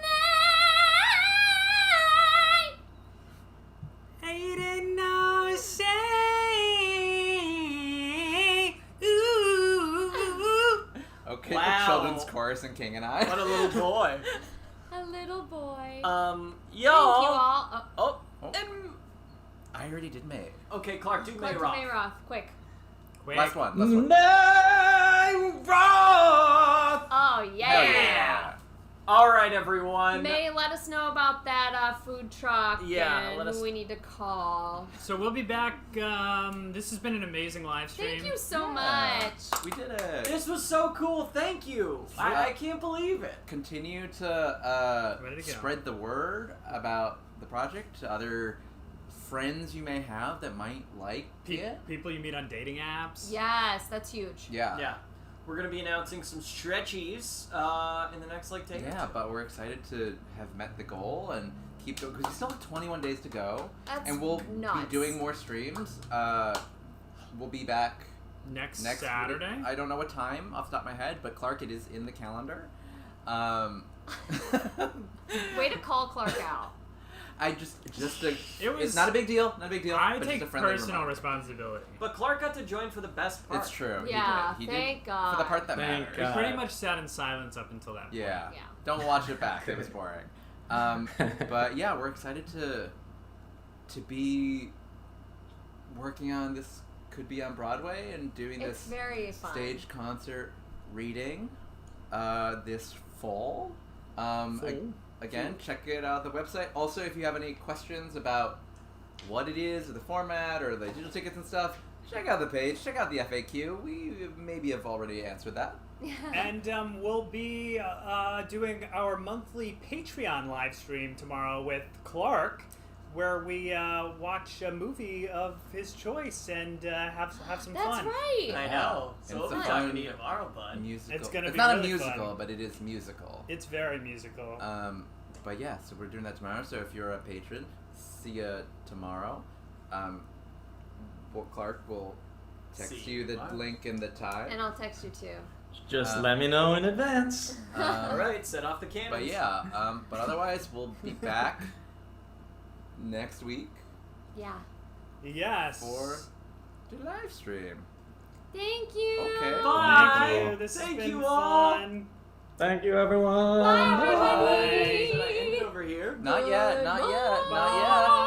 Ain't no say. Ooh. Okay, Wow. the children's chorus and King and I. What a little boy. a little boy. Y'all. Thank you all. Oh, Oh. and I already did May. okay, Clark, do Clark Mayroth. Mayroth, quick. Quick. Last one. Last one. Mayroth. Oh Hell yeah. yeah. All right, everyone. May let us know about that food truck Yeah, and let us- who we need to call. So we'll be back. This has been an amazing live stream. Thank you so Yeah. much. We did it. This was so cool. Thank you. I can't believe it. Continue to Ready to go. spread the word about the project to other friends you may have that might like it. People you meet on dating apps. Yes, that's huge. Yeah. Yeah. We're going to be announcing some stretchies in the next, like, day or Yeah, two. but we're excited to have met the goal and keep going because we still have 21 days to go, That's and we'll nuts. be doing more streams. We'll be back Next next Saturday. week. I don't know what time off the top of my head, but Clark, it is in the calendar. Way to call Clark out. I just It was- it's not a big deal, not a big deal. I but take just a friendly personal reminder. responsibility. But Clark got to join for the best part. It's true. He Yeah, did. He thank did God. for the part that Thank matters. We God. pretty much sat in silence up until that point. Yeah. Yeah. Don't watch it back. It was boring. But yeah, we're excited to be working on this. Could Be On Broadway and doing It's this very fun. stage concert reading this fall. Again, check it out the website. Also, if you have any questions about what it is, or the format, or the digital tickets and stuff, check out the page. Check out the FAQ. We maybe have already answered that. And we'll be doing our monthly Patreon live stream tomorrow with Clark, where we watch a movie of his choice and have some That's fun. right. I know. And So it's we'll a be fun talking to you tomorrow, bud. Musical. It's gonna be not really a musical, fun. but it is musical. It's very musical. But yeah, so we're doing that tomorrow. So if you're a patron, see you tomorrow. Clark will text See you the tomorrow. link and the time. And I'll text you too. Just Um, let me know in advance. All right, set off the cannons. But yeah, but otherwise we'll be back next week Yeah. Yes. for the live stream. Thank you. Okay. Bye. Thank you. This Thank has been you all. fun. Thank you, everyone. Bye, everybody. Should I end it over here? Not yet. Not yet. Not yet. Goodbye.